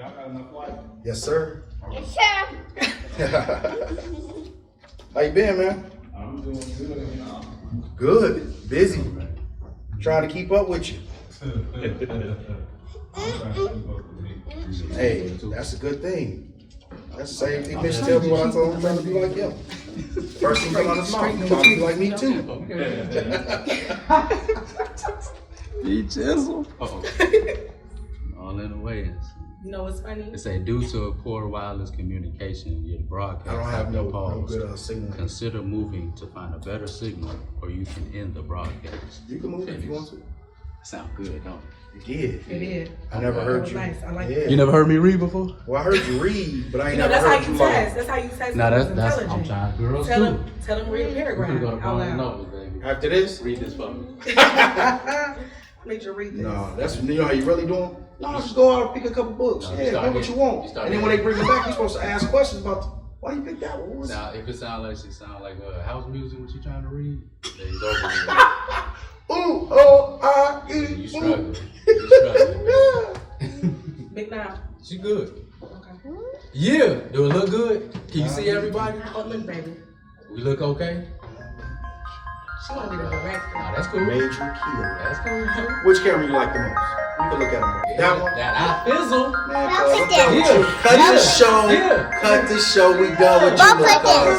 Y'all got enough light? Yes, sir. Yes, sir. How you been, man? I'm doing good. Good. Busy. Trying to keep up with you. I'm trying to keep up with me. Hey, that's a good thing. That's the same thing Mitch tell me when I told him I'm trying to be like him. First thing come out of his mouth, I'm trying to be like me too. Be chisel. All in the ways. You know what's funny? It say due to a poor wireless communication, your broadcast I don't have been no paused. good signal. Consider moving to find a better signal, or you can end the broadcast. You can move if you want to. Sound good, don't You did. It is. I never That heard was you. nice. I like Yeah. that. You never heard me read before? Well, I heard you read, but I ain't You know, never that's how heard you you test. like. That's how you test. No, someone's that's I'm intelligent. trying. Girls Tell too. them read a We can paragraph go to out Barnes and loud. Noble, baby. After this? Read this for me. Make sure read this. No, that's you know how you really doing. No, just go out and pick a couple books. No, Yeah, start pick what here. you want. Start And then here. when they bring it back, you're supposed to ask questions about why you picked that one. What was it? Now, if it sounds like she sound like house music, what you trying to read? Then it's over. Ooh, oh, I, You E, struggling. ooh. You struggling. Big Knam. She good. Okay. Yeah. Do it look good? Can you see everybody? Oh, look, baby. We look okay? She want to be the director. Nah, that's cool. Major Khiera. That's cool too. Which camera you like the most? You can look at them. That one? That eye fizzle. Man, Don't cuz, I'm forget. done with you. Yeah. Cut the show. Yeah. Cut the show. We done with you, Don't little forget. cuz.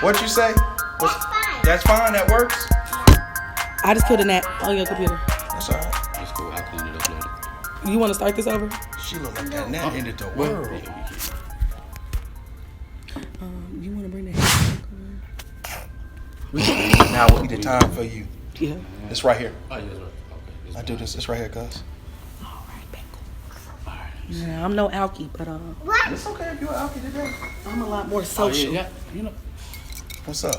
What you say? That's fine. That works. I just killed a gnat on your computer. That's all right. That's cool. I'll clean it up later. You want to start this over? She look like that gnat ended the Well, world. You want to bring that? Now will be the time for you. Yeah. It's right here. Oh, yes, right. Okay. I do this. It's right here, cuz. All right. Yeah, I'm no alky, but It's okay if you're out here today. I'm a lot more Oh, social. yeah. You know. What's up?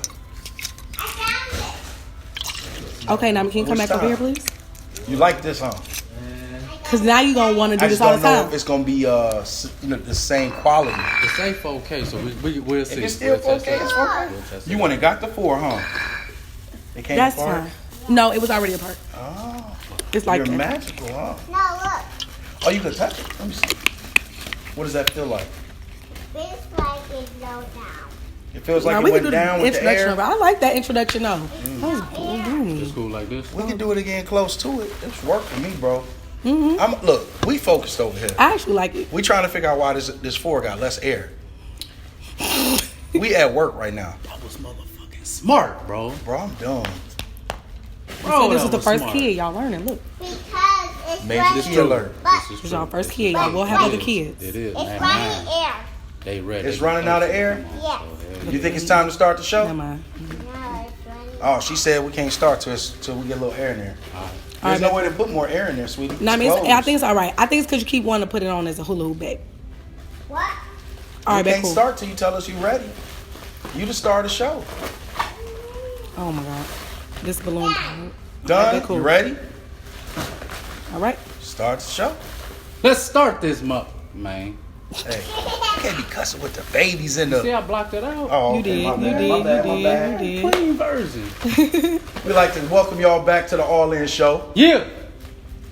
Okay, now can you come Which back over time? here, please? You like this, huh? Cause now you gonna want to do I this just all don't the know time. if it's gonna be the same quality. It's say 4K, so we'll see. If it's still We'll test 4K, it it's out. 4K. We'll test it You out. went and got the 4, huh? It came That's apart? fine. No, it was already apart. Oh, It's like you're that. magical, huh? No, look. Oh, you can touch it. Let me see. What does that feel like? This like is low down. It feels Now like we it can went do down the with the introduction. air. Of it. I like that introduction though. That was gloomy. It's cool like this. We can do it again close to it. It's work for me, bro. Mm-hmm. Look, we focused over here. I actually like it. We trying to figure out why this 4 got less air. We at work right now. That was motherfucking smart, bro. Bro, I'm done. So this that is the was first smart. kid y'all learning. Look, Because it's Major running. key alert. But this is y'all first kid. Y'all will have other kids. It is. it's Man, running mine, air. they ready. It's running out of air? Yeah. You think it's time to start the show? Never mind. No, it's running. Oh, she said we can't start till we get a little air in there. There's no way to put more air in there, sweetie. No, I mean, It's I closed. think it's all right. I think it's because you keep wanting to put it on as a hula hoop, babe. What? All right, we babe, can't cool. start till you tell us you ready. You the star of the show. Oh my god, this balloon. part. Done? Okay, cool. You ready? All right. Start the show. Let's start this man. Hey, you can't be cussing with the babies in See, the. I blocked it out. Oh, You okay, did. my You bad, did. my bad, You my bad. did. You did. Clean version. We'd like to welcome y'all back to the All In Show. Yeah.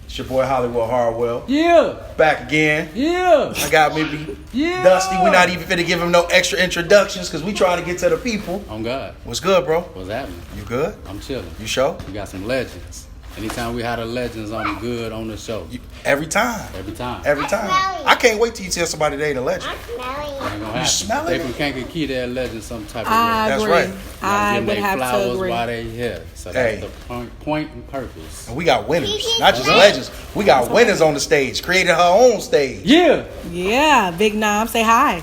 It's your boy Hollywood Harwell. Yeah. Back again. Yeah. I got maybe Yeah. Dusty. We're not even finna give him no extra introductions because we trying to get to the people. On God. What's good, bro? What's happening? You good? I'm chilling. You show? We got some legends. Anytime we had a legends on good on the show. Every time. Every time. Every I time. smell it. I can't wait till you tell somebody they the legend. I'm smelling Ain't it. gonna You happen. smell They it? from can't get key their legend some type of I way. That's agree. right. I Give would them have to flowers agree. while they here. So Hey. that's the point and purpose. And we got winners, Gigi, not just right? legends. We got winners on the stage. Created her own stage. Yeah. Yeah, Big Knam, say hi.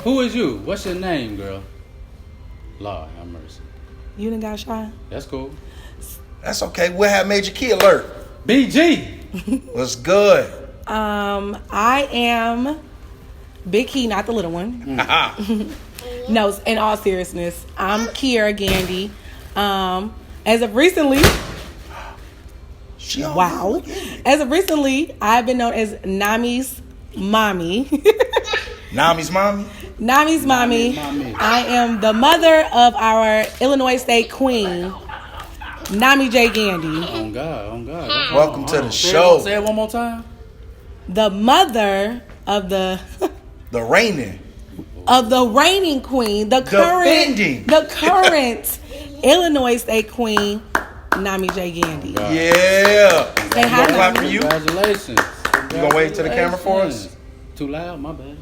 Who is you? What's your name, girl? Lord have mercy. You done got shy. That's cool. That's okay. We'll have Major Key Alert. BG. What's good? I am Big Khii, not the little one. No, in all seriousness, I'm Khiera Gandy. As of recently, wow. As of recently, I've been known as Knamii's Mamii. Knamii's mommy? Knamii's Mamii. I am the mother of our Illinois State Queen, Knamii J. Gandy. On God. Welcome to the show. Say it one more time. The mother of the The reigning. queen, Defending. the current Illinois State Queen, Knamii J. Gandy. Yeah. Say You hi, gonna clap for Knamii. you? Congratulations. You gonna wave to the camera for us? Too loud? My bad.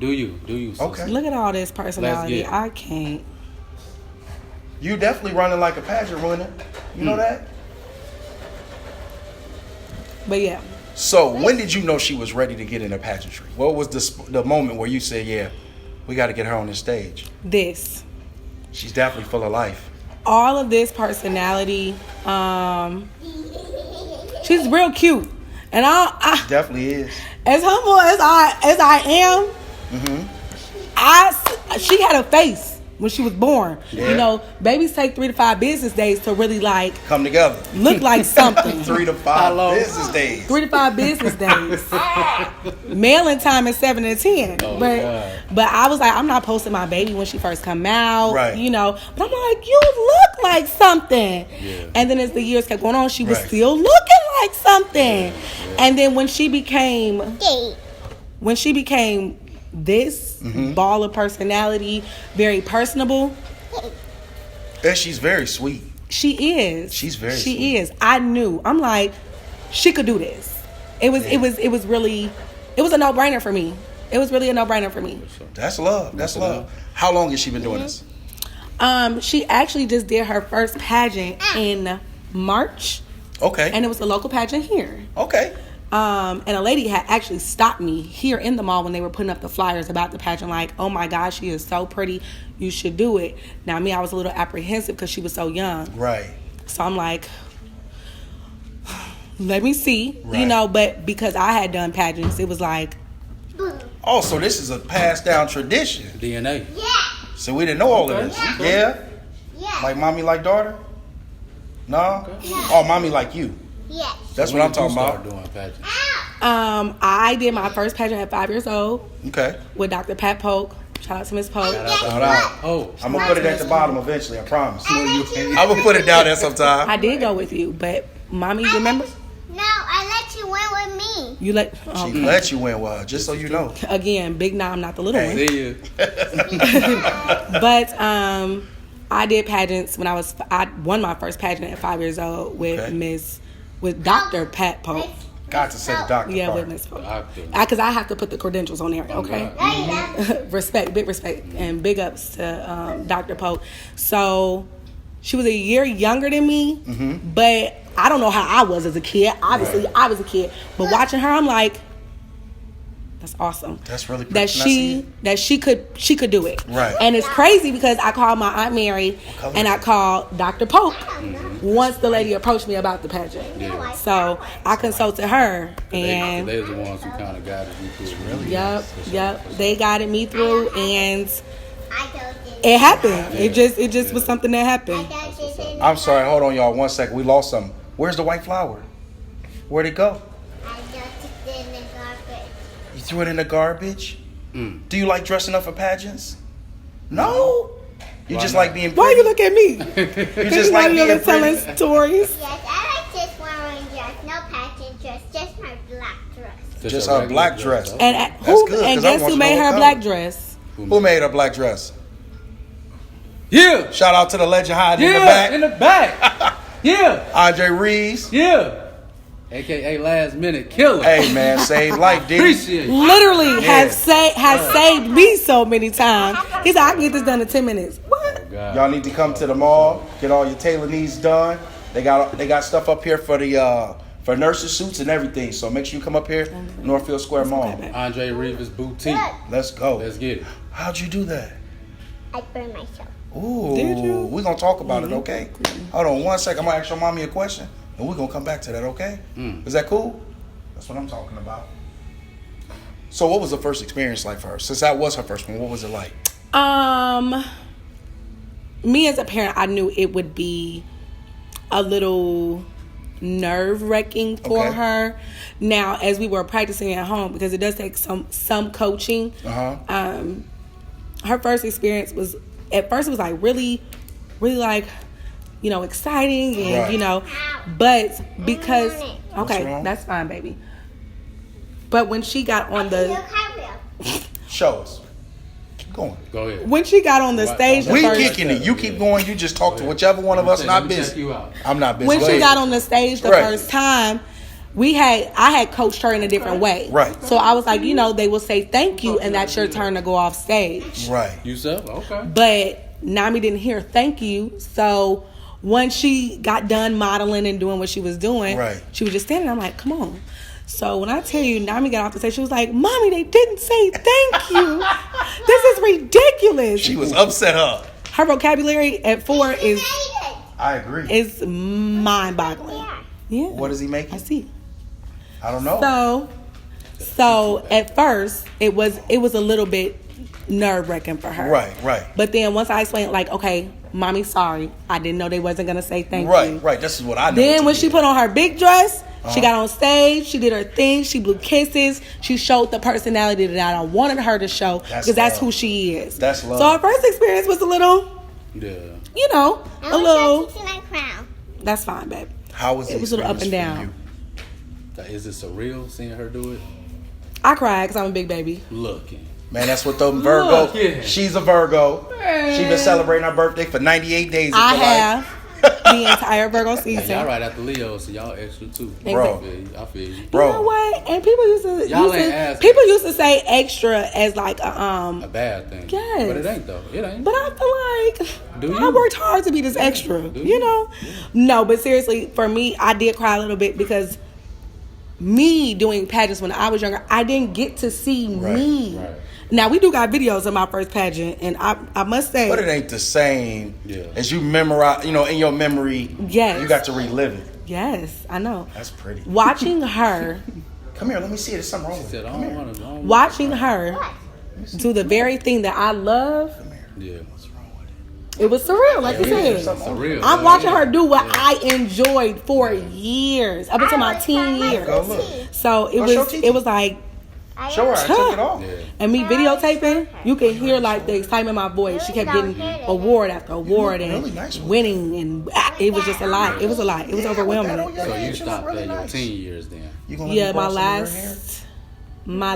Do you, sister. Okay. Look at all this personality. Let's get it. I can't. You definitely running like a pageant winner. You know that? But yeah, So when did you know she was ready to get into pageantry? What was the moment where you said, yeah, we got to get her on this stage? this. She's definitely full of life. All of this personality, she's real cute. And I Definitely is. as humble as I am, she had a face when she was born. Yeah. You know, babies take 3 to 5 business days to really like Come together. look like something. 3 to 5 business days. 3 to 5 business days. Mailing time is 7 to 10. Oh, but God. but I was like, I'm not posting my baby when she first come out. Right. You know. But I'm like, you look like something. Yeah. And then as the years kept going on, she was Right. still looking like something. And then when she became this ball of personality, very personable, And she's very sweet. she is. She's very She sweet. is. I knew. I'm like, she could do this. It was really a no-brainer for me. It was really a no-brainer for me. That's love. That's love. How long has she been doing this? She actually just did her first pageant in March, Okay. and it was a local pageant here. Okay. And a lady had actually stopped me here in the mall when they were putting up the flyers about the pageant, like, oh my gosh, she is so pretty, you should do it. Now, I was a little apprehensive because she was so young. Right. So I'm like, let me see, Right. but because I had done pageants, it was like, Oh, so this is a passed down tradition. DNA. So we didn't know all of this. Yeah? Like mommy like daughter? No? Oh, mommy like you. Yes. That's When what I'm did you talking start about. doing pageants? I did my first pageant at 5 years old Okay. with Dr. Pat Polk. Shout out to Miss Polk. Shout out. Oh, I'm gonna put it at the bottom eventually, I promise. I'm gonna put it down there sometime. I did go with you, but mommy, remember? No, I let you win with me. You let She let you win, well, just so you know. again, big Knam, not the little one. see you. But I did pageants when I won my first pageant at 5 years old with Okay. with Dr. Pat Polk. Got to say the doctor Yeah, part. with Miss Polk. Doctor. Because I have to put the credentials on there, okay? Respect, big respect, and big ups to Dr. Polk. So she was a year younger than me, but I don't know how I was as a kid. Obviously, I was a kid, but watching her, I'm like, that's awesome. That's really pretty. That Can I see she it? could do it. Right. And it's crazy because I called my Aunt Mary color and is I called Dr. Polk once the lady approached me about the pageant. Yeah. So I consulted her and They was the ones who kind of guided you through it. Yep. They guided me through, and I don't think it happened. It just was something that happened. I'm sorry, hold on, y'all. 1 second. We lost something. Where's the white flower? Where'd it go? I just did in the garbage. You threw it in the garbage? Do you like dressing up for pageants? No. You Why just not? like being pretty? Why you look at me? You just like you being telling pretty? stories? Yes, I like this one dress. No pageant dress, just my black dress. Just a her regular black dress. huh? And That's who? good, And 'cause I guess want who to know made what her color. black dress? Who made her black dress? Yeah. Shout out to the legend hiding in the Yeah. back. In the back. Yeah. Andre Reeves. Yeah. AKA last minute killer. Hey man, save life, dude. Appreciate it. Literally Yeah. has saved me so many times. He said, I can get this done in 10 minutes. What? God. Y'all need to come to the mall, get all your tailor needs done. They got stuff up here for the for nurses suits and everything. So make sure you come up here, Northfield Square Mall. Andre Reeves Boutique. Let's go. Let's get it. How'd you do that? I burned myself. Ooh, Did you? we're gonna talk about it, okay? Hold on 1 second. I'm gonna ask your mommy a question, and we're gonna come back to that, okay? Is that cool? That's what I'm talking about. So what was the first experience like for her? Since that was her first one, what was it like? Me as a parent, I knew it would be a little nerve-wracking for her. Now, as we were practicing at home, because it does take some coaching. Her first experience was, at first it was like really, really like, you know, exciting and you know, but because that's fine, baby. But when she got on the show us. Keep going. Go ahead. When she got on the stage, we kicking it. You keep going. You just talk to whichever one of us not busy. I'm not busy. When she got on the stage the first time, I had coached her in a different way. Right. So I was like, you know, they will say thank you, and that's your turn to go off stage. Right. You said okay. But Knamii didn't hear thank you, so once she got done modeling and doing what she was doing, she was just standing there. I'm like, come on. So when I tell you, Knamii got off the stage, she was like, Mommy, they didn't say thank you. This is ridiculous. She was upset up. Her vocabulary at 4 is... I agree. It's mind-boggling. Yeah. What is he making? I see. I don't know. So at first, it was a little bit nerve-wracking for her. Right. But then once I explained, like, okay, Mommy, sorry. I didn't know they wasn't going to say thank you. Right. This is what I know. Then when she put on her big dress, she got on stage, she did her thing, she blew kisses, she showed the personality that I wanted her to show, because that's who she is. That's love. So our first experience was a little, you know, a little. That's fine, babe. How was it? It was a little up and down. Is it surreal seeing her do it? I cried because I'm a big baby. Looking. Man, that's what the Virgo. She's a Virgo. She's been celebrating her birthday for 98 days. I have. The entire Virgo season. Y'all right after Leo, so y'all extra too. Bro. I feel you. Bro. You know what? And people used to say extra as like a bad thing. Yes. But it ain't though. It ain't. But I feel like I worked hard to be this extra. You know? No, but seriously, for me, I did cry a little bit because me doing pageants when I was younger, I didn't get to see me. Right. Now, we do got videos of my first pageant, and I must say... But it ain't the same as you memorize, you know, in your memory. Yes. You got to relive it. Yes, I know. That's pretty. Watching her... Come here, let me see it. There's something wrong with it. Watching her do the very thing that I love... Come here. Yeah. What's wrong with it? It was surreal, like you said. Surreal. I'm watching her do what I enjoyed for years, up until my teen years. So it was like... Show her. I took it off. And me videotaping, you can hear like the excitement in my voice. She kept getting award after award and winning, and it was just a lot. It was a lot. It was overwhelming. So you stopped at your teen years then? Yeah, my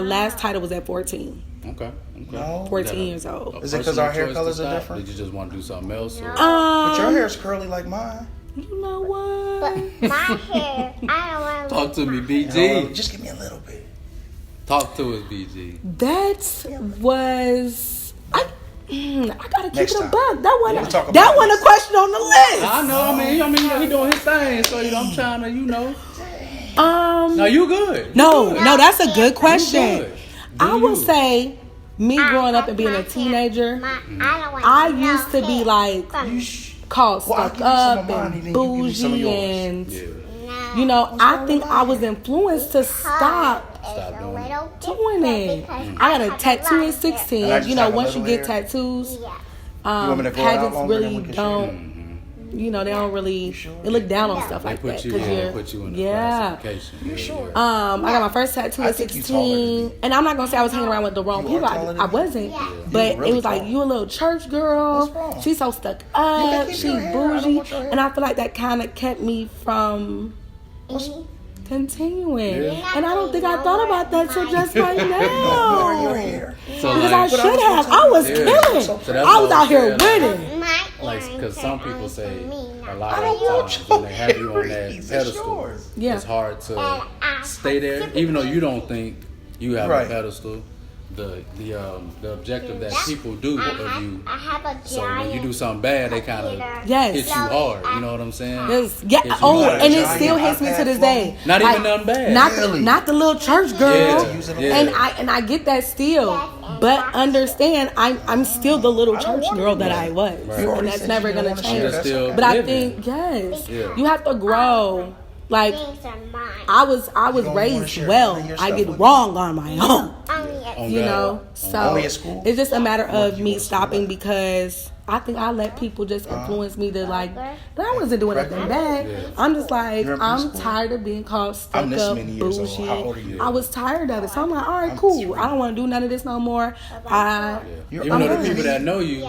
last title was at 14. Okay. No. 14 years old. Is it because our hair colors are different? Did you just want to do something else? But your hair's curly like mine. You know what? But my hair, I don't want to... Talk to me, BG. You know, just give me a little bit. Talk to us, BG. That was... I gotta keep Next it a time. buck. That wasn't this. a question on the list. I know. I mean, he doing his thing, so I'm trying to, No, you good. No, that's a good question. Good. I will say, me growing up and being a teenager, I used to be like called stuck up and bougie, and you know, I think I was influenced to stop doing it. I got a tattoo at 16. You know, once you get tattoos, pageants really don't. You know, they don't really. They look down on stuff like that. They put you in the classification. You sure? I got my first tattoo at 16, and I'm not gonna say I was hanging around with the wrong people. I wasn't, but it was like, you a little church girl. She's so stuck up. She's bougie, and I feel like that kind of kept me from continuing. And I don't think I thought about that till just right now. Because I should have. I was killing. I was out here winning. Like, because some people say a lot of times when they have you on that pedestal, it's hard to stay there, even though you don't think you have a pedestal. The objective that people do of you. So when you do something bad, they kind of hit you hard. You know what I'm saying? And it still hits me to this day. Not even nothing bad. Not the little church girl. And I get that still. But understand, I'm still the little church girl that I was, and that's never gonna change. But I think you have to grow. Like I was raised well. I get wrong on my own. You know, so only at school? it's just a matter of me stopping because I think I let people just influence me to like. But I wasn't doing anything bad. Yeah. I'm just like You're in I'm preschool? tired of being called stuck I'm this up, many years old. bullshit. How old are you? I was tired of it, so I'm like, all right, cool. I don't want to do none of this no more. Even though the people that know you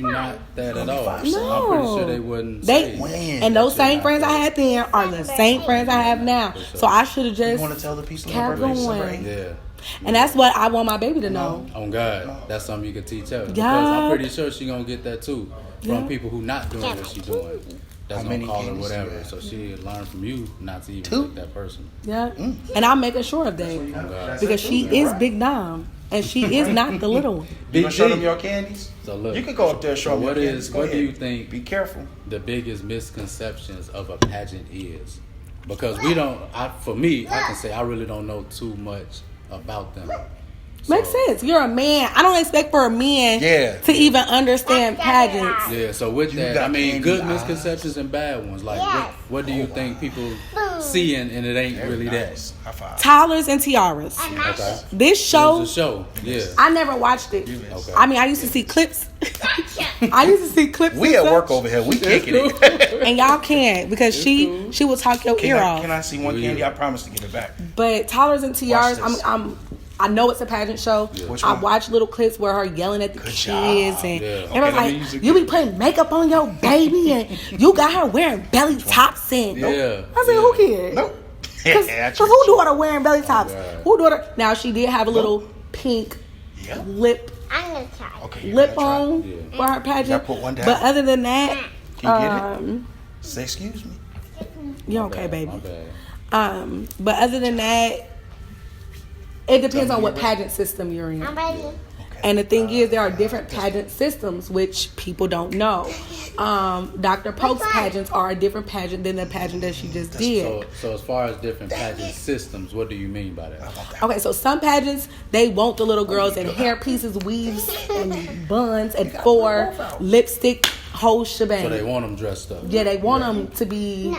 not that at all. No. I'm pretty sure they wouldn't say. And those same friends I had then are the same friends I have now. So I should have just You want to tell the people kept going. Yeah. And that's what I want my baby to know. On God, that's something you can teach her. Because Yeah. I'm pretty sure she gonna get that too from people who not doing what she doing. That's gonna call her whatever. So she learn from you not to even like that person. Yeah. And I'm making sure of that. Because she is Big Knam. And she is not the little one. You gonna show them your candies? So look, you can go up there and show them your candies. What do you think? Be careful. The biggest misconceptions of a pageant is, because we don't. For me, I can say I really don't know too much about them. Makes sense. You're a man. I don't expect for a man to even understand pageants. Yeah, so with that, I mean, good misconceptions and bad ones. Like, what do you think people see and it ain't really that? Toddlers and tiaras. Okay. This show, yeah. I never watched it. Okay. I mean, I used to see clips. I used to see clips. We at work over here. We kicking it. And y'all can't because she will talk your ear off. Can I see one candy? I promise to get it back. But toddlers and tiaras, I know it's a pageant show. Yeah. I watch little clips where her yelling at the kids and everyone's like, you be putting makeup on your baby and you got her wearing belly tops and I said, who cares? Nope. Because who daughter wearing belly tops? Who daughter? Now she did have a little pink lip I'm gonna try. Okay, lip on for her pageant. Put one down. But other than that, Can you get it? Say excuse me. you okay, baby? But other than that, it depends on what pageant system you're in. I'm ready. And the thing is, there are different pageant systems, which people don't know. Dr. Polk's pageants are a different pageant than the pageant that she just did. So as far as different pageant systems, what do you mean by that? Okay, so some pageants, they want the little girls in hair pieces, weaves, and buns, and lipstick, whole shebang. So they want them dressed up. Yeah, they want them to be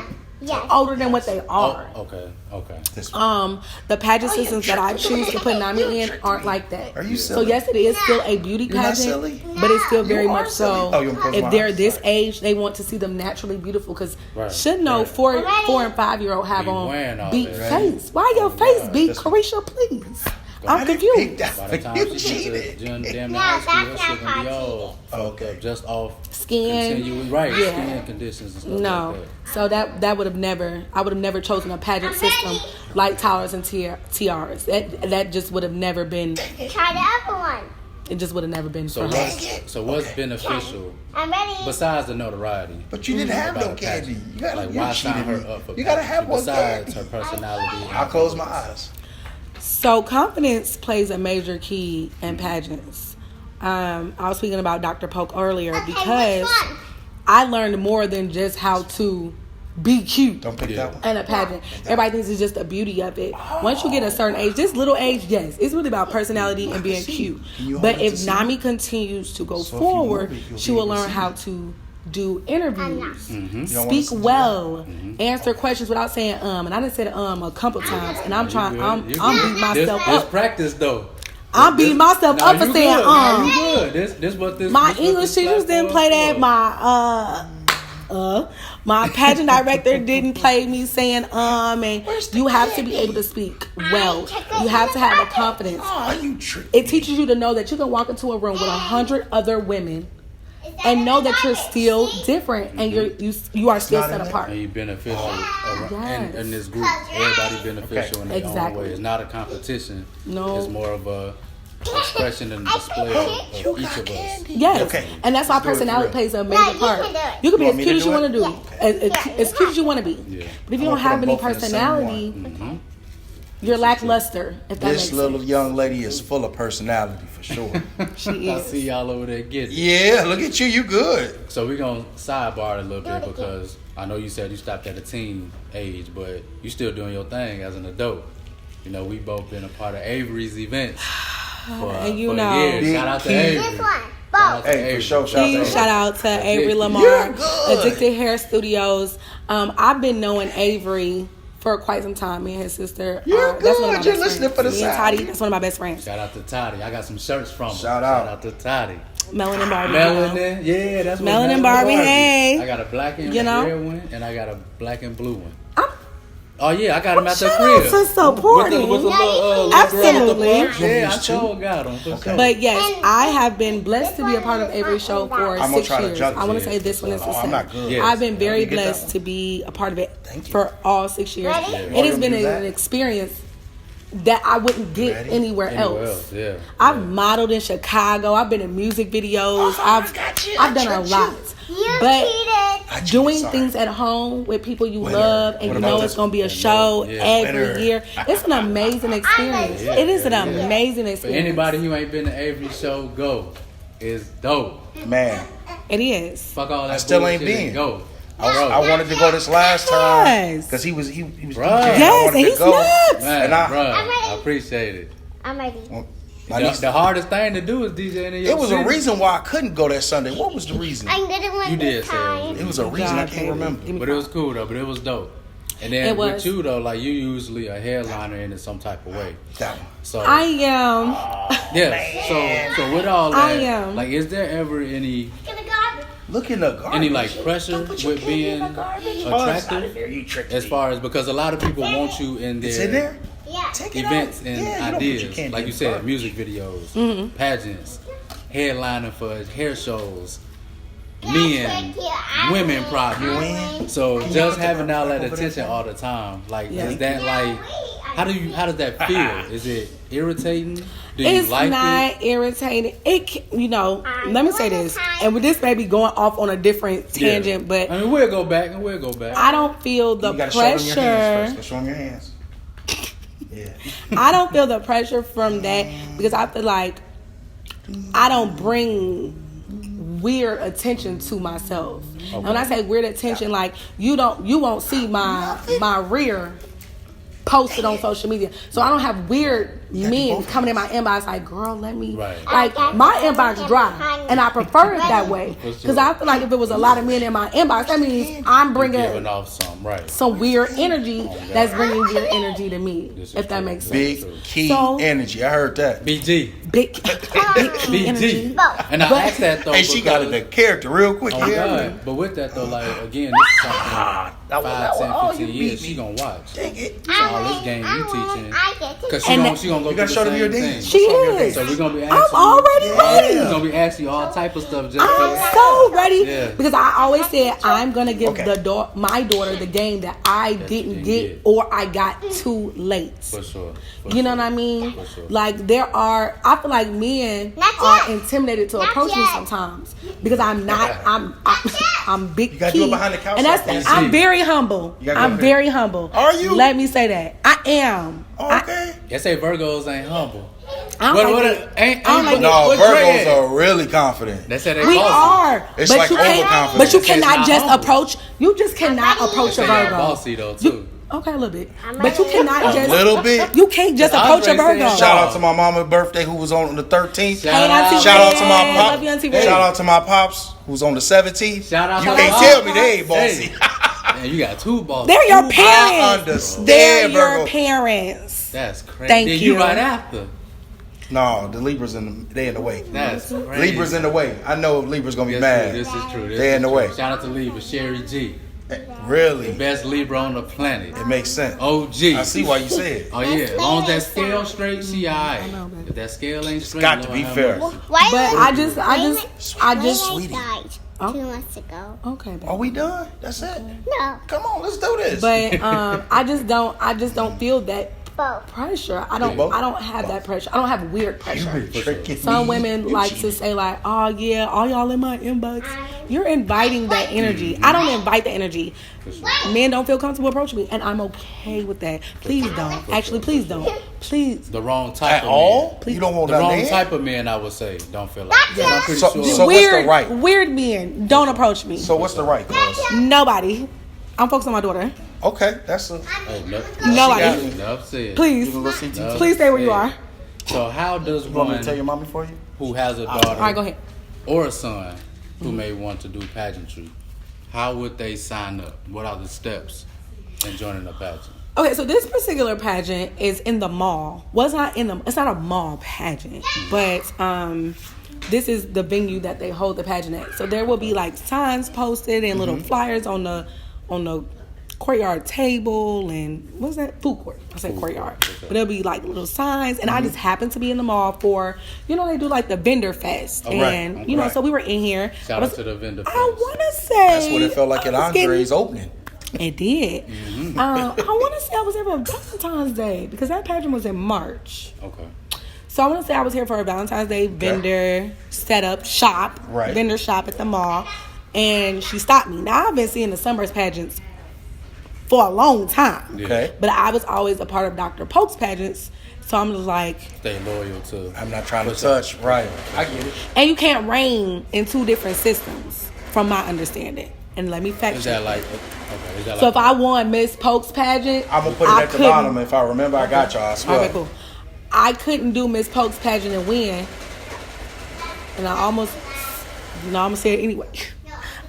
older than what they are. Okay. The pageant systems that I choose to put Knamii in aren't like that. Are you So silly? yes, it is still a beauty pageant, but it's still very much so. If they're this age, they want to see them naturally beautiful. Because should know 4 and 5 year old have on beat face. Why your face beat, Carisha? Please. I'm confused. By the time she gets to damn near high school, that shit gonna be all fucked up, just off skin, skin conditions and stuff like that. So that would have never, I would have never chosen a pageant system like toddlers and tiaras. That just would have never been. Try the other one. It just would have never been for her. So what's beneficial besides the notoriety? But you didn't have no candy. You gotta, like why sign her up for you gotta have one besides candy. her personality? I'll close my eyes. So confidence plays a major key in pageants. I was speaking about Dr. Polk earlier because I learned more than just how to be cute. Don't pick that one. And a pageant. Everybody thinks it's just the beauty of it. Once you get a certain age, this little age, yes, it's really about personality and being cute. But if Knamii continues to go forward, she will learn how to do interviews, speak well, answer questions without saying and I done said a couple times, and I'm beating myself up. This practice though. I'm beating myself up for saying You good. This what this. My English teachers didn't play that. My pageant director didn't play me saying and you have to be able to speak well. You have to have a confidence. It teaches you to know that you can walk into a room with 100 other women and know that you're still different and you are still set apart. And you're beneficial in this group. Everybody beneficial in their own way. It's not a competition. No. It's more of a expression and display of each of us. Yes. And that's why personality plays a major part. You can be as cute as you want to do. As cute as you want to be. Yeah. But if you don't have any personality, you're lackluster, if that makes sense. This little young lady is full of personality for sure. She is. I see y'all over there getting it. Yeah, look at you. You good. So we're going to sidebar it a little bit because I know you said you stopped at a teen age, but you still doing your thing as an adult. You know, we both been a part of Avery's events for years. Shout out to Avery. Hey, for sure. Shout out to Avery Lamar, Addicted Hair Studios. I've been knowing Avery for quite some time. Me and his sister. You're That's one of my good. You're best listening friends. for the Me and sound. Toddy, that's one of my best friends. Shout out to Toddy. I got some shirts from him. Shout out. Shout out to Toddy. Melanin Barbie. Melanin, yeah, that's what Melanin Barbie, hey. I got a black and You know? red one, and I got a black and blue one. I'm- Oh yeah, I got them at the Shout crib. out to supporting. With the little Absolutely. girl with the purse. Yeah, I sure got them. For sure. But yes, I have been blessed to be a part of Avery's show for I'm gonna 6 try to years. judge I want it. to say this one is the I'm same. not good. Yes. I've been very Let me get that blessed one. to be a part of it Thank you. for all 6 years. Ready? It has been Do that. an experience that I wouldn't get Ready? anywhere Anywhere else. else, yeah. I've modeled in Chicago. I've been in music videos. I've done a lot. You But cheated. doing Sorry. things at home with people you Winner. love and What you about know this it's going to be a one? show Yeah. every Winner. year. It's an amazing experience. Yeah, It is an yeah. amazing For experience. anybody who ain't been to Avery show, go. It's dope. Man, It is. Fuck all that. I still ain't bullshit and been. Go. I wanted to go this last time Yes. because he was Bruh. I Yes, wanted and to he's go. nuts. Man, And I- bruh, I'm ready. I appreciate it. I'm ready. My The, niece- the hardest thing to do is DJing in your It was a city. reason why I couldn't go that Sunday. What was the reason? I did one You did this say it was time. It was a reason I can't remember. Give me But it was five. cool though. But it was dope. And then It with was. you though, like you usually a headliner in some type of way. That one. So I am. yeah. So with all that, I am. like, is there ever any Get the garbage. Look in the garbage. any like pressure Don't put your with candy being in the garbage. Oh, it's out of attractive there. You tricked as me. far as because a lot of people want you in their It's in there. Yeah. Take it events out. and Yeah, you don't put your ideas, candy like in you the said, garbage. music videos, Mm-hmm. pageants, headlining for hair shows, Thank men, you. women probably. Win. So Can you just put the having all that over there? attention all the time, like Yeah. is that like how does that feel? Is it irritating? Do you It's like not it? irritating. Let me say this, and with this may be going off on a different tangent, but I mean we'll go back. I don't feel the You gotta show them your hands pressure. first. Let's show them your hands. Yeah. I don't feel the pressure from that because I feel like I don't bring weird attention to myself. And when I say weird attention, like you won't see my rear posted on social media. So I don't have weird men coming in my inbox like, girl, let me. Right. Like my inbox dry, and I prefer it that way because I feel like if it was a lot of men in my inbox, that means I'm Giving bringing off some, right? some weird energy that's bringing weird energy to me. This is If that true. makes sense. Big key So- energy. I heard that. BG. Big key energy. BG. And I asked that though. Hey, she got in the character real quick. Oh Yeah. God. But with that though, like again, this is something that one, 5, 10, oh, 15 you years beat she me. gonna watch. Take it. All this game you teaching. I get to Cause And she gonna go You gotta through show the them your same dance. thing. She Show them your is. dance. So we're gonna be I'm asking already you, ready. we're gonna be asking you all type of stuff just I'm for so ready Yeah. because I always said I'm gonna give Okay. my daughter the game that I you didn't didn't get get. or I got too late. for sure. You know what I mean? For sure. Like I feel like men Not are yet. intimidated to Not approach me yet. sometimes because I'm big You gotta key, do it behind the couch and like that's that. I'm very humble. You gotta go I'm ahead. very humble. Are you? Let me say that I am. Oh, okay. They say Virgos ain't humble. I don't like it. ain't I don't like No, what Virgos Trey at? are really confident. They said they We bossy. are, It's but like you can't. overconfidence. But you They say it's cannot not just humble. approach. You just cannot approach They a say they Virgo. bossy though You- too. Okay, a little bit, but you cannot A just. little bit. You can't just approach a Andre said Virgo. Shout out to my mama's birthday who was on the 13th. Shout Hey, Auntie out. Shout out to my Red. pop. Love you, Auntie Red. Shout out to my pops who's on the 17th. Shout out You to can't my tell pops. me they ain't bossy. Hey. Man, you got two bosses. They're your I parents. understand, They're your Virgo. parents. That's crazy. Thank Then you. right after. No, the Libras they in the way. That's crazy. Libras in the way. I know Libras gonna be Yes, mad. This is true. This They is in the true. way. Shout out to Libra, Sherry G. Really, Best Libra on the planet. it makes sense. OG. I see why you say it. Oh yeah, as long as that scale straight, she alright. If that scale ain't straight, got to Lord be have fair. mercy. Why But was- I just. Sweetie. died Oh. 2 months ago. Okay, baby. Are we done? That's it. No, Come on, let's do this. But I just don't feel that both. pressure. I don't have that pressure. I don't have weird pressure. tricking Some me. women You like to cheating. say like, oh yeah, all y'all in my inbox. You're inviting that energy. I don't invite the energy. Men don't feel comfortable approaching me, and I'm okay with that. Please don't. Actually, please don't. Please. The wrong type At of all? men. You don't want The that wrong man? type of men, I would say, don't feel like that. I'm pretty So- sure. so- what's the right? Weird men don't approach me. So what's the right cause? Nobody. I'm focused on my daughter. Okay, that's a. Hey, no, Nobody. got me. enough said. Please. You gonna go see TT? Enough Please stay where you said. are. So how does You want me one to tell your mommy for you? who has a daughter All right, go ahead. or a son who may want to do pageantry, how would they sign up? What are the steps in joining a pageant? Okay, so this particular pageant is in the mall. It's not a mall pageant, but this is the venue that they hold the pageant at. So there will be like signs posted and little flyers on the courtyard table and what's that? Food court. I said courtyard. But there'll be like little signs, and I just happened to be in the mall for, they do like the vendor fest. And, so we were in here. Shout out to the vendor fest. I want to say. That's what it felt like at Andre's opening. It did. I want to say I was there for Valentine's Day because that pageant was in March. Okay. So I want to say I was here for a Valentine's Day vendor setup shop, vendor shop at the mall, and she stopped me. Now I've been seeing the Sunburst pageants for a long time, but I was always a part of Dr. Polk's pageants, so I'm just like, stay loyal to. I'm not trying to touch. Right, I get it. And you can't reign in two different systems, from my understanding. And let me fact check. Is that like? So if I won Miss Polk's pageant, I'm gonna put it at the bottom. If I remember, I got y'all. I swear. Okay, cool. I couldn't do Miss Polk's pageant and win, and I almost, I'm gonna say it anyway.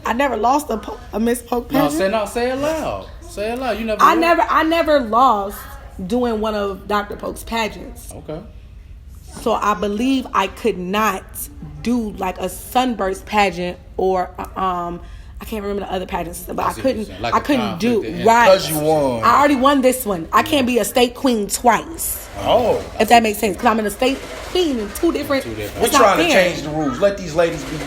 I never lost a Miss Polk pageant. Say it loud. Say it loud. You never. I never lost doing one of Dr. Polk's pageants. Okay. So I believe I could not do like a Sunburst pageant or I can't remember the other pageants, but I couldn't do right. Because you won. I already won this one. I can't be a state queen twice. Oh, if that makes sense, because I'm in a state queen in two different. We're trying to change the rules. Let these ladies be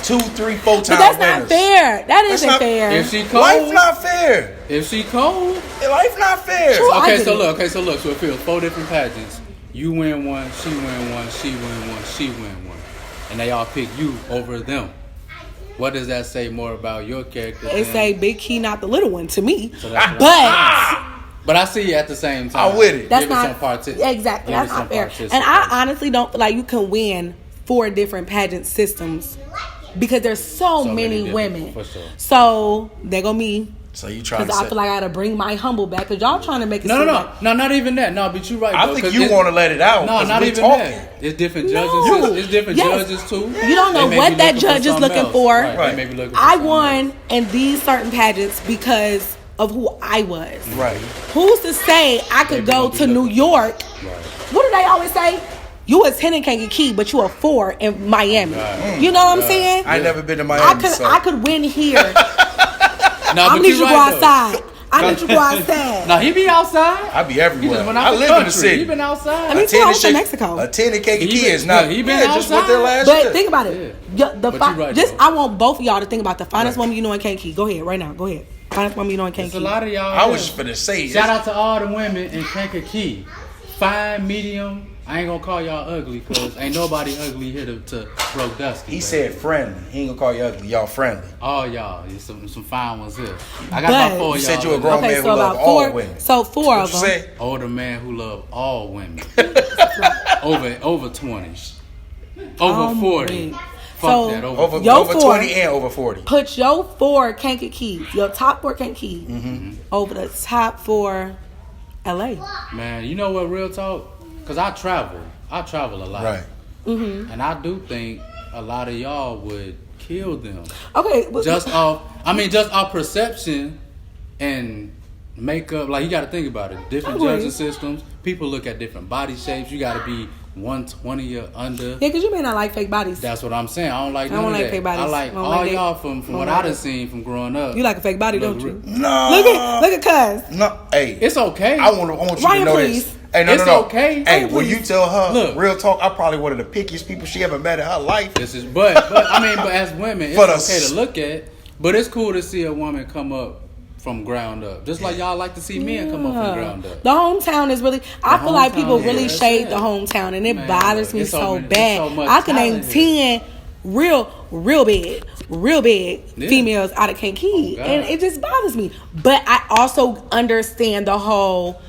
2, 3, 4 times. But that's not fair. That isn't fair. If she cold, life not fair. If she cold, life not fair. True, so look. So if it was 4 different pageants, you win one, she win one, she win one, she win one, and they all pick you over them. What does that say more about your character? It say Big Khii, not the little one, to me. So but I see you at the same time. I'm with it. That's not exactly. That's not fair. And I honestly don't feel like you can win 4 different pageant systems because there's so many women. For sure. So there go me. So you trying to? Because I feel like I gotta bring my humble back. Because y'all trying to make it. No, not even that. No, but you right. I think you want to let it out. No, not even that. It's different judges. It's different judges too. You don't know what that judge is looking for. Right. I won in these certain pageants because of who I was. Right. Who's to say I could go to New York? Right. What do they always say? You a 10 and can't get Khii, but you a 4 in Miami. Right. You know what I'm saying? I never been to Miami. I could win here. No, I need you to go outside. I need you to go outside. No, he be outside. I be everywhere. I live in the city. He been outside. I mean, I was in Mexico. A 10 and can't get Khii is not. He been outside. Just went there last but year. think about it. I want both of y'all to think about the finest woman you know in can't Khii. Go ahead, right now. Go ahead. Finest woman you know in can't Khii. There's a lot of y'all. I was finna say. Shout out to all the women in Khii. Fine, medium. I ain't gonna call y'all ugly because ain't nobody ugly here to broke dusty. He said friendly. He ain't gonna call you ugly. Y'all friendly. All y'all. There's some fine ones here. I got about 4 of y'all. You said you a grown man who love all women. So 4 of them. Say? Older man who love all women. over 20. Over 40. So that, over 20 and over 40. Put your 4 can't get Khii. Your top 4 can't Khii over the top 4 LA. Man, you know what, real talk? Because I travel a lot. Right. And I do think a lot of y'all would kill them. Okay. Just off perception and makeup. Like, you got to think about it. Different judging systems. People look at different body shapes. You got to be 120 or under. Yeah, because you may not like fake bodies. That's what I'm saying. I don't like none of that. Fake bodies. I like all y'all from what I done seen from growing up. You like a fake body, don't you? No. Look at Cuz. No. Hey. It's okay. I want you to know this. Hey, no. Okay. Hey, when you tell her, look, real talk, I'm probably one of the pickiest people she ever met in her life. But as women, it's okay to look at. But it's cool to see a woman come up from ground up, just like y'all like to see men come up from ground up. The hometown is really. I feel like people really shade the hometown, and it bothers me so bad. I can name 10 real big females out of Khii, and it just bothers me. But I also understand the whole.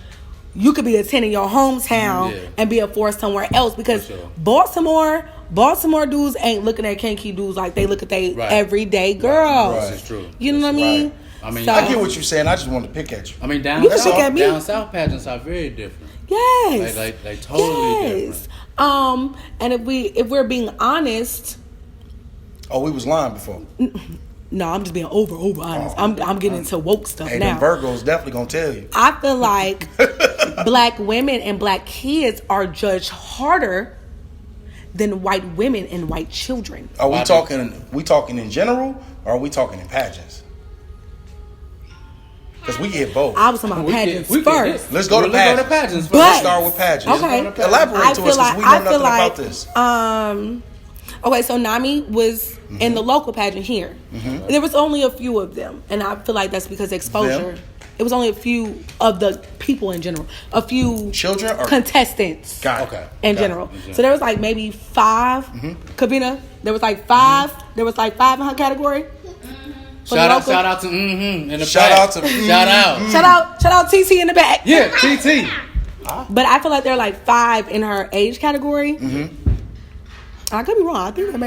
You could be a 10 in your hometown and be a 4 somewhere else because Baltimore dudes ain't looking at Khii dudes like they look at they everyday girls. Right. This is true. You know what I mean? I mean, I get what you're saying. I just want to pick at you. I mean, down south pageants are very different. Yes, they totally different. And if we're being honest, we was lying before. No, I'm just being over honest. I'm getting into woke stuff now. Them Virgos definitely gonna tell you. I feel like black women and black kids are judged harder than white women and white children. Are we talking in general, or are we talking in pageants? Because we get both. I was talking about pageants first. Let's go to pageants first. Let's start with pageants. Okay. Elaborate to us, because we know nothing about this. Okay, so Knamii was in the local pageant here. There was only a few of them, and I feel like that's because exposure. It was only a few of the people in general. A few children or contestants. Got it. Okay. In general. So there was like maybe 5. Kavina, there was like 5. There was like 5 in her category. Shout out to in the shout back. out. Shout out TT in the back. Yeah, TT. But I feel like there are like 5 in her age category. I could be wrong. I think it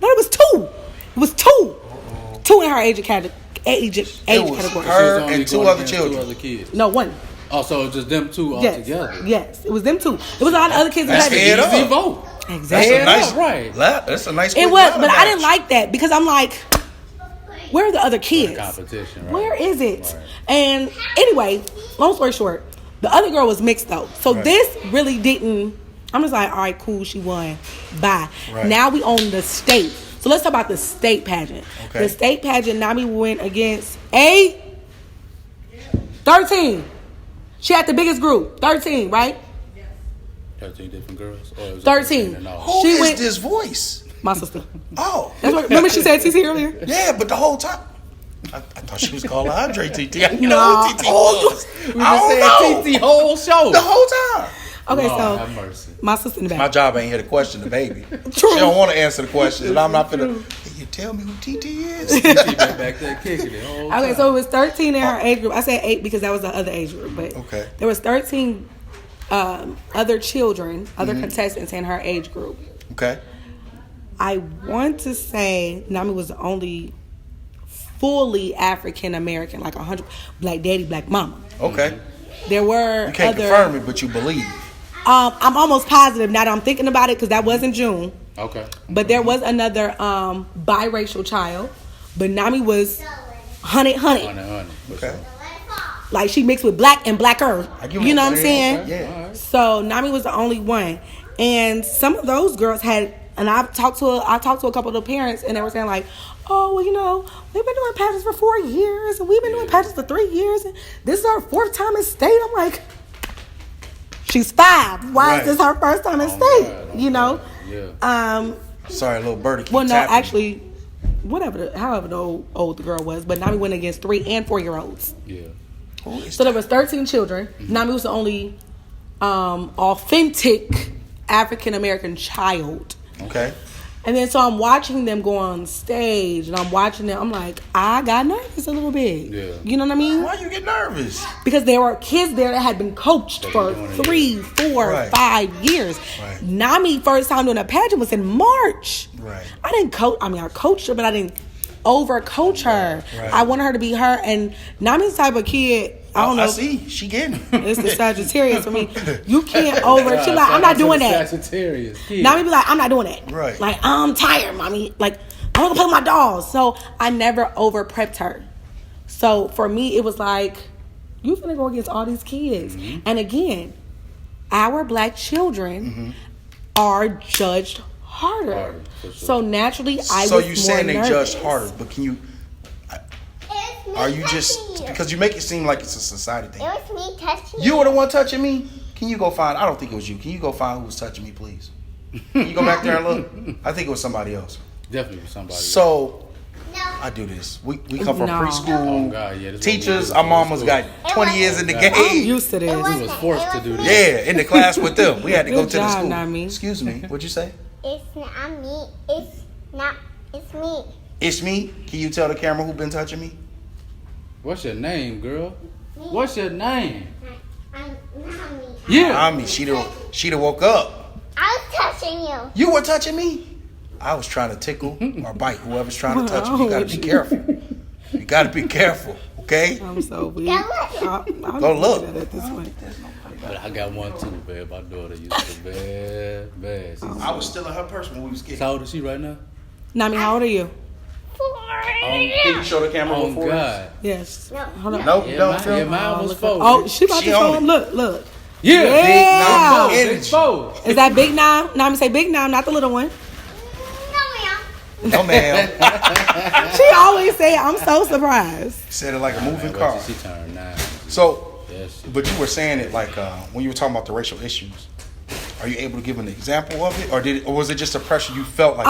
was 2. It was 2. 2 in her age category. Her and 2 other children. 2 other kids. No, 1. Oh, so it's just them 2 all together. Yes, it was them 2. It was a lot of other kids. That's fair easy vote. Exactly. That's a nice. It was, but I didn't like that because I'm like, where are the other kids? Competition, right? Where is it? Right. And anyway, long story short, the other girl was mixed though. So this really didn't. I'm just like, all right, cool, she won. Bye. Right. Now we own the state. So let's talk about the state pageant. Okay. The state pageant, Knamii went against 13. She had the biggest group. 13, right? 13 different girls? 13. Who is this voice? My sister. Oh. That's what, remember she said TT earlier? Yeah, but the whole time. I thought she was calling Andre TT. I know no. TT was. We just said TT whole show. The whole time. Okay, Lord, have mercy. My sister in the back. My job ain't here to question the baby. True. She don't want to answer the question, and I'm not finna. Can you tell me who TT is? TT back there kicking it. Okay, so it was 13 in her age group. I said 8 because that was the other age group, but there was 13 other children, other contestants in her age group. Okay. I want to say Knamii was the only fully African American, like 100 black daddy, black mama. Okay. There were you can't confirm it, but you believe. I'm almost positive now that I'm thinking about it because that was in June. Okay. But there was another biracial child, but Knamii was 100. Okay. Like she mixed with black and blacker. You know what I'm saying? Okay. Yeah. Right. So Knamii was the only one, and some of those girls had. And I talked to a couple of the parents, and they were saying like, "Oh, well, you know, we've been doing pageants for 4 years, and we've been doing pageants for 3 years, and this is our 4th time in state." I'm like, "She's 5. Why is this her first time in state?" You know? Yeah. Sorry, little birdie. Well, no, actually, however old the girl was, but Knamii went against 3 and 4 year olds. Yeah. So there was 13 children. Knamii was the only authentic African American child. Okay. And then so I'm watching them go on stage, and I'm watching them. I'm like, I got nervous a little bit. Yeah. You know what I mean? Why you get nervous? Because there were kids there that had been coached for 3, 4, 5 years. Right. Knamii first time doing a pageant was in March. Right. I didn't coach. I mean, I coached her, but I didn't overcoach her. Right. I wanted her to be her. And Nami's type of kid. I don't know. I see. She getting it. It's the Sagittarius for me. You can't She like, I'm not doing that. Sagittarius. Nami be like, I'm not doing that. Right. Like, I'm tired, mommy. Like, I'm gonna play with my dolls. So I never over prepped her. So for me, it was like, you finna go against all these kids. Mm-hmm. And again, our black children are judged harder. Sure. So naturally, I was more nervous. So you saying they judged harder, but can you? Are you just because you make it seem like it's a society thing? It was me touching you. You were the one touching me. Can you go find? I don't think it was you. Can you go find who was touching me, please? Can you go back there and look? I think it was somebody else. Definitely was somebody. So I do this. We come from preschool. Oh God, yeah, teachers. Our mama's got 20 years in the game. I'm used to this. We was forced to do this. Yeah, in the class with them. We had to go to the school. Knamii. Excuse me. What'd you say? It's not me. It's me. It's me. Can you tell the camera who been touching me? What's your name, girl? What's your name? I'm Mamii. Yeah. Mamii, she done woke up. I was touching you. You were touching me? I was trying to tickle or bite whoever's trying to touch you. You gotta be careful. You gotta be careful, okay? I'm so weak. Go look. I got one too, man. My daughter used to bad. I was still in her purse when we was kids. How old is she right now? Knamii, how old are you? 4. Can you show the camera before? Oh, God. Yes. Hold on. Nope, Yeah, don't film. yeah, mine was folded. Oh, she about to show own him. Look. Yeah. Yeah. Big Knam. Is that Big Knam? Knam, say Big Knam, not the little one. No, ma'am. She always say, I'm so surprised. Said it like a moving Wait car. till she turned 9. So, Yes. but you were saying it like when you were talking about the racial issues. Are you able to give an example of it, or was it just a pressure you felt like?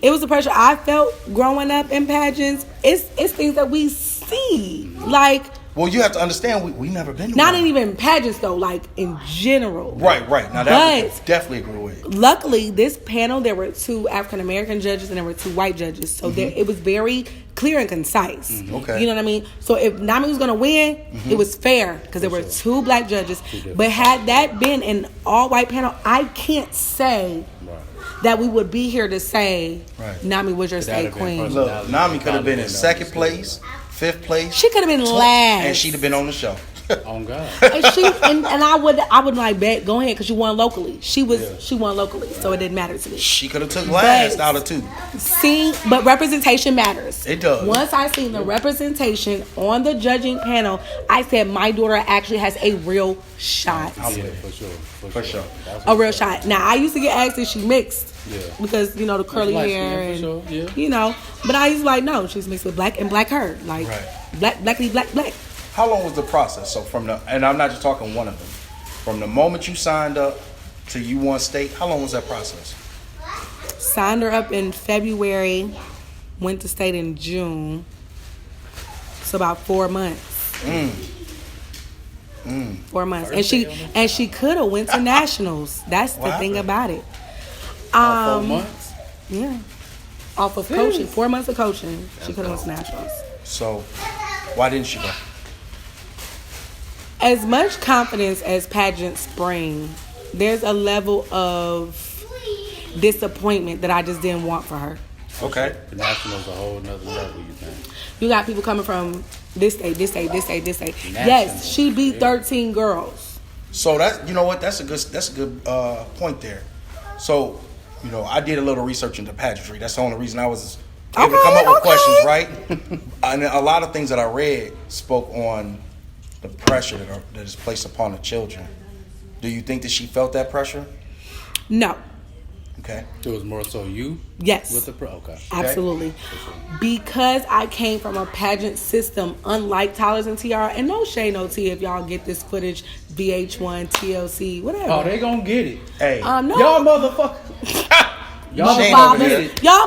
It was the pressure I felt growing up in pageants. It's things that we see, like. Well, you have to understand, we never been to Not one. even pageants though, like in general. Right. Now that we definitely agree with. Luckily, this panel, there were 2 African American judges and there were 2 white judges, so it was very clear and concise. Okay. You know what I mean? So if Knamii was gonna win, it was fair because there were 2 black judges. But had that been an all white panel, I can't say that we would be here to say Knamii was your state queen. Look, Knamii could have been in 2nd place, 5th place. She could have been last, and she'd have been on the show. Oh, God. and I would like bet go ahead because you won locally. She won locally, so it didn't matter to me. She could have took last out of 2. But representation matters. It does. Once I seen the representation on the judging panel, I said my daughter actually has a real shot. Yeah, for sure. A real shot. Now I used to get asked if she mixed. Yeah. Because the curly hair and but I used to like no, she's mixed with black and black hair, like black. How long was the process? So and I'm not just talking one of them, from the moment you signed up to you won state, how long was that process? Signed her up in February, went to state in June, so about 4 months. 4 months, and she could have went to nationals. That's the thing about it. 4 months? Yeah. Off of coaching. 4 months of coaching. She could have went to nationals. So, why didn't she go? As much confidence as pageants bring, there's a level of disappointment that I just didn't want for her. Okay. The nationals a whole nother level, you think? You got people coming from this state. Yes, she beat 13 girls. So that that's a good point there. So, I did a little research into pageantry. That's the only reason I was able to come up with questions, right? And a lot of things that I read spoke on the pressure that is placed upon the children. Do you think that she felt that pressure? No. Okay. It was more so you? Yes. With the okay. Absolutely. Because I came from a pageant system unlike Tyler's and Tiara, and no shade, no tea if y'all get this footage, VH1, TLC, whatever. Oh, they gonna get it. Hey. No. Y'all motherfuckers. Y'all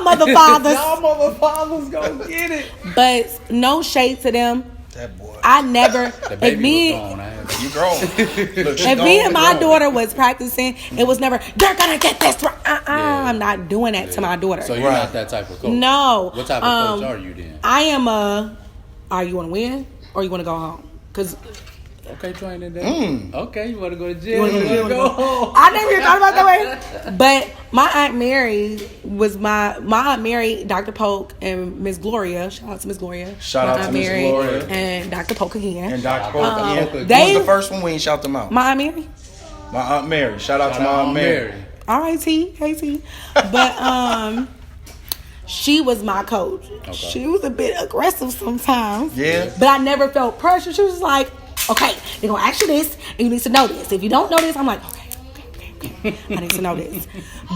motherfathers. Y'all motherfathers gonna get it. But no shade to them. That boy. I never. The baby was gone. You grown. Look, if me and my daughter was practicing, it was never, they're gonna get this right. I'm not doing that to my daughter. So you're not that type of coach? No. What type of coach are you then? I am you want to win or you want to go home? Because okay, training then. Okay, you want to go to gym? You want to go home? I never even thought about that way. But my Aunt Mary was my Aunt Mary, Dr. Polk, and Miss Gloria. Shout out to Miss Gloria. Shout out to Miss Gloria. And Dr. Polk again. And Dr. Polk again. Who was the first one we ain't shout them out? My Aunt Mary. My Aunt Mary. Shout out to my Aunt Mary. All right, T. Hey, T. But she was my coach. Okay. She was a bit aggressive sometimes. Yeah. But I never felt pressure. She was like, okay, they're going to ask you this, and you need to know this. If you don't know this, I'm like, okay. I need to know this.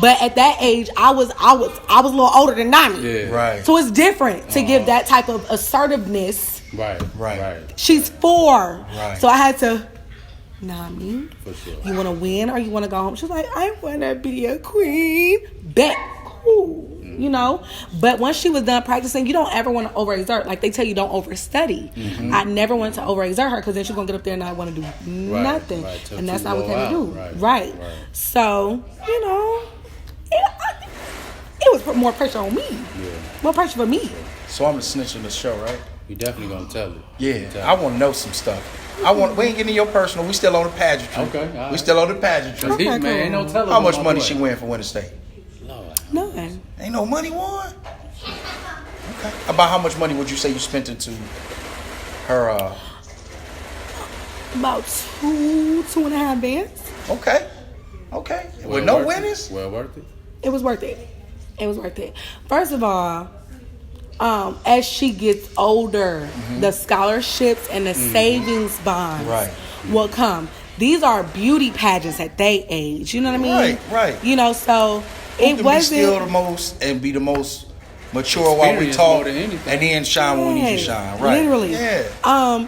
But at that age, I was a little older than Knamii. Yeah. Right. So it's different to give that type of assertiveness. Right. She's 4. Right. So I had to, Knamii, for sure. You want to win or you want to go home? She's like, I want to be a queen. Bet. Cool. But once she was done practicing, you don't ever want to overexert. Like they tell you, don't overstudy. Mm-hmm. I never wanted to overexert her because then she's gonna get up there and not want to do nothing, and that's not what we can do. Right. So it was more pressure on me. Yeah. More pressure for me. So I'm the snitch in the show, right? You definitely gonna tell it. Yeah, I want to know some stuff. We ain't getting your personal. We still on the pageantry. Okay. Right. We still on the pageantry. Okay, man, ain't no telling. How much money she win for winning state? None. Ain't no money won? Okay. About how much money would you say you spent into her? About 2.5 bands. Okay. With no winners? Well worth it. It was worth it. First of all, as she gets older, the scholarships and the savings bonds will come. These are beauty pageants at their age. You know what I mean? Right. You know, so it wasn't still the most and be the most mature while we talk, and then shine when we need to shine. Right. Literally. Yeah.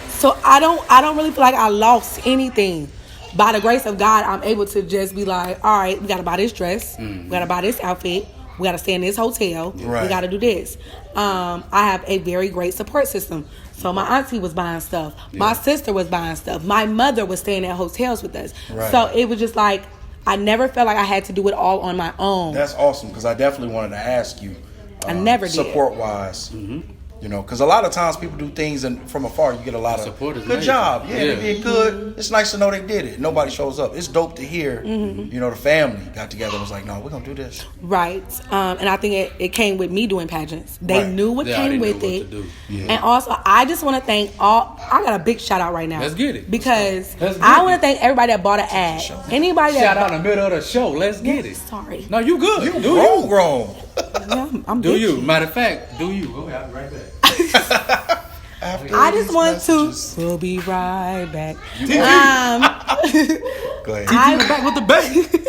So I don't really feel like I lost anything. By the grace of God, I'm able to just be like, all right, we got to buy this dress. We got to buy this outfit. We got to stay in this hotel. Right. We got to do this. I have a very great support system. So my auntie was buying stuff. My sister was buying stuff. My mother was staying at hotels with us. Right. So it was just like, I never felt like I had to do it all on my own. That's awesome, because I definitely wanted to ask you. I never did. Support-wise. You know, because a lot of times people do things and from afar you get a lot of support. Good job. Yeah, they did good. It's nice to know they did it. Nobody shows up. It's dope to hear, you know, the family got together and was like, no, we're going to do this. Right. And I think it came with me doing pageants. They knew what came with it. And also, I just want to thank I got a big shout out right now. Let's get it. Because I want to thank everybody that bought an ad. Anybody that shout out in the middle of the show. Let's get it. Sorry. No, you good. You grown. Yeah, I'm do bitchy. you? Matter of fact, do you? Go ahead, I'll be right back. I just want to. We'll be right back. Go ahead. I'm back with the baby.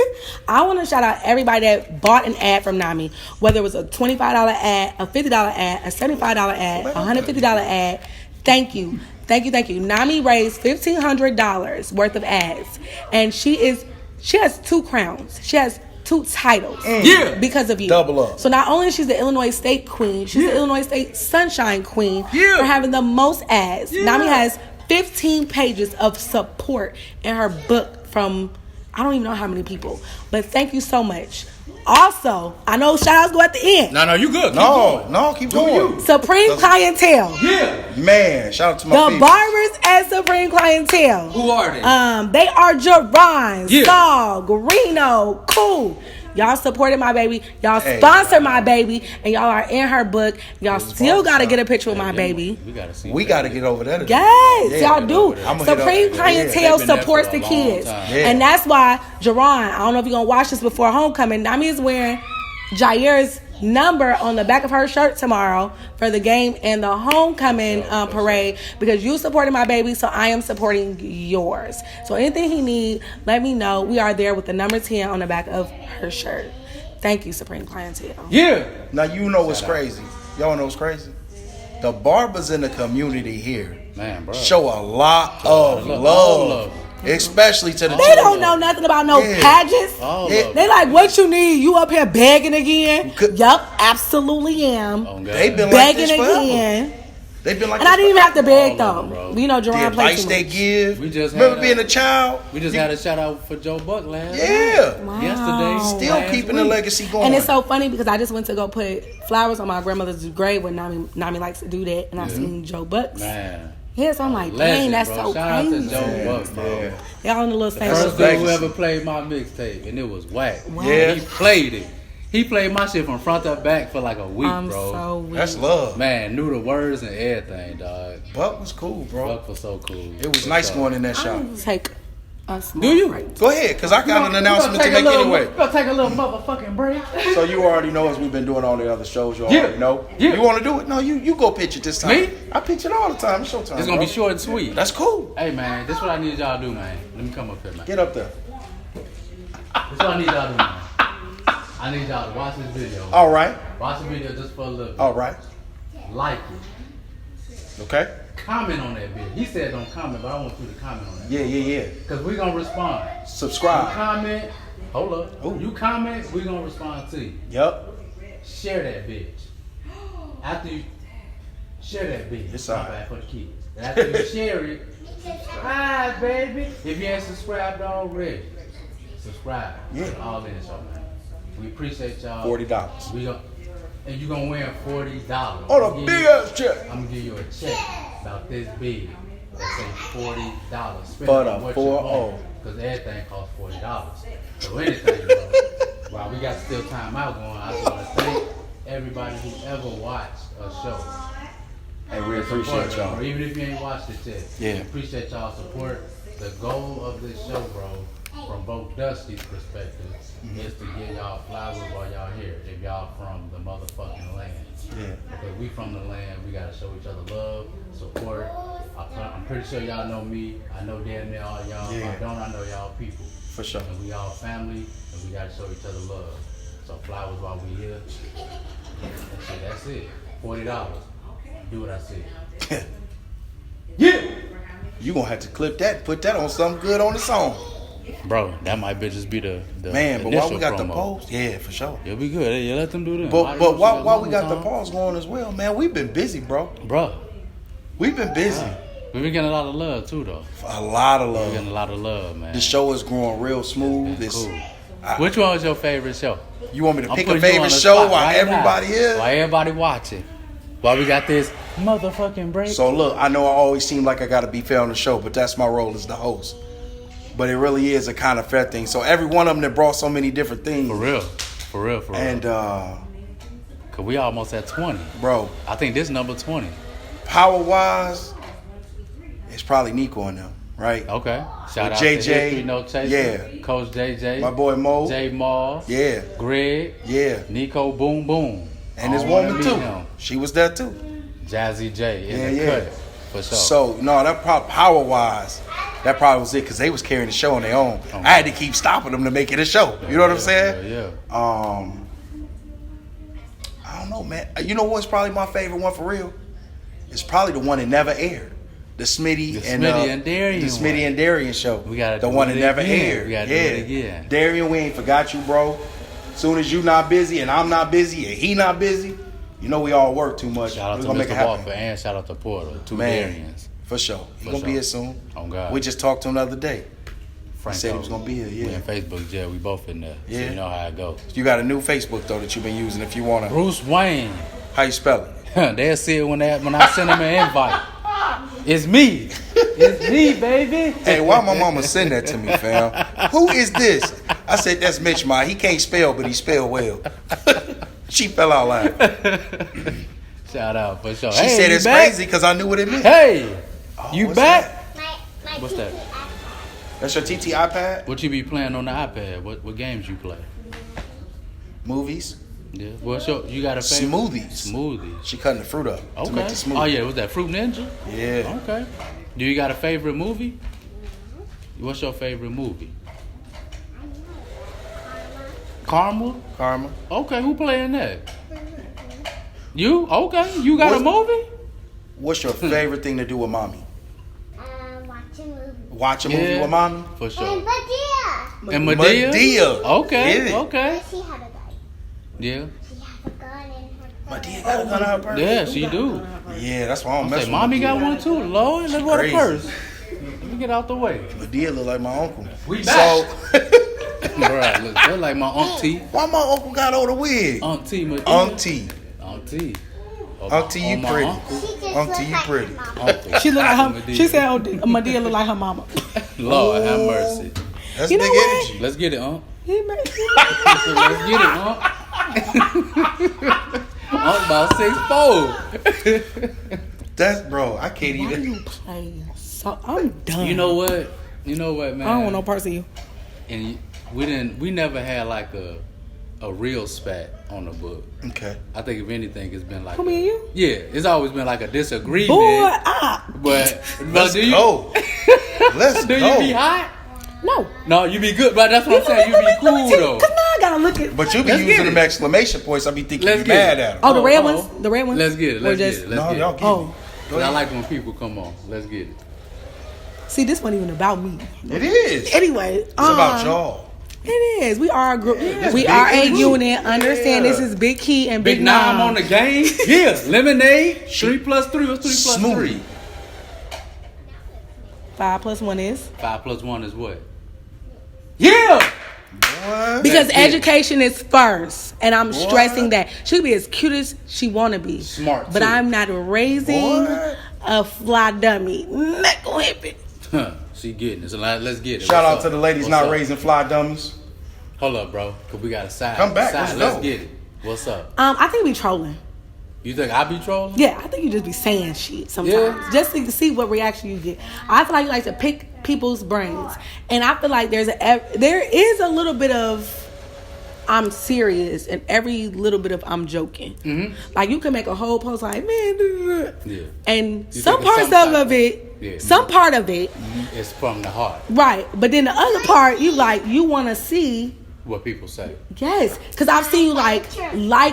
I want to shout out everybody that bought an ad from Knamii, whether it was a $25 ad, a $50 ad, a $75 ad, a $150 ad. Thank you. Knamii raised $1,500 worth of ads, and she has 2 crowns. She has 2 titles. Because of you. Double up. So not only is she the Illinois State Queen, she's the Illinois State Sunshine Queen for having the most ads. Knamii has 15 pages of support in her book from I don't even know how many people. But thank you so much. Also, I know shout outs go at the end. No, you good. Keep going. Supreme Clientele. Yeah. Man, shout out to my The barbers at Supreme Clientele. Who are they? They are Jerron, Saul, Garino, Cool. Y'all supported my baby. Y'all sponsored my baby. And y'all are in her book. Y'all still got to get a picture with my baby. We got to get over there. Yes, y'all do. Supreme Clientele supports the kids. And that's why, Jerron, I don't know if you're going to watch this before homecoming. Knamii is wearing Jair's number on the back of her shirt tomorrow for the game and the homecoming parade, because you supported my baby, so I am supporting yours. So anything he need, let me know. We are there with the number 10 on the back of her shirt. Thank you, Supreme Clientele. Yeah. Now you know what's crazy. Y'all know what's crazy? The barbers in the community here show a lot of love. Especially to the They don't know nothing about no pageants. They like, what you need? You up here begging again? Yup, absolutely am. They've been begging like this again. They've been like, and I didn't even have to beg though. You know, Jerron plays too much. They give. We just remember being a child. We just had a shout out for Joe Buck last yesterday. Still keeping the legacy going. And it's so funny because I just went to go put flowers on my grandmother's grave when Knamii likes to do that, and I seen Joe Buck's. Yes, I'm like, dang, that's so Shout out crazy. to Joe Buck, bro. Y'all in the little same. First dude who ever played my mixtape, and it was whack. He played it. He played my shit from front to back for like a week, bro. So weak. That's love. Man, knew the words and everything, dog. Buck was cool, bro. Buck was so cool. It was nice going in that shop. I'm gonna take a small break. Go ahead, because I got an announcement to make anyway. We're gonna take a little motherfucking break. So you already know, as we've been doing all the other shows, you already know. You want to do it? No, you go pitch it this time. Me? I pitch it all the time. It's your time. It's gonna be short and sweet. That's cool. Hey man, this is what I need y'all to do, man. Let me come up here, man. Get up there. This is what I need y'all to do, man. I need y'all to watch this video. All right. Watch the video just for a little bit. All right. Like it. Okay. Comment on that video. He said don't comment, but I want you to comment on that. Yeah. Because we're going to respond. Subscribe. You comment. Hold up. Ooh. You comment, we're going to respond to you. Yep. Share that bitch. After you share that bitch. It's all right. Bad for the kids. After you share it, subscribe, baby. If you ain't subscribed already, subscribe. Yeah. All in the show, man. We appreciate y'all. $40. And you're going to win $40. On a big ass check. I'm going to give you a check about this big that say $40. Spend For on the what you want, because everything costs $40. So anything, bro. While we got still time out going, I just want to thank everybody who ever watched a show. And we appreciate y'all. Or even if you ain't watched it yet. We appreciate y'all support. The goal of this show, bro, from both Dusty's perspective, is to get y'all flowers while y'all here, if y'all from the motherfucking land. Yeah. Because we from the land, we gotta show each other love, support. I'm pretty sure y'all know me. I know damn near all y'all. Yeah. If I don't, I know y'all people. For sure. And we all family, and we gotta show each other love. So flowers while we here. That's it. $40. Do what I said. Yeah. You gonna have to clip that, put that on something good on the song. Bro, that might just be the man, but while we got promo. the pause, yeah, for sure. It'll be good. Yeah, let them do that. But while we got the pause going as well, man, we've been busy, bro. We've been busy. We've been getting a lot of love too, though. A lot of love. We're getting a lot of love, man. The show is growing real smooth. It's cool. Which one was your favorite show? You want me to pick a favorite show while everybody here? While everybody watching. While we got this motherfucking break. So look, I know I always seem like I gotta be fair on the show, but that's my role as the host. But it really is a kind of fair thing. So every one of them that brought so many different things. For real. And cause we almost at 20. Bro. I think this number 20. Power wise, it's probably Nico and them, right? Okay. Shout out JJ, to History No Chaser. Yeah. Coach JJ. My boy Mo. J Moss. Yeah. Greg. Yeah. Nico Boom Boom. And his woman too. She was there too. Jazzy J in the cut. For sure. So, no, that probably power wise, that probably was it because they was carrying the show on their own. Okay. I had to keep stopping them to make it a show. You know what I'm saying? Yeah. I don't know, man. You know what's probably my favorite one for real? It's probably the one that never aired. The Smitty and Darian. The Smitty and Darian show. We gotta the one that never aired. We gotta do it again. Darian, we ain't forgot you, bro. Soon as you not busy and I'm not busy and he not busy, you know we all work too much. Shout out to Mr. Walker and shout out to Porter. Two Darians. For sure. He's going to be here soon. Oh, God. We just talked to him the other day. Frank he said he was going to be here, yeah. We in Facebook jail. We both in there. Yeah. So you know how it goes. You got a new Facebook, though, that you've been using if you want to. Bruce Wayne. How you spell it? They'll see it when I send them an invite. It's me. It's me, baby. Hey, why my mama send that to me, fam? Who is this? I said, that's Mitch, Ma. He can't spell, but he spell well. She fell out laughing. Shout out for sure. She said it's crazy because I knew what it meant. Hey, you back? My What's that? That's your TT iPad? What you be playing on the iPad? What games you play? Movies. Yeah. What's you got a favorite? Smoothies. She cutting the fruit up to make the smoothie. Oh yeah, was that Fruit Ninja? Yeah. Okay. Do you got a favorite movie? What's your favorite movie? Karma. Okay, who playing that? You? Okay. You got a movie? What's your favorite thing to do with Mamii? Watch a movie. Watch a movie with Mamii? For sure. And Madea? Madea. Okay. Okay. She had a gun. Yeah. She had a gun in her purse. Madea got a gun in her purse? Yeah, she do. Yeah, that's why I don't mess with Mamii Madea. got one too. Lord, let's go to purse. Let me get out the way. Madea look like my uncle. We back. So, right, look like my auntie. Why my uncle got on the wig? Auntie Madea. Auntie. Auntie, you pretty. Auntie, you pretty. She look like her. She said, Madea look like her mama. Lord have mercy. That's you big know energy. Let's get it, Unc. Let's get it, Unc. Unc about 6'4". That's bro. I can't Why even. you playing? So I'm done. You know what, man? I don't want no parts of you. And we never had like a real spat on the book. Okay. I think if anything, it's been like me and you. Yeah, it's always been like a disagreement. Boy, but let's do go. Let's do go. You be hot? No, you be good, but that's what I'm saying. You be cool though. Cause now I gotta look at. But you be using them exclamation points. I be thinking you mad at them. Oh, the red ones. The red ones. Let's get it. Let's get it. Y'all get it. I like when people come on. Let's get it. See, this wasn't even about me. It is. Anyway, it's about y'all. It is. We are a group. We are a unit. Understand? This is Big Khii and Big Knam on the game. Yeah, lemonade. 3 plus 3 or 3 plus 3. 5 plus 1 is 5 plus 1 is what? Yeah. What? Because education is first, and I'm stressing that she can be as cute as she want to be. Smart, but too. I'm not raising a fly dummy. Not gonna hit it. She getting it. So let's get it. Shout out to the ladies not raising fly dummies. Hold up, bro. Cause we got a side. Come back. Let's get it. What's up? I think we trolling. You think I be trolling? Yeah, I think you just be saying shit sometimes. Just to see what reaction you get. I feel like you like to pick people's brains. And I feel like there is a little bit of I'm serious and every little bit of I'm joking. Like you can make a whole post like, man, and some part of it is from the heart, right? But then the other part, you want to see what people say. Yes, because I've seen you like.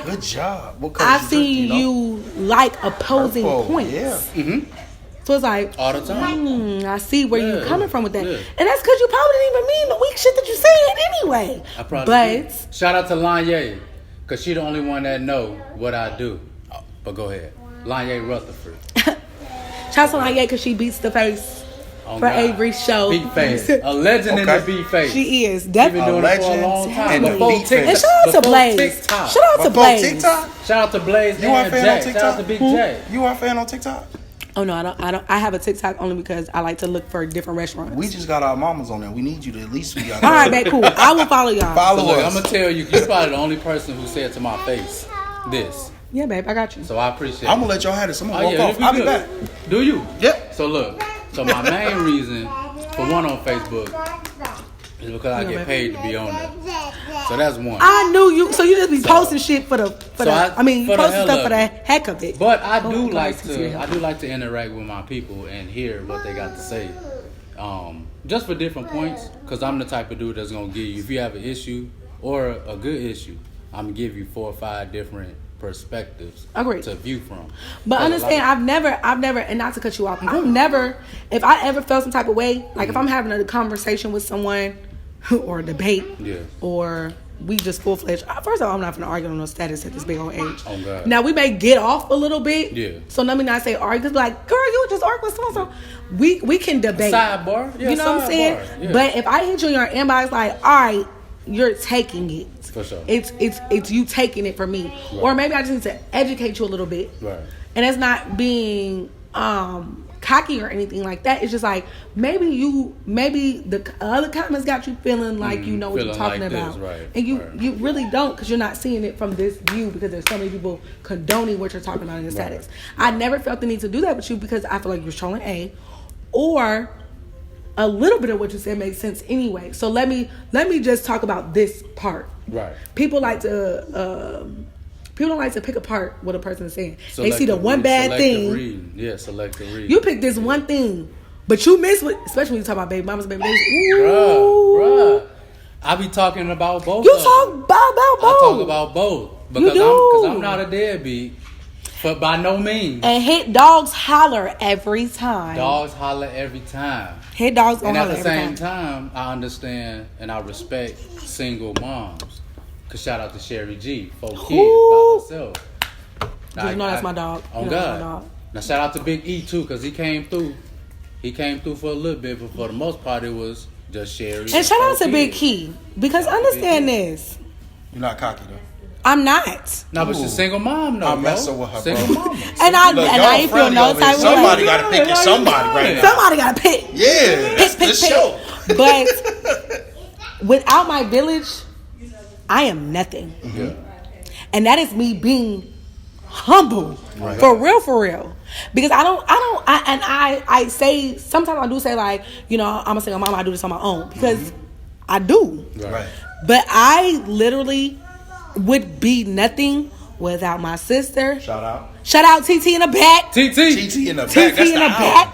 Good job. I've seen you like opposing points. Yeah. So it's like all the time. I see where you're coming from with that, and that's because you probably didn't even mean the weak shit that you said anyway. I probably did. Shout out to Lanye, because she the only one that know what I do. But go ahead, Lanye Rutherford. Shout out to Lanye because she beats the face for Avery's show. Beat face, a legend in the beat face. She is definitely been doing it for a long time. And shout out to Blaze. Shout out to Blaze. Shout out to Blaze. You are a fan on TikTok? Shout out to Big J. You are a fan on TikTok? Oh no, I don't. I have a TikTok only because I like to look for different restaurants. We just got our mamas on there. We need you to at least be on there. All right, babe, cool. I will follow y'all. Follow us. I'm gonna tell you, you're probably the only person who said to my face this. Yeah, babe, I got you. So I appreciate it. I'm gonna let y'all have this. I'm gonna walk off. I'll be back. Do you? Yep. So look. So my main reason for one on Facebook is because I get paid to be on there. So that's one. I knew you. So you just be posting shit for the. You posting stuff for the heck of it. But I do like to interact with my people and hear what they got to say. Just for different points, because I'm the type of dude that's gonna give you, if you have an issue or a good issue, I'm gonna give you 4 or 5 different perspectives to view from. But understand, I've never, and not to cut you off, I've never, if I ever felt some type of way, like if I'm having a conversation with someone or a debate, or we just full-fledged, first of all, I'm not going to argue on no status at this big old age. Oh, God. Now, we may get off a little bit, so let me not say argue, because like, girl, you just argue with so-and-so. We can debate. Sidebar. You know what I'm saying? Yeah. But if I hit you in your inbox, like, all right, you're taking it. For sure. It's you taking it from me. Right. Or maybe I just need to educate you a little bit. Right. And it's not being cocky or anything like that. It's just like maybe the other comments got you feeling like you know what you're talking about. Right. And you really don't, because you're not seeing it from this view, because there's so many people condoning what you're talking about in the status. I never felt the need to do that with you because I feel like you're trolling or a little bit of what you said makes sense anyway. So let me just talk about this part. Right. People don't like to pick apart what a person is saying. They see the one bad thing. Selective read. You pick this one thing, but you miss what, especially when you talk about baby mamas, baby days. Bruh. I be talking about both. You talk about both. I talk about both because I'm not a deadbeat. But by no means. And hit dogs holler every time. Dogs holler every time. Hit dogs gonna holler every time. And at the same time, I understand and I respect single moms. Cause shout out to Sherry G, 4 kids by herself. You know that's my dog. On God. Now shout out to Big E too, cause he came through. He came through for a little bit, but for the most part, it was just Sherry. And shout out to Big Khii, because understand this. You're not cocky though. I'm not. No, but she's a single mom though. I'm messing with her, single bro. mom. And I ain't feel no type of way. Somebody got to pick at somebody right now. Somebody got to pick. Yeah, pick. This show. But without my village, I am nothing. Yeah. And that is me being humble. Right. For real. Because I say, sometimes I do say like, you know, I'm a single mom, I do this on my own. Because I do. Right. But I literally would be nothing without my sister. Shout out TT in the back. TT in the back. TT in the back.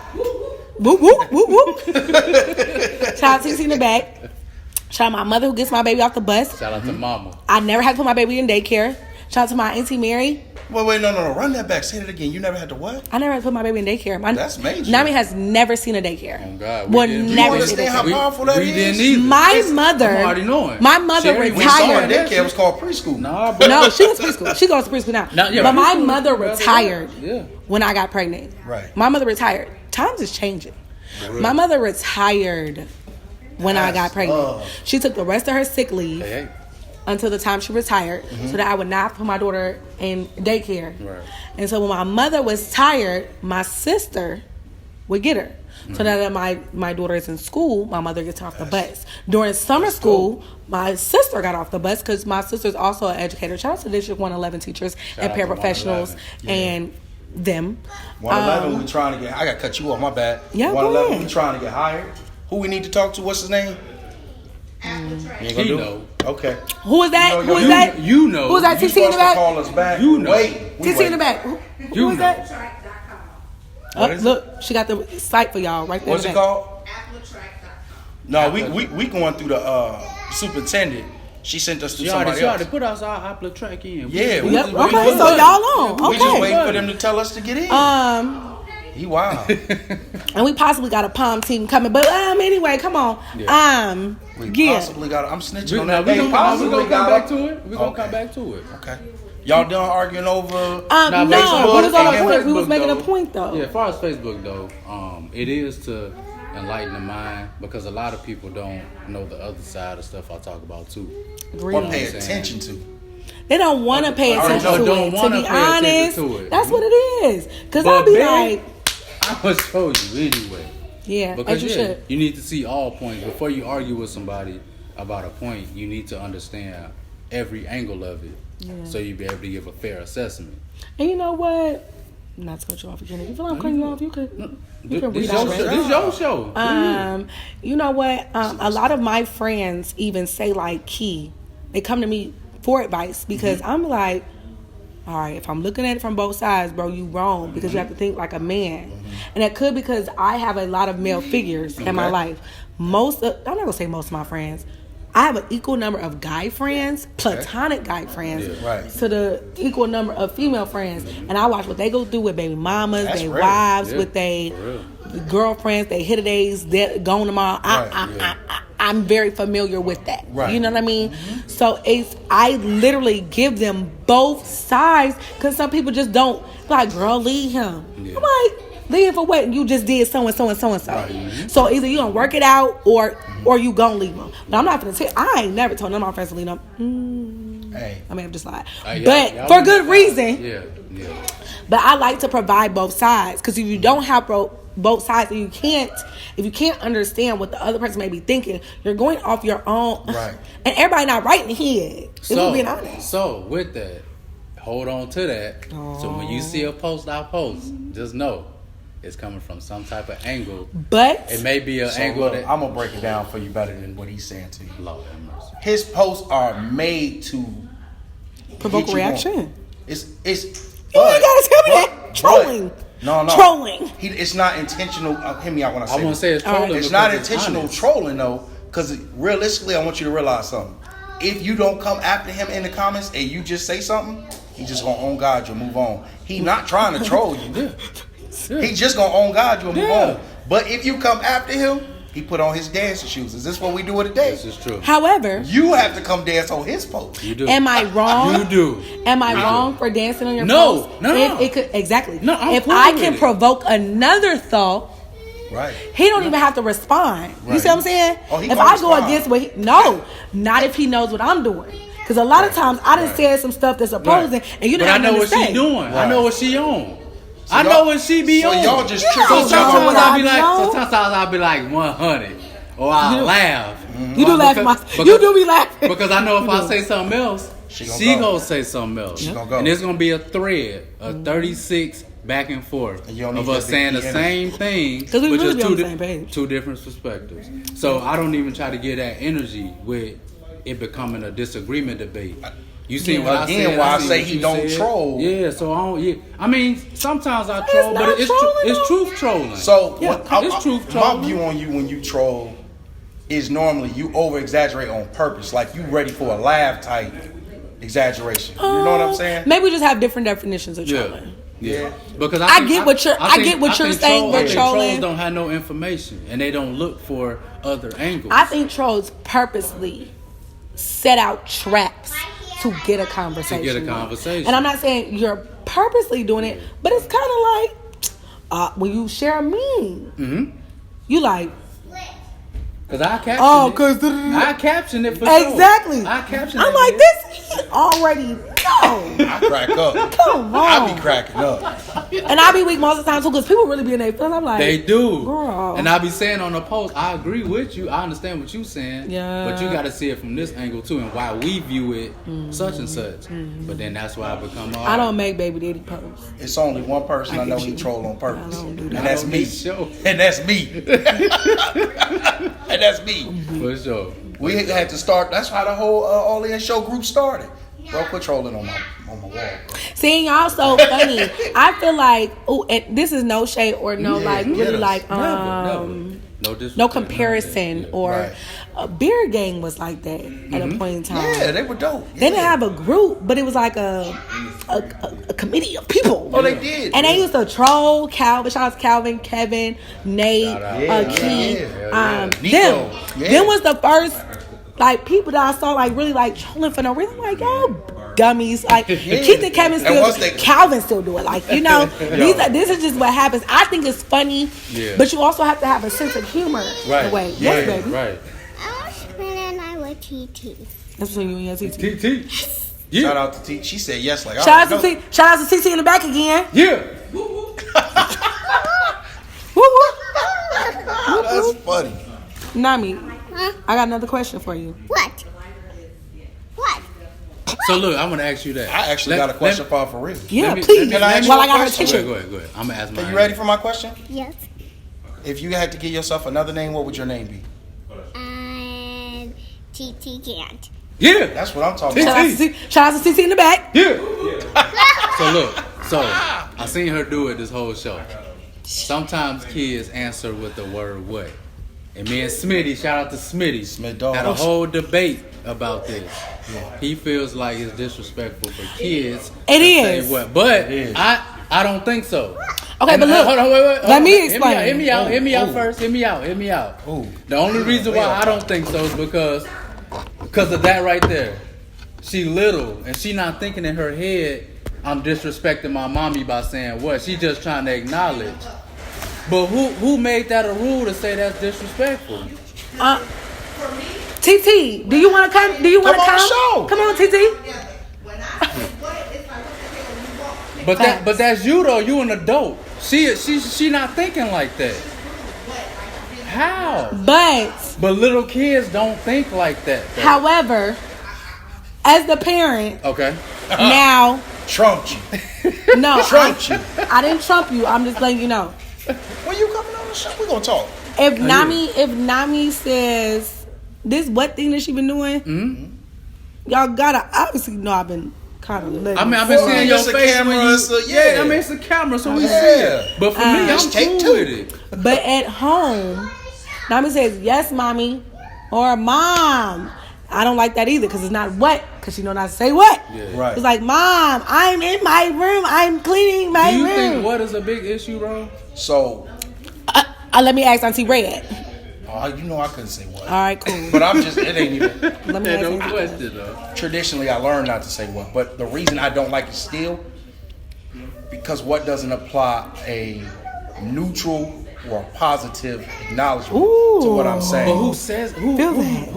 Whoop, whoop, whoop, whoop. Shout out TT in the back. Shout out my mother who gets my baby off the bus. Shout out to mama. I never had to put my baby in daycare. Shout out to my auntie Mary. Wait, no. Run that back. Say it again. You never had to what? I never had to put my baby in daycare. That's major. Knamii has never seen a daycare. Oh, God. Never you understand how powerful that is? We didn't either. My mother. I'm already knowing. My mother retired. retired. We saw her daycare. It was called preschool. Nah, bro. No, she was preschool. She goes to preschool now. But my mother retired when I got pregnant. Right. My mother retired. Times is changing. Really? My mother retired when I got pregnant. She took the rest of her sick leave. Until the time she retired, so that I would not put my daughter in daycare. Right. And so when my mother was tired, my sister would get her. So that my daughter is in school, my mother gets her off the bus. During summer school, my sister got off the bus because my sister's also an educator. Shout out to District 111 teachers and paraprofessionals and them. 111, we trying to get. I got to cut you off. My bad. Yeah, 111, we trying to get hired. Who we need to talk to? What's his name? He know. Okay. Who is that? Who is that? You know. Who is that? TT in the back. Call us back. You know. Wait. TT in the back. Who is that? Look, she got the site for y'all right there. What's it called? No, we going through the superintendent. She sent us to somebody else. She already put us our Apple track in. Yeah. Okay, so y'all on. We just waiting for them to tell us to get in. He wild. And we possibly got a palm team coming, but anyway, come on. Possibly got. I'm snitching on that. We're gonna come back to it. We're gonna come back to it. Okay. Y'all done arguing over? No. What is our point? We was making a point though. Yeah, as far as Facebook though, it is to enlighten the mind because a lot of people don't know the other side of stuff I talk about too. Or pay attention to. They don't want to pay attention to it. To be honest, that's what it is. Because I'll be like, I'm gonna show you anyway. Yeah, because you should. You need to see all points before you argue with somebody about a point. You need to understand every angle of it, so you'll be able to give a fair assessment. And you know what? Not to cut you off again. If you feel like I'm cutting you off, you could. You can read out. This is your show. You know what? A lot of my friends even say like Khii. They come to me for advice because I'm like, all right, if I'm looking at it from both sides, bro, you wrong because you have to think like a man. And that could because I have a lot of male figures in my life. I'm not gonna say most of my friends. I have an equal number of guy friends, platonic guy friends, to the equal number of female friends. And I watch what they go through with baby mamas, their wives, with their girlfriends, they hit a days, they're gone tomorrow. I'm very familiar with that. You know what I mean? So I literally give them both sides because some people just don't like, girl, leave him. I'm like, leave him for what? You just did so and so and so and so. So either you gonna work it out or you gonna leave him. But I'm not gonna tell. I ain't never told none of my friends to leave them. I may have just lied, but for good reason. But I like to provide both sides because if you don't have both sides, and if you can't understand what the other person may be thinking, you're going off your own. And everybody not right in the head. If we're being honest. So with that, hold on to that. So when you see a post I post, just know it's coming from some type of angle. But it may be an angle that I'm gonna break it down for you better than what he's saying to you. Lord have mercy. His posts are made to provoke a reaction. It's you ain't gotta tell me that. Trolling. No. Trolling. It's not intentional. Hear me out when I say I want to say it's trolling. It's not intentional trolling though, because realistically, I want you to realize something. If you don't come after him in the comments and you just say something, he just gonna own God you and move on. He not trying to troll you. He just gonna own God you and move on. But if you come after him, he put on his dancing shoes. Is this what we do today? This is true. However, you have to come dance on his post. You do. Am I wrong? You do. Am I wrong for dancing on your post? No. If it could, exactly. No, I'm if cool I with can it. provoke another thought, he don't even have to respond. You see what I'm saying? If I go against what not if he knows what I'm doing. Because a lot of times I done said some stuff that's opposing, and you didn't have to say. I know what she doing. I know what she on. So I know what she be on. So y'all just trick So each other. sometimes I'll be like 100. Or I'll laugh. You do laugh at myself. You do be laughing. Because I know if I say something else, she gonna say something else. And it's gonna be a thread of 36 back and forth of us saying the same thing, because we really just on the same page. Two different perspectives. So I don't even try to get that energy with it becoming a disagreement debate. You see what I said? Why I say he don't troll? Yeah, so I don't. Yeah, I mean, sometimes I troll, but it's truth trolling. So it's truth trolling. My view on you when you troll is normally you over exaggerate on purpose, like you ready for a laugh type exaggeration. You know what I'm saying? Maybe we just have different definitions of trolling. Yeah. Because I get what you're saying. But trolls don't have no information and they don't look for other angles. I think trolls purposely set out traps to get a conversation. And I'm not saying you're purposely doing it, but it's kind of like when you share a meme, you like. Cause I caption it for sure. Exactly. I caption. I'm like, this he already know. I crack up. Come on. I be cracking up. And I be weak most of the time too, because people really be in their feelings. I'm like, they do. Girl. And I be saying on the post, I agree with you. I understand what you saying. Yeah. But you got to see it from this angle too, and why we view it such and such. But then that's why I become. I don't make baby daddy posts. It's only one person I know he troll on purpose, I don't do that. and that's me. And that's me. And that's me. For sure. We had to start. That's how the whole All In show group started. Bro, quit trolling on my wall, bro. See, y'all so funny. I feel like, this is no shade or no no comparison or Beer Gang was like that at a point in time. Yeah, they were dope. Yeah. They didn't have a group, but it was like a committee of people. Oh, they did. And they used to troll Calvin. Shout out to Calvin, Kevin, Nate, Khii. Them was the first like people that I saw like really like trolling for no reason. Like, yo, gummies. Like Keith and Kevin Calvin still do it. Like, you know, this is just what happens. I think it's funny, but you also have to have a sense of humor in a way. Yes, baby. I Right. was spending night with TT. That's between you and your TT. TT. Yeah. Shout out to T. She said yes. Like shout out to TT in the back again. Yeah. That's funny. Knamii, I got another question for you. What? So look, I'm gonna ask you that. I actually got a question for her for real. Yeah, please. Can I ask you While a I got her question? attention. Go ahead. I'm gonna ask mine. Are you ready for my question? Yes. If you had to give yourself another name, what would your name be? TT can't. Yeah. That's what I'm talking Shout about. out to TT in the back. Yeah. So look, I seen her do it this whole show. Sometimes kids answer with the word what. And me and Smitty, shout out to Smitty, had a whole debate about this. Yeah. He feels like it's disrespectful for kids It to is. say what. But I don't think so. Okay, and but look, hold on, wait. Let me explain. Hear me out first. Hear me out. Ooh. The only reason why I don't think so is because of that right there. She little and she not thinking in her head, I'm disrespecting my mommy by saying what. She just trying to acknowledge. But who made that a rule to say that's disrespectful? TT, do you want to come? Do you want to come? On the show. Come on, TT. But that's you though. You an adult. She not thinking like that. How? But little kids don't think like that. Though. However, as the parent, okay. Now trumped you. No, Trumped you. I didn't trump you. I'm just letting you know. When you coming on the show, we gonna talk. If Knamii says this, what thing that she been doing? Mm-hmm. Y'all gotta obviously know I've been kind of living. I mean, I've been seeing your face camera, when you, so, I mean, it's a camera, so we see it. But for me, I'm cool with it. But at home, Knamii says yes, mommy, or mom. I don't like that either because it's not what. Because she know not to say what. Yeah. Right. It's like, mom, I'm in my room. I'm cleaning my room. Do you think what is a big issue, bro? So, let me ask Auntie Red. you know I couldn't say what. All right, cool. But I'm just, it ain't even. Let me ask No Auntie question, though. Traditionally, I learned not to say what. But the reason I don't like it still, because what doesn't apply a neutral or positive acknowledgement to what I'm saying. But who says who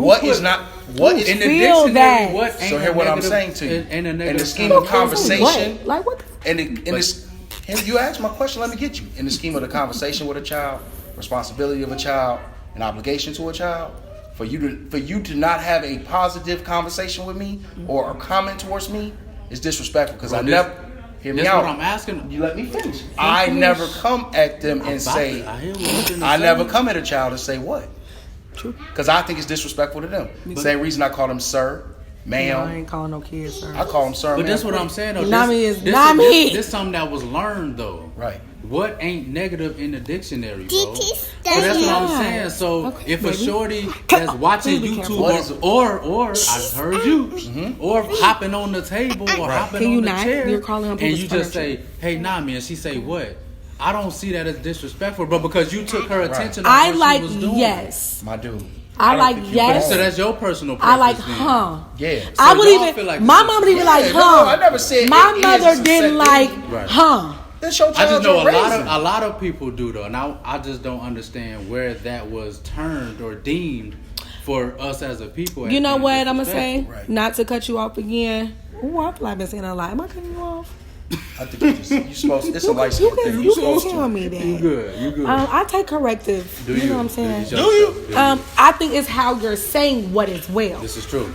what is not what is in the feel dictionary? that? What? So hear what I'm saying to you. In the scheme of conversation, What? Like what? And you asked my question. Let me get you. In the scheme of the conversation with a child, responsibility of a child, an obligation to a child, for you to not have a positive conversation with me or a comment towards me is disrespectful because I never. Hear me out. What I'm asking. You let me finish. I never come at them and say. I never come at a child and say what. True. Because I think it's disrespectful to them. Same reason I call them sir, ma'am. No, I ain't calling no kids, sir. I call them sir, But ma'am. that's what I'm saying though. Knamii is Knamii. This is something that was learned though. Right. What ain't negative in the dictionary, bro? TT So that's what I'm saying. So if a shorty that's watching YouTube or I heard you or hopping on the table or hopping on the chair, You're calling and you just say, "Hey, Knamii," and she say, "What?" I don't see that as disrespectful, but because you took her attention on what she was doing. Yes. My dude. I like yes. So that's your personal I preference. like then. Yeah. I So would y'all even. feel like My this mom is- would even like Yeah, huh. no, I never said My it is mother a didn't set like thing. Right. huh. That's your I child. just know raising. a lot of people do though, and I just don't understand where that was turned or deemed for us as a people. You know what I'm gonna say? Right. Not to cut you off again. Ooh, I feel like I've been saying a lot. Am I cutting you off? I think you supposed. It's a light You skin can thing. you You can supposed tell to. me that. You good. I take corrective. Do you know what I'm saying? Do you? I think it's how you're saying what as well. This is true.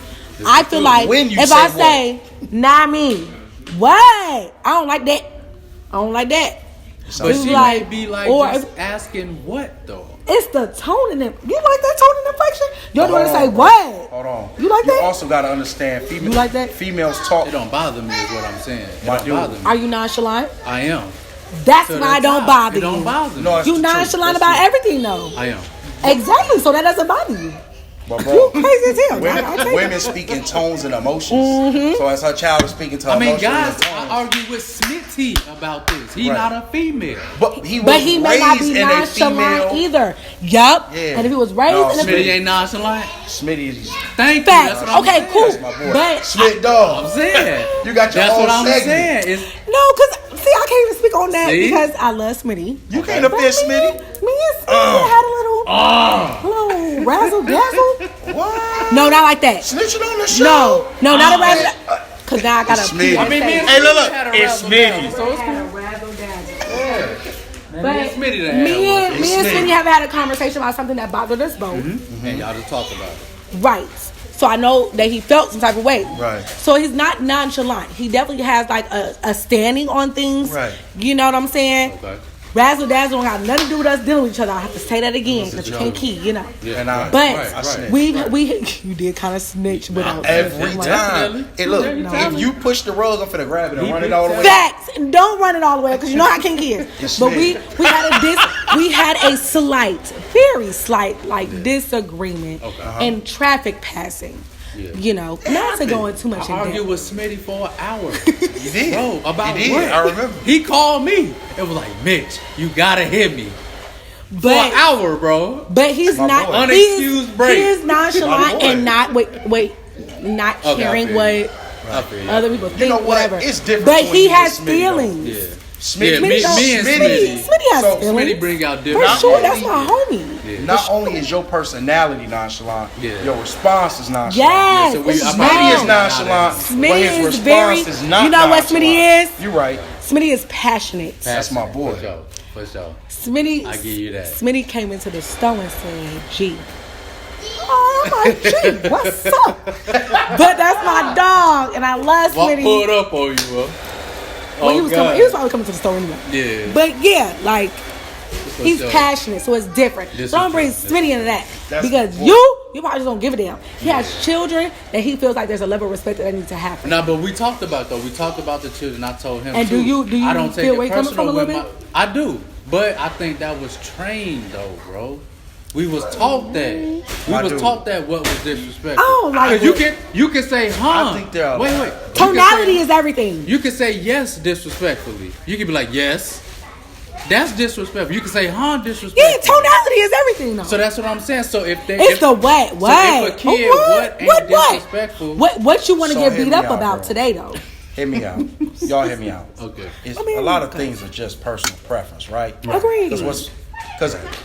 I feel like When you if say I what? say Knamii, what? I don't like that. I don't like that. But she may be like just asking what though? It's the tone in it. You like that tone in inflection? You're the one to say what? Hold on. You like that? You also got to understand female. You like that? Females talk. It don't bother me is what I'm saying. It don't bother me. Are you nonchalant? I am. That's why it don't bother you. It don't bother me. No, You nonchalant about everything though. I am. Exactly. So that doesn't bother you. But bro, You crazy as hell. women speak in tones and emotions. So as her child is speaking to her emotions. Guys, I argue with Smitty about this. He's not a female. But he may not be nonchalant either. Yup. Yeah. And if he was raised in a Smitty ain't nonchalant. Smitty is. Thank you. Facts. That's what I'm saying. Cool. That's my boy. But Smith dog. I'm saying. You got your That's own what I'm segment. saying. no, because see, I can't even speak on that because I love Smitty. You can't offend Smitty. Me and Smitty had a little razzle dazzle. What? No, not like that. Snitching on the show? No, not a razzle. Cause now I gotta. Smitty. I mean, me and Hey, look, it's Smitty. So it's had a cool. razzle dazzle. But But me me and Smitty. Smitty have had a conversation about something that bothered us both. And y'all just talked about it. Right. So I know that he felt some type of way. Right. So he's not nonchalant. He definitely has like a standing on things. Right. You know what I'm saying? Okay. Razzle dazzle don't have nothing to do with us dealing with each other. I have to say that again because you can't key, you know. Yeah. And I, But I snitch. we you did kind of snitch without Every like, time. Hey, look, if you push the rug, I'm finna grab it and run it all the way. Facts. Don't run it all the way because you know I can't hear. Yes, But ma'am. we had a slight, very slight, disagreement in traffic passing. Yeah. You know, not to go into too much I in argued depth. with Smitty for an hour. You did. Bro, about You did. what? I remember. He called me. It was like, Mitch, you gotta hit me. For But an hour, bro. But he's My not boy. Unexcused break. He is My nonchalant boy. and not not Okay, I caring feel what you. I feel you. other people think. know what? Whatever. It's different But between he you and has Smitty, though. feelings. Yeah. Smitty, Yeah, me and Smitty. Smitty has So, feelings. Smitty bring out For different. sure, only- that's my homie. Yeah. Not only is your personality nonchalant, Yeah. your response is nonchalant. Yes, so we- it's I'm Smitty wrong. is nonchalant, but Smitty his is response very. is not You know what nonchalant. Smitty is? You're right. Smitty is passionate. That's my boy. For sure. For sure. Smitty. I give you that. Smitty came into the store and said, "G." Oh, I'm like, "G, what's up?" But that's my dog, and I love What Smitty. pulled up on you, bro? Well, he was probably coming to the store anyway. Yeah. But yeah, like For he's sure. passionate, so it's different. This So is don't bring true. Smitty into that That's because cool. you probably just don't give a damn. He has children that he feels like there's a level of respect that needs to happen. No, but we talked about though. We talked about the children. I told him. And too. do you I don't take feel it where he coming personal from a with little my. I do, but I think that was trained though, bro. We was taught that. We I was do. taught that what was disrespectful. I don't like 'Cause it. you can say huh. I think there are- Wait. Tonality is everything. You can say yes disrespectfully. You can be like yes. That's disrespectful. You can say huh disrespectful. Yeah, tonality is everything though. So that's what I'm saying. So if they it's if, the what? So if a kid what ain't disrespectful. What you want to So get hear beat me up out, about bro. today though? Hear me out. Y'all hear me out. Okay. It's, I mean, a lot of okay. things are just personal preference, right? Agreed. Because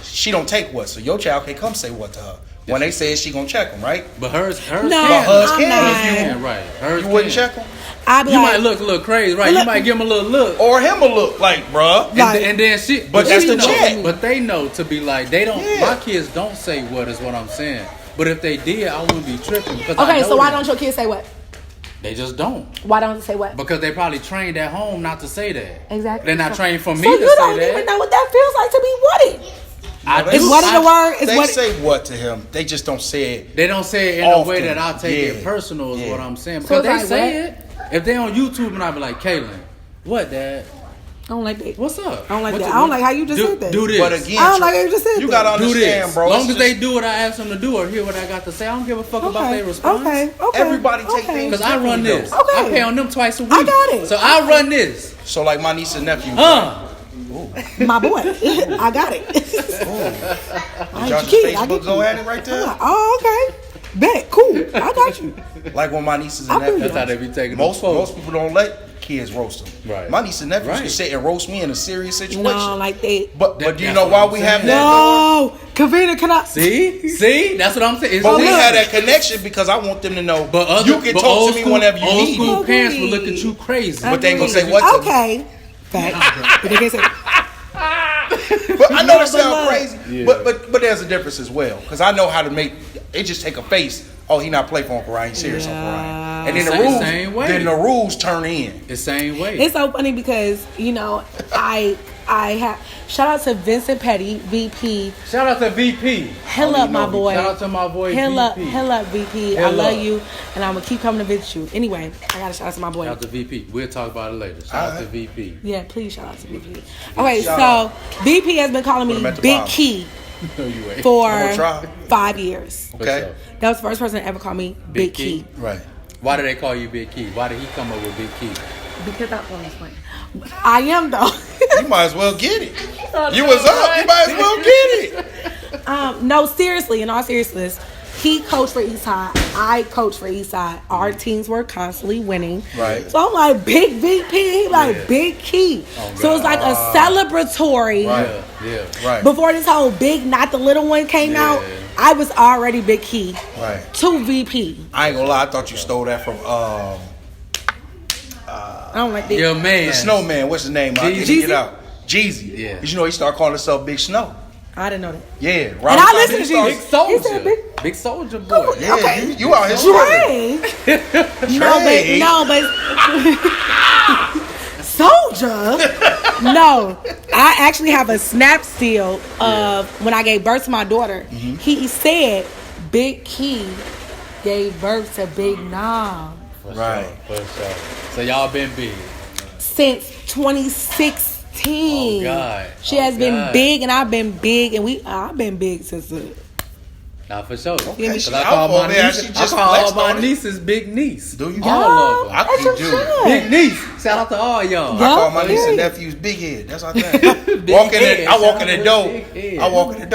she don't take what, so your child can come say what to her. When they say it, she gonna check them, right? But hers No, But can. hers I'm can not. if you Yeah, right. Hers you wouldn't can. check them, I be You like, might look a little crazy, right? Look- You might give him a little look. or him a look like, bruh. Like- And then she, But that's she the know, check. But they know to be like, they don't. Yeah. My kids don't say what is what I'm saying. But if they did, I wouldn't be tripping because I okay, know so why them. don't your kids say what? They just don't Why don't they say what? because they probably trained at home not to say that. Exactly. They're not trained for me So to you say don't that. even know what that feels like to be wooded. I They- Is what in the word? Is They what? say what to him. They just don't say it. They don't say it in a way Often. that I take it Yeah. personal. Is Yeah. what I'm saying So because it's they like say it. If they on YouTube and I be like, Kaylin, what, Dad? I don't like that. What's up? I don't like What that. you- I don't like how you just do, said that. Do this. But again, I don't like how you just said you that. gotta do understand, this. bro. As long it's as they just- do what I ask them to do or hear what I got to say, I don't give a fuck about Okay. their response. Okay. Everybody take okay. things- Because I run this. Okay. I pay on them twice a week. I got it. So I run this. So like my niece and nephew. My boy, I got it. Y'all I just kid, I Facebook get go you. at it right there. Oh, okay. Bet. Cool. I got you. Like when my nieces I and feel you. nephews. That's how they be taking Most them photos. people don't let kids roast them. Right. My niece and nephews Right. can sit and roast me in a serious situation. No, like that. But do you That's know what why I'm we saying. have that? No, Kavita, can I? See? That's what I'm saying. It's But we this. had that connection because I want them to know you can talk old to me school- whenever you old need school me. parents will look at you crazy. But they ain't gonna say what to me. Okay. Fact. But they can't say. But I know that but sounds look. crazy. Yeah. But there's a difference as well. Because I know how to make it just take a face. Oh, he not play for Uncle Ryan, he serious Uncle Ryan. And then the rules Same way. then the rules turn in. The same way. It's so funny because I Shout out to Vincent Petty, VP. Shout out to VP. Hell up, my boy. Shout out to my boy Hell VP. up, VP. I love you, and I'm gonna keep coming to visit you. Anyway, I gotta shout out to my boy. Shout out to VP. We'll talk about it later. Shout out to VP. Yeah, please shout out to VP. Okay, so VP has been calling me Big Khii No, you ain't. for 5 years. Okay. That was the first person to ever call me Big Khii. Right. Why did they call you Big Khii? Why did he come up with Big Khii? Because I'm on this point. I am though. You might as well get it. You was up. You might as well get it. No, seriously, in all seriousness, he coached for Eastside. I coached for Eastside. Our teams were constantly winning. Right. So I'm like, Big VP. He like, Big Khii. So it's like a celebratory. Right. Yeah. Right. Before this whole big, not the little one came out, I was already Big Khii. Right. To VP. I ain't gonna lie. I thought you stole that from I don't like that. Your man. the snowman. What's his name? I can't get out. Jeezy. Yeah. You know he started calling himself Big Snow. I didn't know that. Yeah. And I listened to Big Jeezy. Soldier. He said Big Soldier boy. Yeah. Okay. You out here shredding. Trey. No, but Soldier. No, I actually have a snap seal of when I gave birth to my daughter. He said Big Khii gave birth to Big Knam. Right. For sure. So y'all been big. Since 2016. Oh God. She has been big and I've been big and I've been big since Nah, for sure. Okay. Because I call my niece, I call all my nieces big niece. Do you? All of them. I keep doing it. Big niece. Shout out to all y'all. I call my niece and Yeah. nephews Big Head. That's our thing. I walk in the door.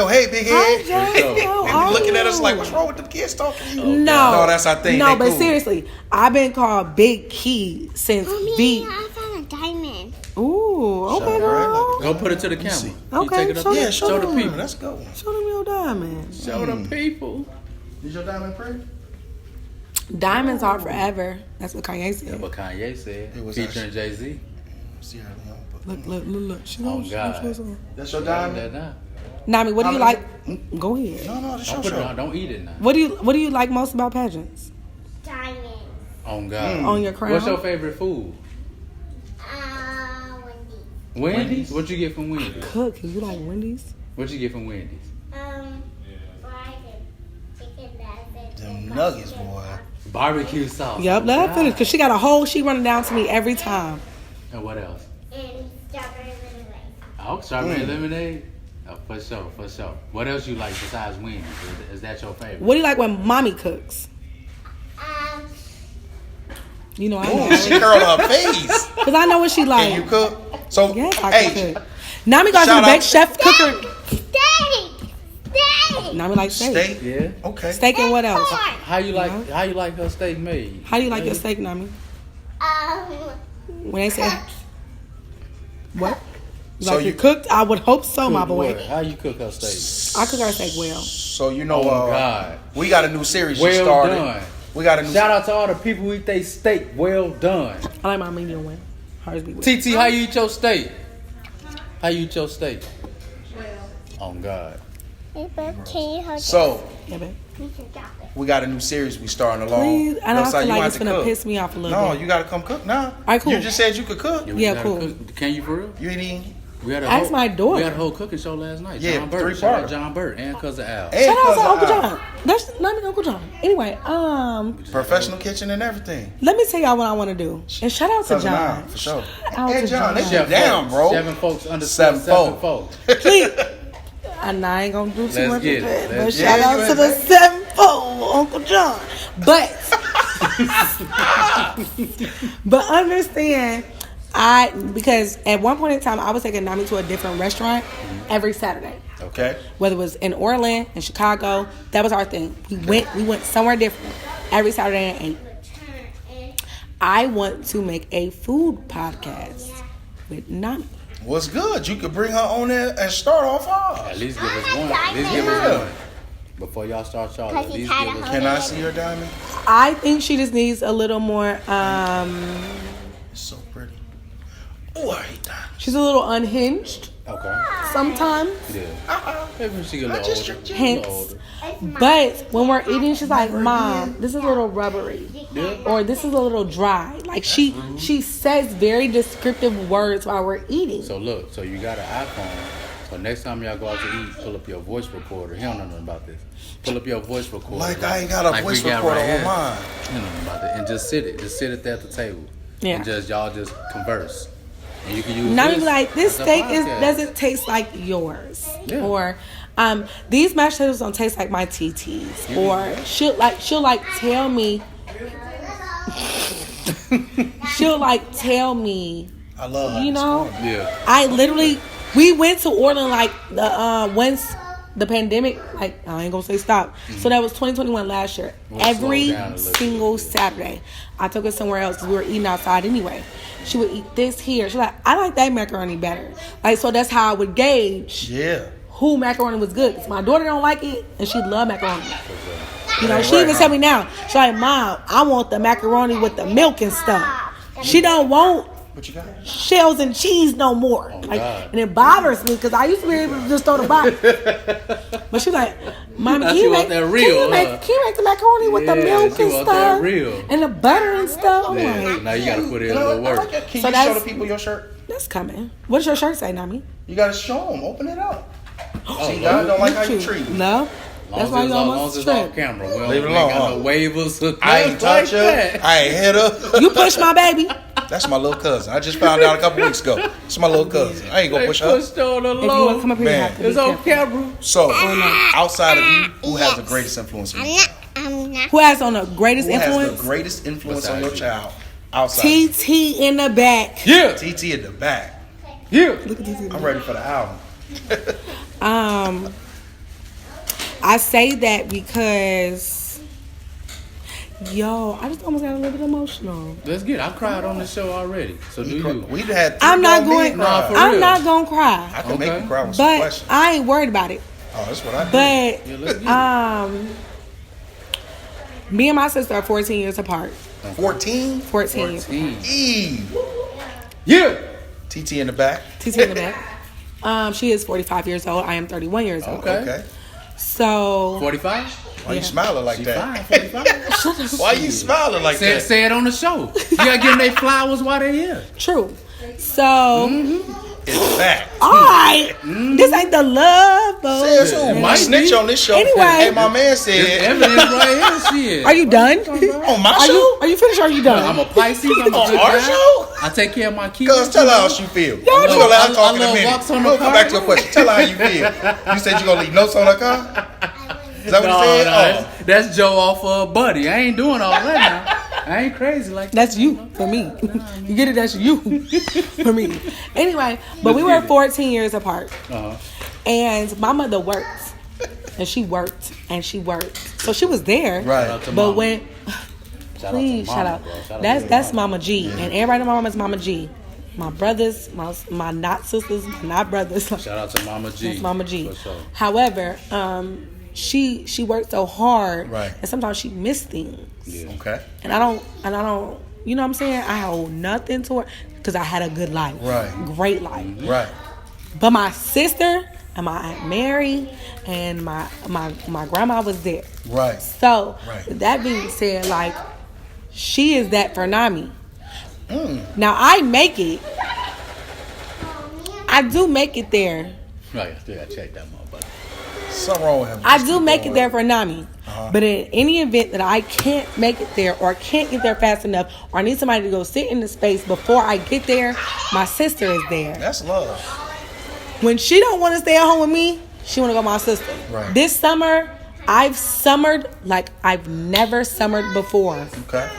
Hey, Big Head. They be looking at us like, what's wrong with them kids talking to you? No, that's our thing. No, They but cool. seriously, I've been called Big Khii since Mommy, I found a diamond. Ooh, okay, girl. Go put it to the camera. see. You Okay, take it up show there. them. Show the people. Let's go. Show them your diamond. Show the people. Is your diamond pretty? Diamonds are forever. That's what Kanye said. What Kanye said. It was Featuring Jay-Z. See her Look. She Oh, knows. God. That's your That diamond? down. Nami, what do you like? Go ahead. No, that's Don't your put it on. show. Don't eat it now. What do you like most about pageants? Diamond. Oh God. On your crown? What's your favorite food? Wendy. Wendy's? What you get from Wendy's? Cook. You like Wendy's? What you get from Wendy's? Fried and chicken nuggets. Them nuggets, boy. Barbecue sauce. Yep. Oh, Let her God. finish because she got a whole. She running down to me every time. And what else? And strawberry lemonade. Oh, strawberry lemonade. Oh, for sure. What else you like besides Wendy's? Is that your favorite? What do you like when Mamii cooks? You know I Ooh, know. she curled her face. Because I know what she like. Can you cook? So, Yes, I hey, can cook. Nami got shout some out- baked chef cooker. Steak! Nami like steak. steak? Yeah. Okay. Steak and what else? How you like her steak made? How do you like your steak, Nami? When they say what? You So like you- it cooked? I would hope so, my boy. What? How you cook her steak? I cook our steak well. So, you know, Oh, God. we got a new series Well she started. done. We got a new Shout out to all the people who eat they steak. Well done. I like my medium well. Hers be well. TT, how you eat your steak? How you eat your steak? Well. Oh God. So, Yeah, babe. we got a new series we starting along. Please, and I Looks feel you like want it's to gonna cook. piss me off a little No, bit. you got to come cook now. right, cool. You just said you could cook. We Yeah, gotta cool. cook. Can you for real? You ain't eating. We had a Ask my daughter. We had a whole cooking show last night. Yeah, John Burt. 3 Shout out part. John Burt and cousin Al. And Shout out to cousin Uncle Al. John. That's not me, Uncle John. Anyway, Professional kitchen and everything. let me tell y'all what I want to do. And shout out to Cousin Al, John. for sure. out Hey, to John, they John. get down, bro. 7 folks under 7 7 folk. folks. Please. And I ain't gonna do too Let's much get of it. that. But Let's shout get it. out Yeah, to you the ain't- sevenfold Uncle John. But understand, because at one point in time I was taking Knamii to a different restaurant every Saturday. Okay. Whether it was in Orlando, in Chicago, that was our thing. We went somewhere different every Saturday at 8. I want to make a food podcast with Knamii. What's good? You could bring her on there and start off hard. At least give us one. At least give us one. Before y'all start y'all, at least give us Can I see your diamond? I think she just needs a little more It's so pretty. Oh, I hate that. She's a little unhinged. Okay. Sometimes. Yeah. Maybe when she get a little older. Hence. But when we're eating, she's like, Mom, this is a little rubbery. Yeah. Or this is a little dry. Like she says very descriptive words while we're eating. So look, so you got an iPhone. So next time y'all go out to eat, pull up your voice recorder. He don't know nothing about this. Pull up your voice recorder. Like I ain't got a voice recorder on mine. He don't know nothing about that. And just sit it. Just sit it there at the table. Yeah. And y'all just converse. And you can use Now this you be like, this as a steak podcast. doesn't taste like yours. Yeah. Or these mashed potatoes don't taste like my TTs. Yeah. Or she'll tell me tell me I love how you know. Yeah. I literally we went to Orland like the once the pandemic, like I ain't gonna say stop. Mm-hmm. So that was 2021 last year. Every single Saturday, I took her somewhere else because we were eating outside anyway. She would eat this here. She's like, I like that macaroni better. Like, so that's how I would gauge who macaroni was good. 'Cause my daughter don't like it, and she love macaroni. You know, she even tell me now. She's like, Mom, I want the macaroni with the milk and stuff. She don't want shells and cheese no more. Like, and it bothers me because I used to be able to just throw the box. But she's like, Mommy, can you make the macaroni with the milk and stuff? And the butter and stuff? Yeah. Now you gotta put it in a little work. Can you show the people your shirt? That's coming. What does your shirt say, Knamii? You gotta show them. Open it up. See, God don't like how you treat me. No. That's why you almost it's off camera. We leave it alone. alone. No waivers. I ain't touch her. I ain't hit her. You push my baby. That's my little cousin. I just found out a couple weeks ago. It's my little cousin. I ain't gonna push her. If you want to come up here, you have to be it's on camera. So, outside of you, who has the greatest influence on your child? Who has on the greatest Who influence? has the greatest influence on your child? Outside. TT in the back. Yeah. TT in the back. Yeah. Look at TT. I'm ready for the album. I say that because, I just almost got a little bit emotional. Let's get it. I cried on the show already. So do you. We had. I'm not going. I'm not gonna cry. I can make you cry with some But questions. I ain't worried about it. Oh, that's what I do. But me and my sister are 14 years apart. 14. 14. Eve. Yeah. TT in the back. TT in the back. She is 45 years old. I am 31 years old. Okay. So 45. Why you smiling like that? Fine, 45. Why you smiling like that? Say it on the show. You gotta give them their flowers while they're here. True. So It's fact. all right, this ain't the love, though. Says who? My snitch on this show. Anyway. Hey, my man said. Evidence right here. Shit. Are you done? On my show? Are you finished or are you done? I'm a Pisces. I'm a On good our guy. show? I take care of my kids. Cuz, tell her how she feel. You gonna let her talk in a minute. We'll come back to your question. Tell her how you feel. You said you gonna leave notes on her car? Is that what you said? No, that's Joe off Buddy. I ain't doing all that now. I ain't crazy like that. That's you for me. You get it? That's you for me. Anyway, but we were 14 years apart. And my mother worked. And she worked. And she worked. So she was there. Right. But when... Please, shout out. That's Mama G. And everybody know my mama's Mama G. My brothers, my not sisters, my not brothers. Shout out to Mama G. That's Mama G. For sure. However, she worked so hard, right, and sometimes she missed things. Yeah. Okay. And I don't, you know what I'm saying? I owe nothing to her because I had a good life, right, great life, right. But my sister and my Aunt Mary and my grandma was there, right. So with that being said, like she is that for Knamii. Now I make it. I do make it there. Oh yeah, still gotta check that motherfucker. Something wrong with him. I do make it there for Knamii. But in any event that I can't make it there or can't get there fast enough or I need somebody to go sit in the space before I get there, my sister is there. That's love. When she don't want to stay at home with me, she want to go with my sister. Right. This summer, I've summered like I've never summered before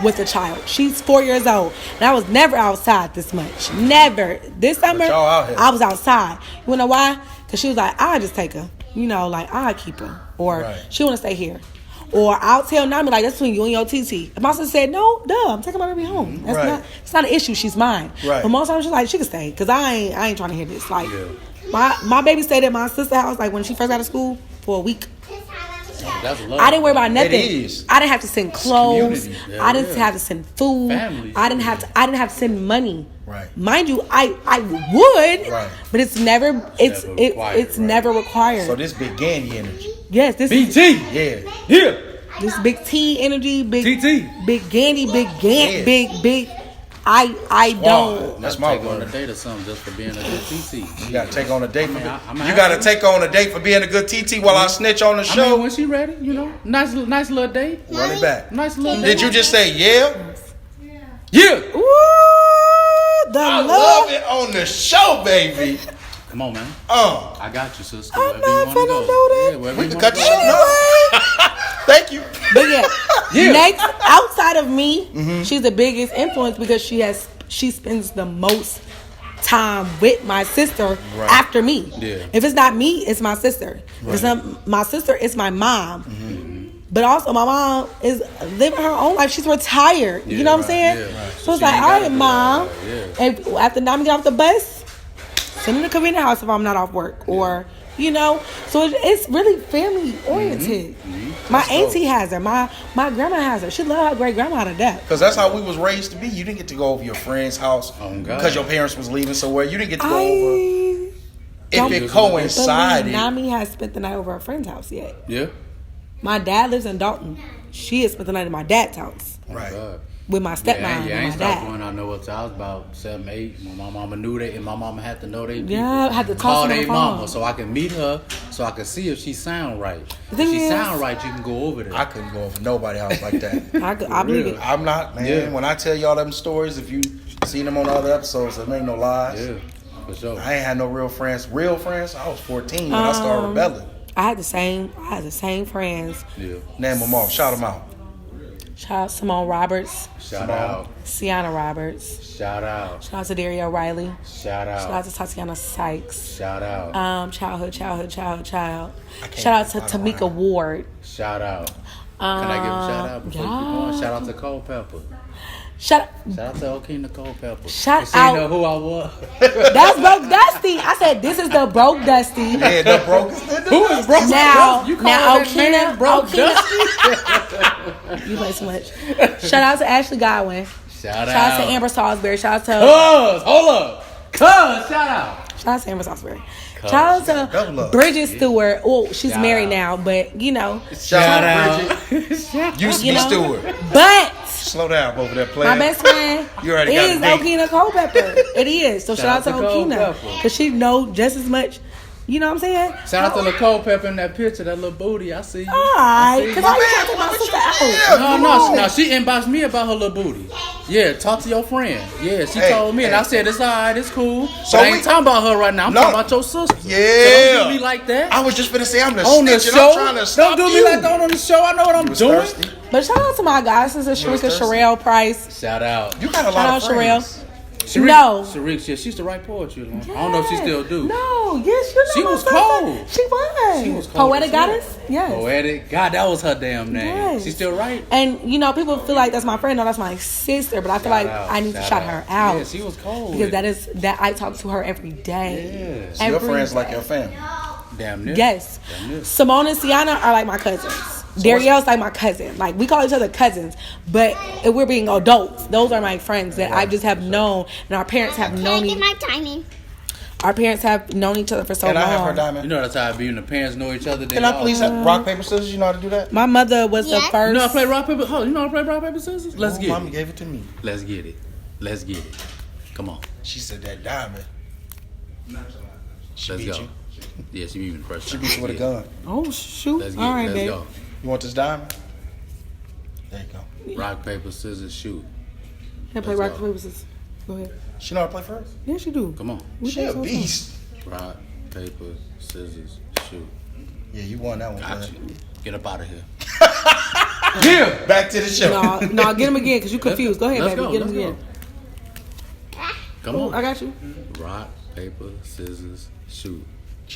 with a child. She's 4 years old. And I was never outside this much. Never. This summer, I was outside. You wanna know why? Because she was like, I'll just take her. You know, like, I'll keep her. Or she want to stay here. Or I'll tell Knamii, like, that's between you and your TT. And my sister said, no, I'm taking my baby home. It's not an issue. She's mine. Right. But most times she's like, she can stay. Because I ain't trying to hear this. Like, my baby stayed at my sister's house, like, when she first got to school for a week. That's love. I didn't worry about nothing. It is. I didn't have to send clothes. Yeah, I didn't have to send food. Family. I didn't have to send money. Right. Mind you, I would. Right. But it's never never required. So this big Gandy energy. Yes, this BT. Yeah. Yeah. this big T energy, big TT. big Gandy, big Gant, Yeah. big. I don't. That's my take on a word. date or something just for being a good TT. You gotta take on a date for I'm you gotta take on a date for being a good TT while I snitch on the I show. mean, when she ready, you know, nice little date. Run it back. Nice little date. Did you just say yeah? Yeah. Ooh, the I love. love it on the show, baby. Come on, man. I got you, sister. I'm Wherever you not wanna finna go. do that. Yeah, wherever we you can wanna cut the go. show. No. Thank you. But yeah, Yeah. next outside of me, she's the biggest influence because she spends the most time with my sister after me. Yeah. If it's not me, it's my sister. If it's not my sister, it's my mom. But also my mom is living her own life. She's retired. You know what I'm saying? Yeah, right. So it's She like, ain't all gotta right, do mom. all that, yeah. And after Knamii get off the bus, send her to come in the house if I'm not off work. Or, you know, so it's really family oriented. My auntie has her. My grandma has her. She love her great grandma to death. Because that's how we was raised to be. You didn't get to go over your friend's house Oh, God. because your parents was leaving somewhere. You didn't get to go over. If don't it believe coincided. Knamii has spent the night over her friend's house yet. Yeah. My dad lives in Dalton. She has spent the night at my dad's house Right. God. with my stepmom Yeah, I ain't and my stopped dad. going out nowhere till I was about 7, 8. When my mama knew that, and my mama had to know they people. Yeah, I had to talk call to their her mama phone. so I can meet her, so I can see if she sound right. The thing If she is- sound right, you can go over there. I couldn't go over nobody's house like that. I believe it. I'm not, man. Yeah. When I tell y'all them stories, if you seen them on other episodes, there ain't no lies. Yeah, for sure. I ain't had no real friends. Real friends? I was 14 when I started rebelling. I had the same friends. Yeah. Name them all. Shout them out. Shout out Simone Roberts, Shout out. Sienna Roberts. Shout out. Shout out to Dario Riley. Shout Shout out out. to Tatiana Sykes. Shout out. Childhood. can't Shout out to find Tamika around. Ward. Shout out. Can I give a shout out before you keep going? Shout out to Culpepper. Shout Shout out to Okina Culpepper. Shout You see out- know who I was? That's Broke Dusty. I said this is the Broke Dusty. Yeah, the broke. Who is broke? Now, You call now that man Okina, broke you play too much. Shout out to Ashley Godwin. Shout Shout out to Amber Salisbury. Shout out to Hold up. Shout out. shout out to Amber Salisbury. Shout out Double to up. Bridget Stewart. Oh, she's Shout married out. now, but you know. Shout out. Bridget. Used to You be know? Stewart. But Slow down over there, player. my best friend You already got is a date. Okina Culpepper. It is. So shout out to Shout out to Okina. Culpepper. Because she know just as much. You know what I'm saying? Shout out to Nicole Pepper in that picture, that little booty. I see you. Alright. Because I My was man, trying to take my what sister you- out. No, she inboxed me about her little booty. Yeah, talk to your friend. Yeah, she Hey, told me, and hey. I said it's alright, it's cool. So But I ain't we- talking about her right now. I'm No. talking about your sister. Yeah. So don't do me like that. I was just finna say I'm the On the snitch and show, I'm trying to stop don't do you. me like that on the show. I know what I'm Was doing. thirsty. But shout out to my god sister Sharika thirsty? Sherelle Price. Shout out. You got a Shout lot out of friends. Sherelle. Sharik, No. Sharik, yeah, she used to write poetry. I don't know if she still do. No, yes, you know She my was sister. cold. She was. She was cold Poetic as hell. Goddess? Yes. Poetic. God, that was her damn name. Yes. She still write? And you know, people feel like that's my friend. No, that's my sister. But I feel like I need to shout her out Yeah, she was cold. because that I talk to her every day. Yeah. Your Every friends day. like your family. Damn near. Yes. Damn near. Simone and Sienna are like my cousins. Darielle's like my cousin. Like we call each other cousins, but if we're being adults, those are my friends that I just have known, and our parents have known. Can I get my timing? Our parents have known each other for so Can long. I have her You diamond? know that's how it be when the parents know each other. Then Can I y'all- please have rock, paper, scissors? You know how to do that? My mother was the Yes. first. You know how to play rock paper? Oh, you know how to play rock paper scissors? Let's get Mommy it. gave it to me. Let's get it. Let's get it. Come on. She said that diamond. She Let's beat go. you. Yeah, she beat me the first She time. beat you with a Yeah. gun. Oh shoot! Let's get All it. right, Let's babe. go. You want this diamond? There you go. Rock, paper, scissors, shoot. Can I play Let's rock go. paper scissors? Go ahead. She know how to play first? Yes, you do. Come on. We She a think so, too. beast. Rock, paper, scissors, shoot. Yeah, you won that one. Got player. you. Get up out of here. Yeah. Back to the show. No, get him again because you confused. Go ahead, Let's baby. go, Get him let's again. Come Oh, I on. got you. Rock, paper, scissors, shoot.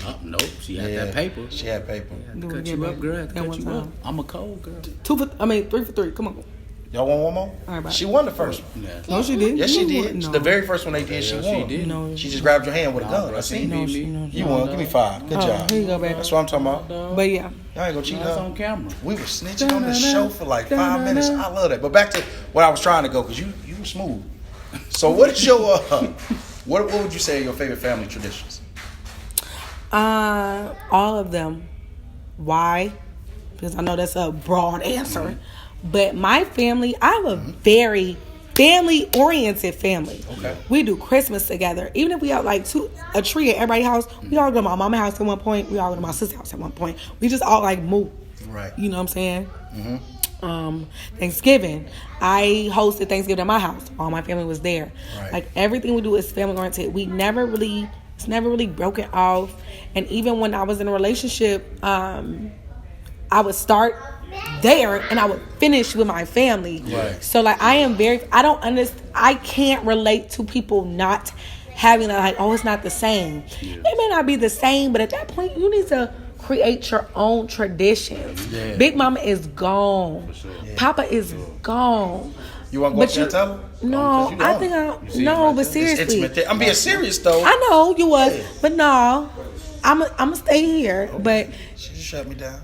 Oh, nope. She had Yeah, that paper. She had paper. Had to Do it cut again, you up, baby. girl. Had to That cut one you time. up. I'm a cold girl. 3 for 3. Come on. Y'all want one more? All right, bye. She won the first one. Yeah. No, she didn't. Yes, she You did. won. No. The very first one they did, she Yeah, won. she did. No. She just grabbed your hand with a gun. I bro, seen she it. beat me. No, You won. Give me 5. Good Oh, job. here you go, baby. That's what I'm talking about. But yeah, Y'all ain't gonna cheat her. on camera. We were snitching on the show for like 5 minutes. I love that. But back to what I was trying to go, because you were smooth. So what is your what would you say are your favorite family traditions? All of them. Why? Because I know that's a broad answer. Mm-hmm. But my family, I have a very family-oriented family. Okay. We do Christmas together. Even if we have like a tree at everybody's house, we all go to my mama's house at one point. We all go to my sister's house at one point. We just all like move. Right. You know what I'm saying? Mm-hmm. Thanksgiving. I hosted Thanksgiving at my house. All my family was there. Right. Like everything we do is family-oriented. It's never really broken off. And even when I was in a relationship, I would start there and I would finish with my family. Right. So like I can't relate to people not having that, like, oh, it's not the same. Yeah. It may not be the same, but at that point you need to create your own traditions. Yeah. Big Mama is gone. Sure. Yeah. Papa is gone. You want to go up there and tell them? No, I think no, but seriously. I'm being serious though. I know you was, but no. I'm stay here, okay. But she shut me down.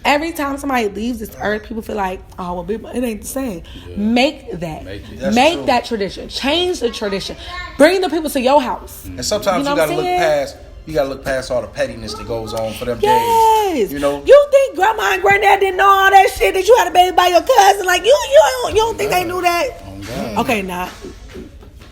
Every time somebody leaves this earth, people feel like, oh, well, it ain't the same. Yeah. Make that tradition. Change the tradition. Bring the people to your house. And sometimes you gotta look past. You gotta look past all the pettiness that goes on for them days. You know. You think grandma and granddad didn't know all that shit that you had a baby by your cousin? Like you don't think they knew that? Oh, okay, nah.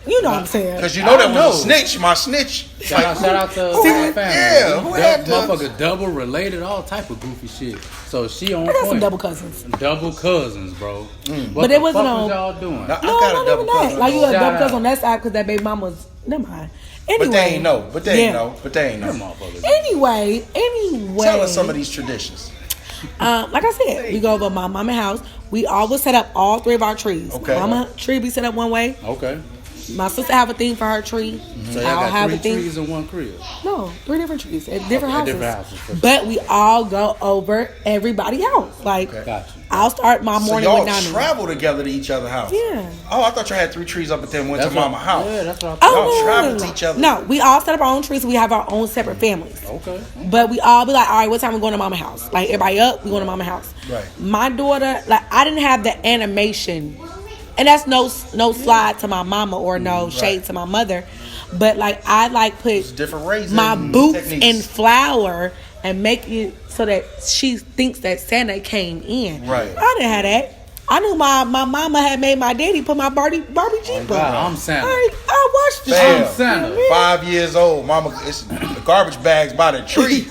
You know what I'm saying? Because you know that was a snitch, my snitch. Shout out to my family. Yeah, who had motherfucker double related, all type of goofy shit. So she on I got point. some double cousins. Double cousins, bro. But it wasn't on. What y'all doing? No, I got a double cousin. Like you got a double cousin on that side because that baby mama was. Never mind. Anyway, but they ain't know. Anyway. Tell us some of these traditions. Like I said, we go over my mama's house. We always set up all 3 of our trees. Okay. Mama tree be set up one way. Okay. My sister have a theme for her tree. Mm-hmm. So y'all got 3 trees in one crib? No, 3 different trees at different houses. Different houses. But we all go over everybody's house. Like, Gotcha. I'll start my morning so with y'all Knamii. travel together to each other's house? Yeah. Oh, I thought y'all had 3 trees up and then went to mama's house. Yeah, that's what I thought. Y'all travel to each other? No, we all set up our own trees. So we have our own separate families. Okay. But we all be like, all right, what time we going to mama's house? Like, everybody up, we going to mama's house. Right. My daughter, like, I didn't have the animation. And that's no slide to my mama or no shade to my mother. But, like, I, like, put my boots techniques in flour and make it so that she thinks that Santa came in. Right. I didn't have that. I knew my mama had made my daddy put my Barbie Jeep on. I'm Santa. I watched it. I'm Santa. 5 years old. Mama, it's the garbage bags by the tree.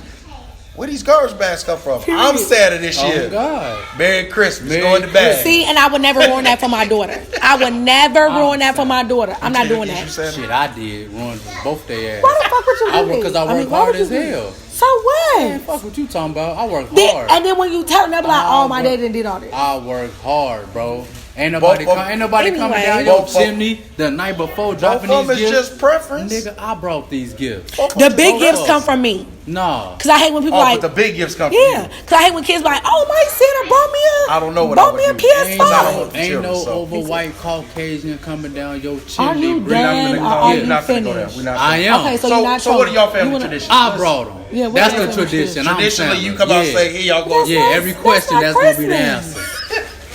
Where these garbage bags come from? I'm Santa this year. Oh, God. Merry Christmas. Go in the bag. See, and I would never ruin that for my daughter. I would never ruin that for my daughter. I'm not doing that. Shit, I did. Ruined both their ass. Why the fuck would you do that? Because I work hard as hell. So what? Man, fuck what you talking about. I work hard. And then when you tell them, they'll be like, oh, my daddy did all this. I work hard, bro. Ain't nobody coming down your chimney the night before dropping these gifts. It's just preference. Nigga, I brought these gifts. The big gifts come from me. No. Because I hate when people like. But the big gifts come from you. Yeah. Because I hate when kids be like, oh, my Santa brought me a. I don't know what I would do. PS5. Ain't no over white Caucasian coming down your chimney. Are you done or are you finished? I am. Okay, so you're not So what are y'all family traditions? I brought them. Yeah, that's the tradition. Traditionally, you come out and say, here y'all go. Yeah, every question, that's going to be the answer.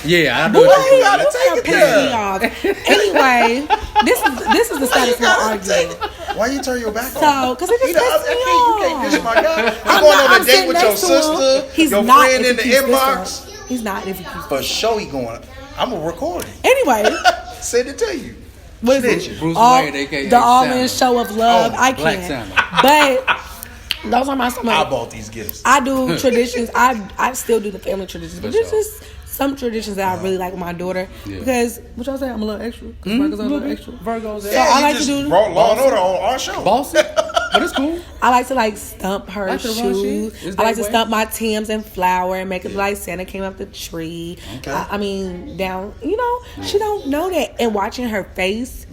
Yeah, I know. You gotta take it there. Anyway, this is the status we're arguing. Why you turn your back on? So, because it just pisses me off. You can't dish my guy. You going on a date with your sister, your friend in the inbox? He's not if he keeps For sure he going. I'm going to record it. Anyway. Send it to you. What is it? Bruce Wayne, a.k.a. The all-in show of love. I can't. But those are my some. I bought these gifts. I do traditions. I still do the family traditions. But this is some traditions that I really like with my daughter. Yeah. Because, what y'all say, I'm a little extra. Because Virgo's a little extra. Virgo's so I like to do. Brought Law and Order on our show. Bossy. But it's cool. I like to stump her shoes. I like to stump my Timbs in flour and make it like Santa came up the tree. Okay. I mean, down, she don't know that. And watching her face,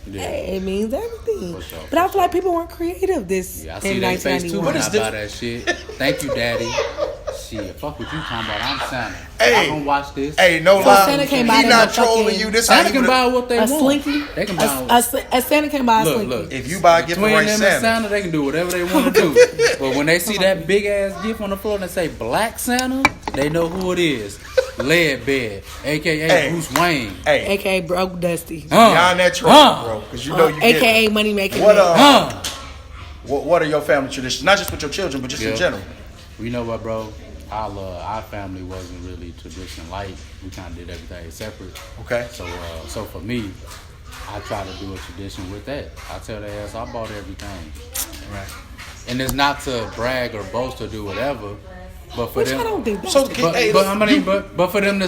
it means everything. Sure, but I feel like people weren't creative I see that face too when I buy that shit. Thank you, Daddy. shit, fuck what you talking about. I'm Santa. Hey, I don't watch this. Hey, no So lie. Santa came He by not in trolling you. This Santa can buy what they a want. slinky. They can buy A Santa can buy a slinky. Look. If you buy a gift for Between Ray them Santa, and Santa, they can do whatever they want to do. But when they see that big ass gift on the floor and they say Black Santa, they know who it is. Leadbed, aka Bruce Wayne, aka Broke Dusty. beyond that troll, bro, because you know you get aka Money Making. What are your family traditions? Not just with your children, but just in general. You know what, bro? Our family wasn't really tradition light. We kind of did everything separate. Okay. So for me, I try to do a tradition with that. I tell their ass I bought everything. Right. And it's not to brag or boast or do whatever, but for them. I don't think that's But for them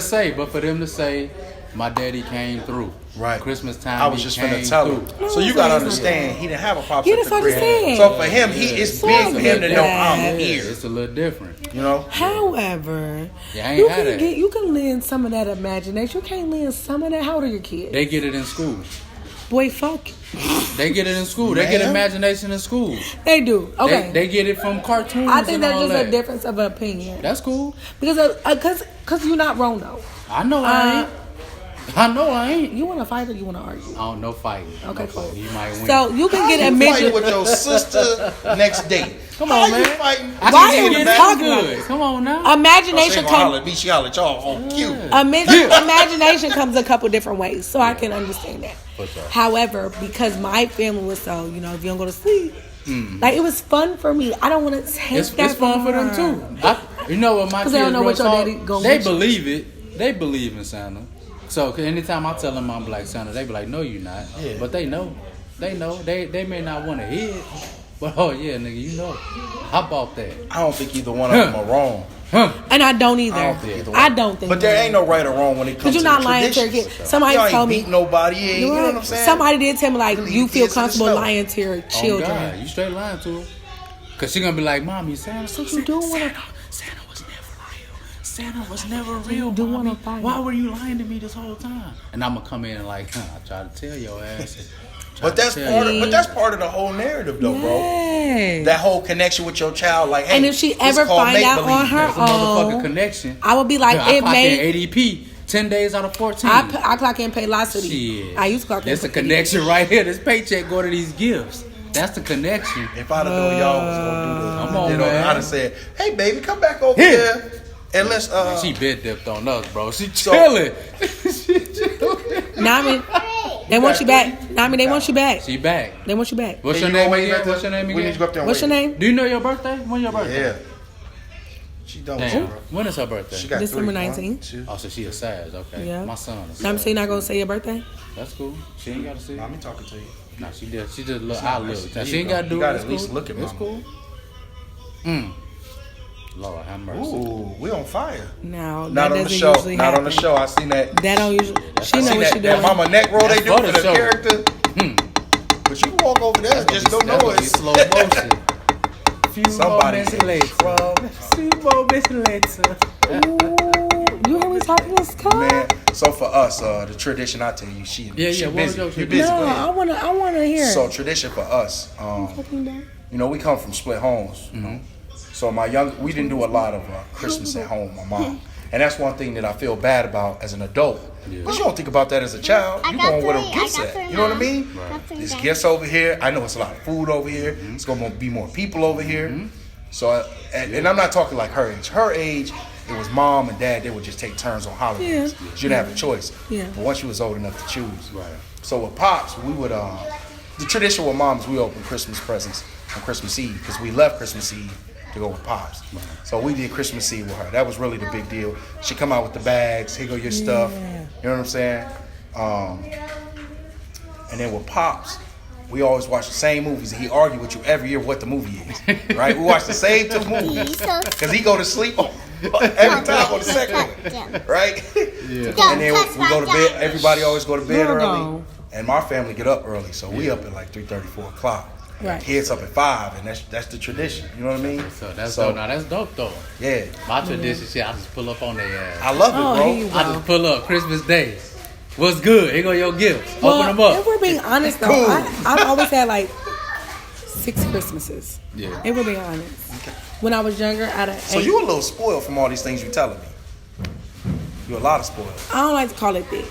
to say, my daddy came through. Right. Christmas time. I was just finna tell him. So you gotta understand, he didn't have a pops at the crib. So for him, it's big for him to know I'm here. It's a little different, you know. However, you you can lend some of that imagination. You can't lend some of that. How old are your kids? They get it in school. Boy, fuck. They get it in school. They get imagination in school. They do. Okay. They get it from cartoons. I think there's just that. a difference of opinion. That's cool. Because you're not wrong though. I know I ain't. You want to fight or you want to argue? I don't know fighting. Okay, no cool. fighting. You might win. So you can get a midget with your sister next date. Come on, man. You fighting? Why are you talking good? Come on now. Imagination comes. She holler at y'all on cue. Imagination comes a couple different ways, so I can understand that. Sure. However, because my family was so, if you don't go to sleep, like it was fun for me. I don't want to take that. It's fun for them too. You know what my kids they don't know what your daddy gonna They get believe it. They believe in Santa. So anytime I tell them I'm Black Santa, they be like, "No, you're not." Yeah. But they know. They may not want to hear it, but oh yeah, nigga, you know. I bought that. I don't think either one of them are wrong. And I don't either. I don't think. But there ain't no right or wrong when it comes to you're not lying to your kid. Somebody told me. Beat nobody. You know what I'm saying? Somebody did tell me like you feel comfortable lying to your children. Oh God, you straight lying to her. Cause she gonna be like, "Mommy, Santa, so you do want to." Santa was never real. Do want to fight? Why were you lying to me this whole time? And I'm gonna come in and like, I try to tell your ass. But that's part of the whole narrative, though, bro. That whole connection with your child, like, hey, and if she ever find out on her own, motherfucking connection, I would be like, it made ADP 10 days out of 14. I clock in Paylocity. Shit. I used to clock in. That's a connection right here. This paycheck go to these gifts. That's the connection. If I'd have known y'all was gonna do this, come on, man. I'd have said, hey, baby, come back over here. And let's she bed dipped on us, bro. She chilling. Knamii, they want you back. Knamii, they want you back. She back. They want you back. What's your name again? What's your name again? We need to go up there and What's your name? Do you know your birthday? When's your birthday? Yeah. She don't. When is her birthday? She got December 19th. Oh, so she a Sag. Okay. Yeah. My son. Knamii, so you're not gonna say your birthday? That's cool. She ain't gotta see. Mommy talking to you. No, she did. She just look. I look. She ain't gotta do it. You gotta at least look at It's Mama. cool. Lord have mercy. Ooh, we on fire. No, not on the show. Not on the show. I seen that. That don't usually. She know what she doing. That mama neck roll they do for the show. character. But you can walk over there and just don't know it. Slow motion. Somebody Few moments later. Ooh, you hear me talking this car? Man, so for us, the tradition I tell you, she busy. You busy. No, I wanna hear. So tradition for us, you know, we come from split homes. You know, so we didn't do a lot of Christmas at home. My mom, and that's one thing that I feel bad about as an adult. But you don't think about that as a child. You going where them gifts at. You know what I mean? Right. There's gifts over here. I know it's a lot of food over here. It's gonna be more people over here. So, and I'm not talking like her age. Her age, it was mom and dad. They would just take turns on holidays. She didn't have a choice. But once she was old enough to choose. Right. So with pops, we would. The tradition with moms, we opened Christmas presents on Christmas Eve because we left Christmas Eve to go with pops. Right. So we did Christmas Eve with her. That was really the big deal. She come out with the bags. Here go your stuff. You know what I'm saying? And then with pops, we always watch the same movies. He argue with you every year what the movie is, right? We watch the same two movies because he go to sleep every time on the second one, right? Yeah. And then we go to bed. Everybody always go to bed early, and my family get up early, so we up at like 3:30, 4 o'clock. Right. Kids up at 5, and that's the tradition. You know what I mean? So that's dope though. Yeah. My tradition, shit, I just pull up on their ass. I love it, bro. I just pull up Christmas Day. What's good? Here go your gifts. Open them up. If we're being honest though, I've always had like 6 Christmases. Yeah. If we're being honest. Okay. When I was younger, out of 8. So you a little spoiled from all these things you're telling me. You're a lot of spoiled. I don't like to call it that.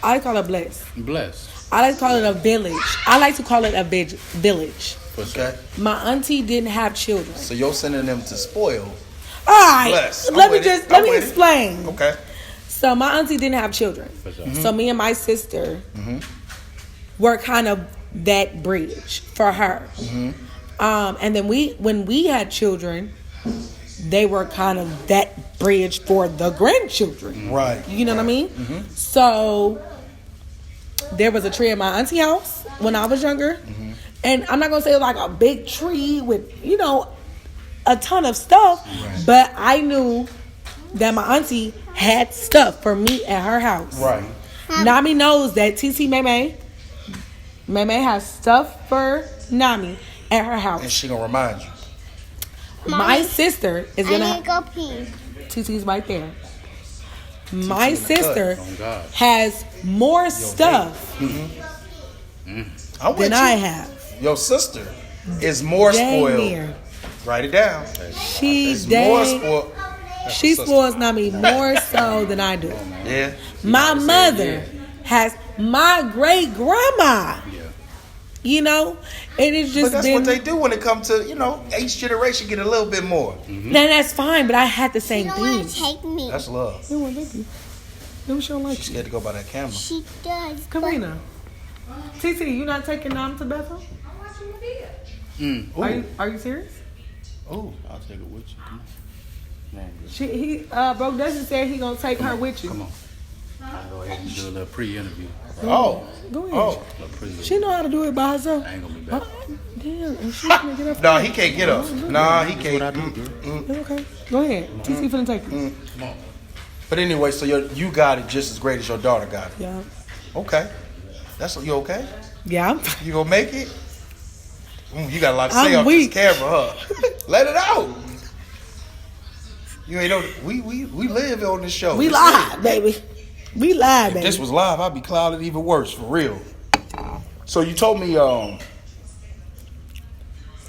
I like to call it blessed. Blessed. I like to call it a village. I like to call it a village. Okay. My auntie didn't have children. So you're sending them to spoil. All right. Blessed. Let me explain. Okay. So my auntie didn't have children. Mm-hmm. So me and my sister were kind of that bridge for her. Mm-hmm. And then when we had children, they were kind of that bridge for the grandchildren. Right. You know what I mean? Mm-hmm. So there was a tree at my auntie's house when I was younger. Mm-hmm. And I'm not going to say like a big tree with, a ton of stuff. Right. But I knew that my auntie had stuff for me at her house. Right. Knamii knows that Mamii has stuff for Knamii at her house. And she going to remind you. My sister is going to go pee. TT's right there. My sister has more stuff than I have. Your sister is more spoiled. Write it down. She spoils Knamii more so than I do. Yeah. My mother has my great grandma. And it's just but that's what they do when it comes to, each generation get a little bit more. Mm-hmm. Then that's fine, but I had the same thing. Take me. That's love. You want baby? No, she don't like She's scared to go by that camera. She does. Karina. TT, you not taking Knam to Bethel? Are you serious? Oh, I'll take it with you. Come on. Bro Dustin said he gonna take her with you. Come on. I'll go ahead and do a little pre-interview. Oh. Go ahead. She know how to do it by herself. I ain't gonna be back. Damn, and she can't get up. No, he can't get up. Nah, he can't. That's what I do, girl. Okay. Go ahead. TT finna take you. Come on. But anyway, so you got it just as great as your daughter got it. Yeah. Okay. You okay? Yeah. You gonna make it? You got a lot to say off this camera, huh? Let it out. You ain't know we live on this show. We live, baby. We live, baby. If this was live, I'd be clouded even worse, for real. So you told me a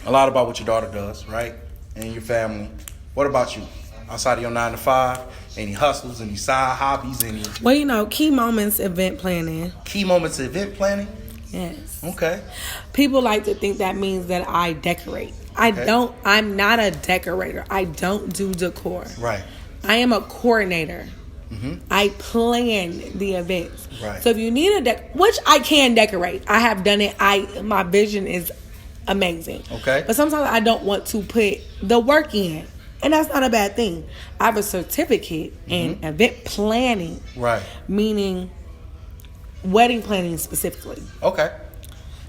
lot about what your daughter does, right? And your family. What about you? Outside of your 9 to 5, any hustles, any side hobbies, any? Well, key moments event planning. Key moments event planning? Yes. Okay. People like to think that means that I decorate. I don't. I'm not a decorator. I don't do decor. Right. I am a coordinator. Mm-hmm. I plan the events. Right. So if you need which I can decorate. I have done it. My vision is amazing. Okay. But sometimes I don't want to put the work in. And that's not a bad thing. I have a certificate in event planning. Right. Meaning wedding planning specifically. Okay.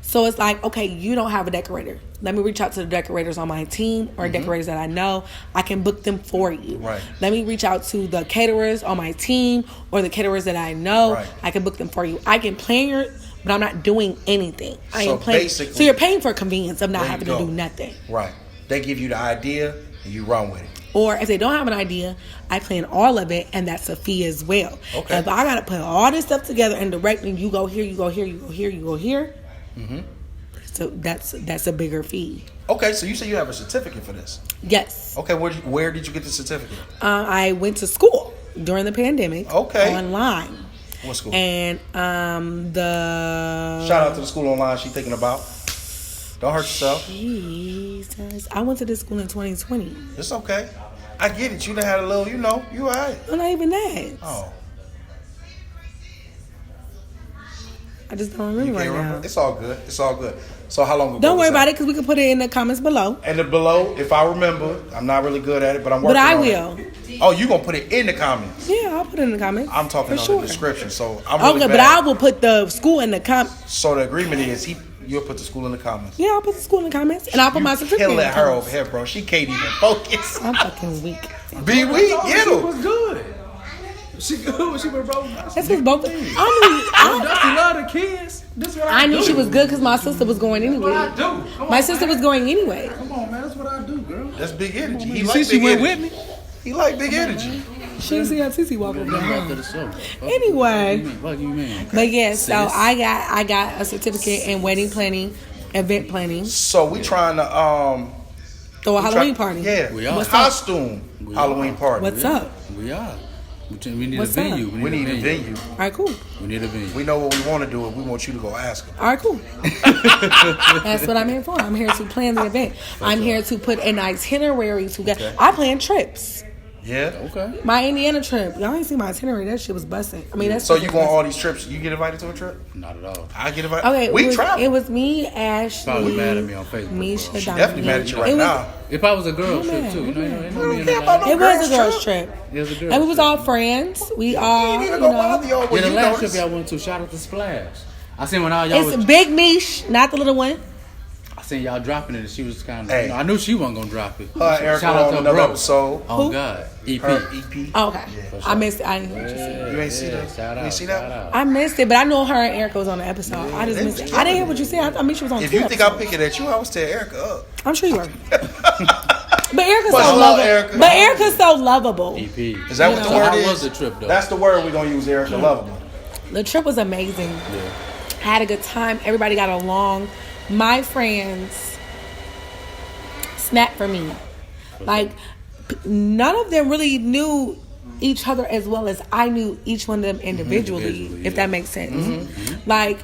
So it's like, okay, you don't have a decorator. Let me reach out to the decorators on my team or decorators that I know. I can book them for you. Right. Let me reach out to the caterers on my team or the caterers that I know. Right. I can book them for you. I can plan but I'm not doing anything. I am playing. Basically, so you're paying for convenience of not having to do nothing. Right. They give you the idea and you run with it. Or if they don't have an idea, I plan all of it, and that's a fee as well. Okay. If I got to put all this stuff together and direct, and you go here, you go here, you go here, you go here. Mm-hmm. So that's a bigger fee. Okay, so you say you have a certificate for this? Yes. Okay, where did you get the certificate? I went to school during the pandemic. Okay. Online. What school? And shout out to the school online she's thinking about. Don't hurt yourself. Jesus. I went to this school in 2020. It's okay. I get it. You done had a little, you all right. Well, not even that. Oh. I just don't remember right now. It's all good. It's all good. So how long ago? Don't worry about it, because we can put it in the comments below. And below, if I remember, I'm not really good at it, but I'm working on it. But I will. Oh, you gonna put it in the comments? Yeah, I'll put it in the comments. I'm talking on the description, so I'm really okay, bad. but I will put the school in the comments. So the agreement is you'll put the school in the comments. Yeah, I'll put the school in the comments, and I'll put my certificate in the comments. Kill her over here, bro. She can't even focus. I'm fucking weak. Be weak, get her. She was good. She good. She was rolling. That's because both. Dusty love the kids. This what I knew she was good because my sister was going anyway. That's what I do. My sister was going anyway. Come on, man. That's what I do, girl. That's big energy. On, He you like see, big she went energy. with me. He like big energy. She didn't see how TC walk over there. After the show. Anyway. What you mean? But yes, so I got a certificate in wedding planning event planning. So we trying to throw a Halloween party. Yeah, we are. What's costume up? Halloween party. What's up? We are. We need What's a venue. up? We need a venue. All right, cool. We need a venue. We know what we want to do, and we want you to go ask them. All right, cool. That's what I'm here for. I'm here to plan the event. I'm here to put an itinerary together. Okay. I plan trips. Yeah. Okay. My Indiana trip. Y'all ain't see my itinerary. That shit was busting. I mean, that's So you go on all these trips? You get invited to a trip? Not at all. I get invited. Okay, we travel. it was me, Ashley. Probably mad at me on Facebook. Misha, bro. She definitely mad at you right now. If I was a girl Who trip mad? too, you Who know, mad? ain't no me in care that about line. no It was a girls girls trip. It was a girl And we was trip. all friends. We all, You ain't you even gonna know. bother y'all Yeah, when the you last know trip this. y'all went to, shout out to Splash. I seen when all y'all It's was, Big Mish, not the little one. I seen y'all dropping it, and she was kind of. Hey. You know, I knew she wasn't gonna drop it. Her and Erica Shout were out on to another bro. episode. Oh Who? God, EP. Her EP. Oh, okay. Yeah. I missed it. I didn't hear what you said. You ain't see that? Shout You out. ain't see shout that? out. I missed it, but I know her and Erica was on the episode. I just missed it. I didn't hear what you said. I mean, she was on If two you think I'm episodes. picking at you, I was tear Erica up. I'm sure you were. But Erica's But so hello, lovable. Erica. But Erica's so lovable. EP. Is that what the So word how is? was the trip though? That's the word we're gonna use, Erica. Lovable. The trip was amazing. Yeah. Had a good time. Everybody got along. My friends snapped for me. Like, none of them really knew each other as well as I knew each one of them individually, if that makes sense. Like,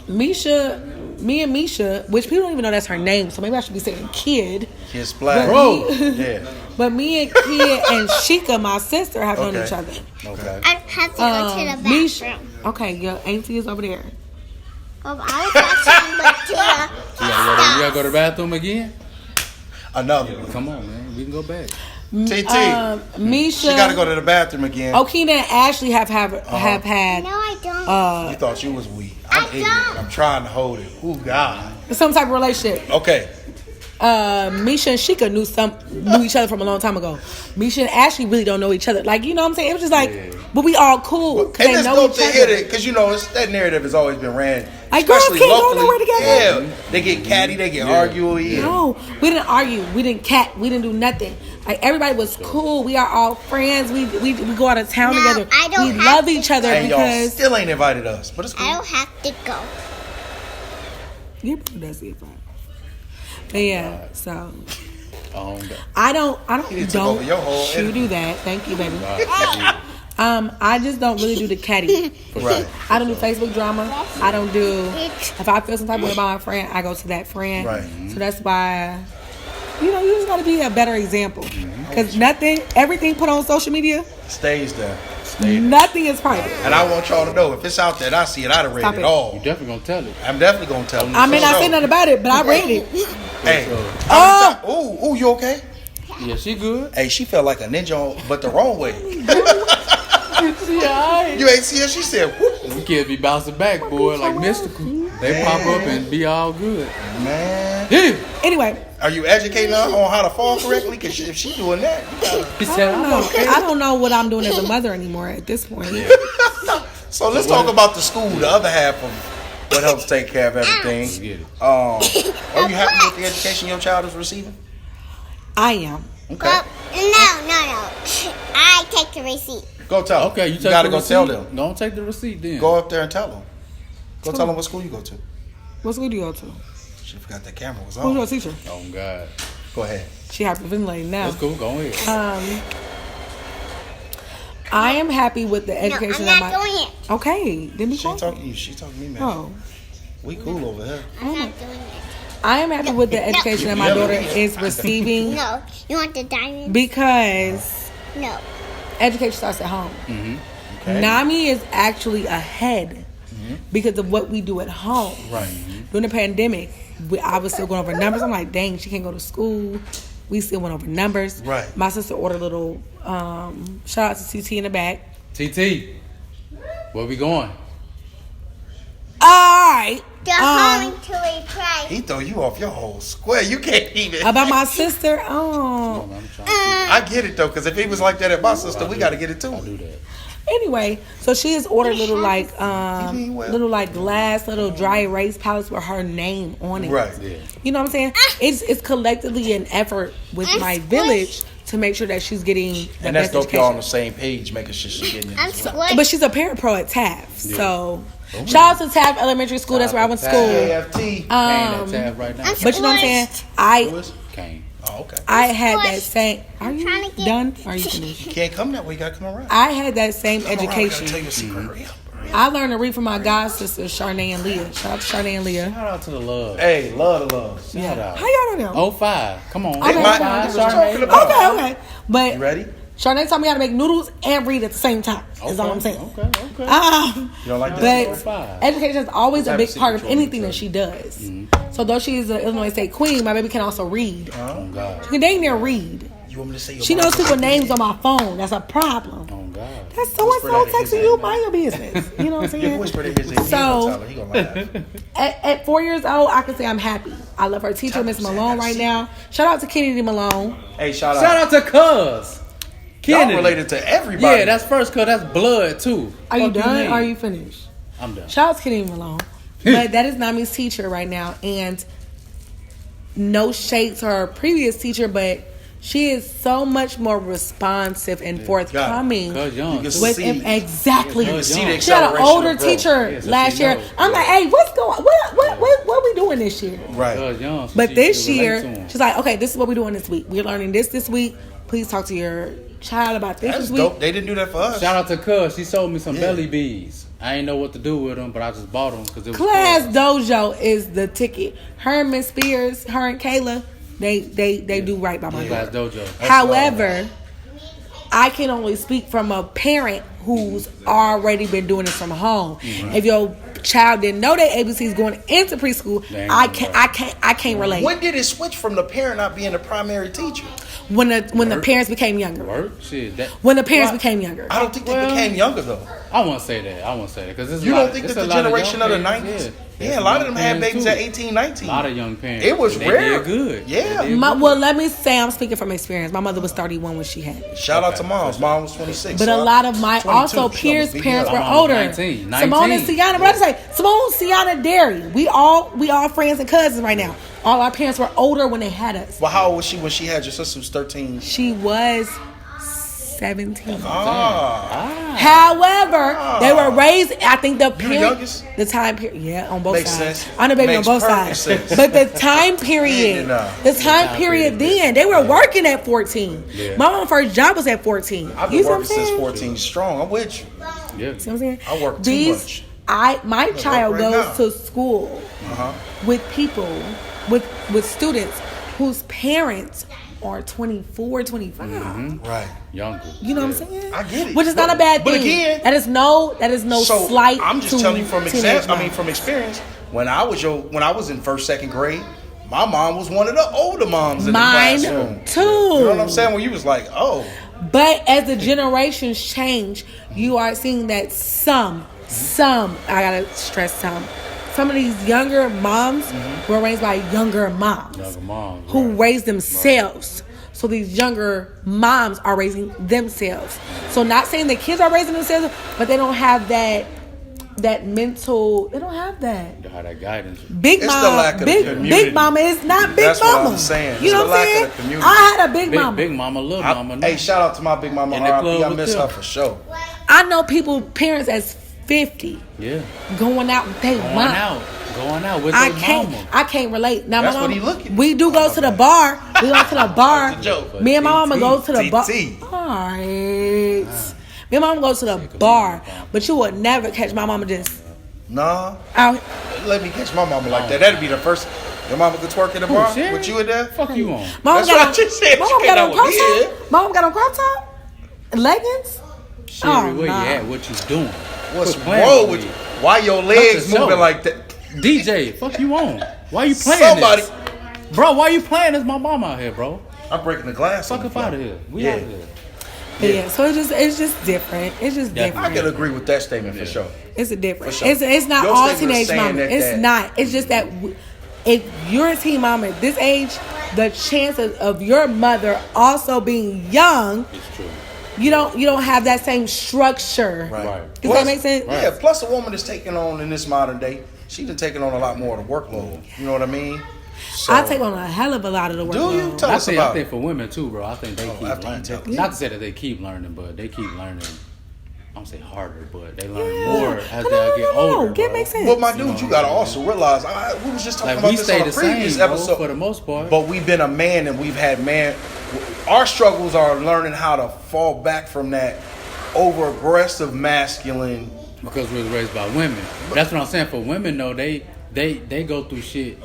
me and Misha, which people don't even know that's her name, so maybe I should be saying Kid. Kiss Splash. Bro. Yeah. But me and Kid and Sheikah, my sister, have known Okay. each other. Okay. I have to go to the Misha, bathroom. okay, your auntie is over there. Oh, I was watching Matia. You gotta go to the bathroom again? Another one. Come on, man. We can go back. TT. Misha, She got to go to the bathroom again. Okina and Ashley have had. No, I don't. You thought you was weak. I'm I ignorant. don't. I'm trying to hold it. Ooh, God. Some type of relationship. Okay. Misha and Sheikah knew each other from a long time ago. Misha and Ashley really don't know each other. Like, you know what I'm saying? It was just like, but we all cool. 'Cause And they it's know dope each to other. hit it because, you know, that narrative has always been ran. Like, girls especially can't go locally. nowhere together. Yeah. They get catty. They get arguey. No, we didn't argue. We didn't we didn't do nothing. Like, everybody was cool. We are all friends. We go out of town No, together. I don't We have love to each other And y'all because still ain't invited us. But it's cool. I don't have to go. you does it fine. But yeah, so Oh, I don't You took over your whole you interview. do that. Thank you, baby. God. I just don't really do the catty. Right. I don't do Facebook drama. I don't do. If I feel some type of way about my friend, I go to that friend. Right. So that's why, you just got to be a better example. Because everything put on social media, Stays there. nothing is private. And I want y'all to know, if it's out there and I see it, I'd have read Stop it it. all. You definitely gonna tell it. I'm definitely going to tell them. I may not say nothing about it, but I read it. Hey. Oh. Ooh, you okay? Yeah, she good. Hey, she felt like a ninja, but the wrong way. She alright. You ain't see her? She said, whoop. Them kids be bouncing back, boy, like mystical. They pop up and be all good. Man. Yeah. Anyway, Are you educating her on how to fall correctly? Because if she doing that, you gotta... He said, I don't know what I'm doing as a mother anymore at this point. So let's talk about the school, the other half of what helps take care of You everything. get it. Are you happy with the education your child is receiving? I am. Okay. No. I take the receipt. Go tell them. Okay, you gotta the go receipt? tell them. Don't take the receipt then. Go up there and tell them. Go tell them what school you go to. What school do you go to? She forgot that camera was Who's on. your teacher? Oh God. Go ahead. She hyperventilating now. That's cool. Go ahead. I am happy with the No, education I'm of not my. doing it. Okay, then be She quiet. talking to you. She talking to me, man. Oh, We cool over here. I'm not doing it. I am happy with the education that my daughter is receiving No. You want the diamond? because No. education starts at home. Okay. Knamii is actually ahead because of what we do at home. Right. During the pandemic, I was still going over numbers. I'm like, dang, she can't go to school. We still went over numbers. Right. My sister ordered a little shout out to TT in the back. TT, where we going? All right. Go home until we pray. He throw you off your whole square. You can't even. About my sister. Oh. I'm trying I get it though, because if he was like that at my sister, we got to get it too. to do that. Anyway, so she has ordered little like mean well. little like glass little dry erase palettes with her name on it. Right. Yeah. You know what I'm saying? It's collectively an effort with my village to make sure that she's getting the And that's best dope. Y'all on education. the same page, making sure she's getting it. I'm as well. squished. But she's a parent pro at Taft, so Shout out to Taft Elementary School. That's where I went to school. AFT. Taft right now. But you know what I'm saying? Kane. Oh, okay. I had that same. Are you trying to get- done? Or are you finished? You can't come that way. You gotta come around. I had that same Come around, I gotta education. tell you a secret. Hurry up. I learned to read from my god sisters, Charnay and Leah. Shout out to Charnay and Leah. Shout out to the love. Hey, love the love. Shout out. How y'all know them? 05. Come on. Okay, They might okay, know what you're talking about. Okay. But You ready? Charnay taught me how to make noodles and read at the same time. Is all I'm saying. Okay. You don't like that? But Five. education is always a Have big a part of secret anything for that you. she does. So though she is an Illinois State queen, my baby can also read. Oh, God. She can dang near read. You want me to say your She knows mom? people's names on my phone. That's a problem. Oh, God. That's so and so Whisper that in texting his you. ear. Mind your business. You know what I'm You saying? whisper in his ear. So- He gonna laugh. At 4 years old, I can say I'm happy. I love her teacher, Miss Malone, right now. Shout out to Kennedy Malone. Hey, shout Shout out to Cuz. Y'all Kennedy. related to everybody. Yeah, that's first cuz. That's blood, too. Are you Fuck done? mean? Or are you finished? I'm done. Shout out to Kennedy Malone. But that is Nami's teacher right now. And no shade to her previous teacher, but she is so much more responsive and forthcoming. Cuz young. You can With see. him, exactly. You can see the She had an acceleration older of growth. teacher Yeah, so last she year. knows. I'm like, hey, what's going? What we doing this year? Right. Cuz young. So But she this can relate year, to him. she's like, okay, this is what we're doing this week. We're learning this week. Please talk to your child about this That's week. dope. They didn't do that for us. Shout out to Cuz. She sold me some Yeah. belly beads. I ain't know what to do with them, but I just bought them because it was Class cool. Dojo is the ticket. Her and Miss Spears, her and Kayla, they do right by my Class daughter. Dojo. However, I can only speak from a parent who's already been doing this from home. If your child didn't know that ABC's going into preschool, They ain't I gonna can't relate. When did it switch from the parent not being the primary teacher? When the parents became younger. Work? Shit. That, When the parents Well, became younger. I don't think they Well, became younger though. I won't say that. Because You don't think that the generation of the 90s? Yeah, a lot of them had babies at 18, 19. A lot of young parents. It was they rare. Did good. Yeah. They did good. Well, let me say I'm speaking from experience. My mother was 31 when she had it. Shout out to moms. Mom was 26. But a lot of my 22. also She peers' almost beat me parents up. were My mom was older. 19. Simone and Sienna, but I say Simone, Sienna, Derry. We all friends and cousins right now. All our parents were older when they had us. Well, how old was she when she had your sister? Was 13. She was 17. Ah. However, they were raised. I think the the period, youngest? the time period, yeah, on both Makes sides. sense. I'm the baby Makes on both perfect sides. sense. But the time period, Yeah, the time period then, they were working at 14. Yeah. My mom's first job was at 14. I've You been see what I'm working since saying? 14 strong. I'm with you. Yeah. See what I'm saying? I work too much. My child right goes now. to school with people, with students whose parents are 24, 25. Right. Younger. You know Yeah. what I'm saying? I get it. Which is not a bad But thing. again- that is no So slight. I'm just to telling you from teenage example. moms. From experience. When I was in first, second grade, my mom was one of the older moms in Mine the classroom. too. You know what I'm saying? When you was like, oh, But as the generations change, you are seeing that some, I gotta stress some of these younger moms were raised by younger moms Younger moms. who right. raised themselves. So these younger moms are raising themselves. So not saying the kids are raising themselves, but they don't have that mental. They don't have that. How that guidance. Big It's the mom, lack of the big community. mama is not big That's what mama. I'm saying. You It's know the what I'm lack of saying? the community. I had a big mama. Big mama, little mama. hey, shout out to my big mama. In the RIP. club I with miss them. her for sure. I know people, parents as 50, Yeah. going out with their mom. Going out with I their can't. mama. I can't relate. Now That's my what mama, he looking. we do go to the bar. We go to the bar. That's a joke. Me and my mama go to the bar. TT. Alright. Me and my mama go to the bar, but you would never catch my mama just Nah, out. let me catch my mama like that. That'd be the first. Your mama could twerk in the bar serious? with you in there. Fuck you on. My mama That's got what on, I just said. my You mama got on cannot crop with top. me. My mama got on crop top, leggings. Sherry, Oh, where nah. you at? What you doing? What's Quit playing wrong with me. you? Why your legs Cut the moving show. like that? DJ, fuck you on. Why you playing Somebody, this? Bro, why you playing this? My mama out here, bro. I'm breaking the glass. Fuck on up the out floor. of here. We Yeah. out here. But yeah, so it's just different. It's just Yeah. different. I can agree with that statement for sure. It's a different. For sure. It's not Your all statement is teenage saying mama. that- It's that- not. It's just that if you're a teen mama at this age, the chances of your mother also being young, It's true. you don't have that same structure. Right. Does that make sense? Yeah. Plus, a woman is taking on in this modern day. She's been taking on a lot more of the workload. You know what I mean? So, I take on a hell of a lot of the work. Do you? Tell I us think, about I it. think for women too, bro. I think they keep after you learning. tell- Not to say that they keep learning, but they keep learning I don't say harder, but they learn more as they get older. It makes sense. Well, my dude, you gotta also realize, we was just talking about this on a previous episode. For the most part. But we've been a man and we've had our struggles are learning how to fall back from that over aggressive masculine. Because we was raised by women. That's what I'm saying. For women, though, they go through shit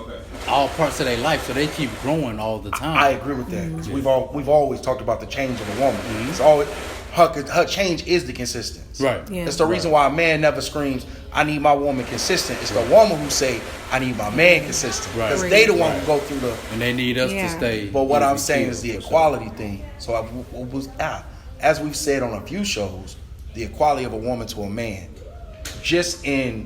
all parts of their life, so they keep growing all the time. I agree with that. Mm-hmm. We've always talked about the change of a woman. Mm-hmm. It's always her change is the consistency. Right. Yeah. It's the reason why a man never screams, "I need my woman consistent." It's the woman who say, "I need my man consistent," because they the one who go through the. And they need us to stay. But what I'm saying is the equality thing. So as we've said on a few shows, the equality of a woman to a man, just in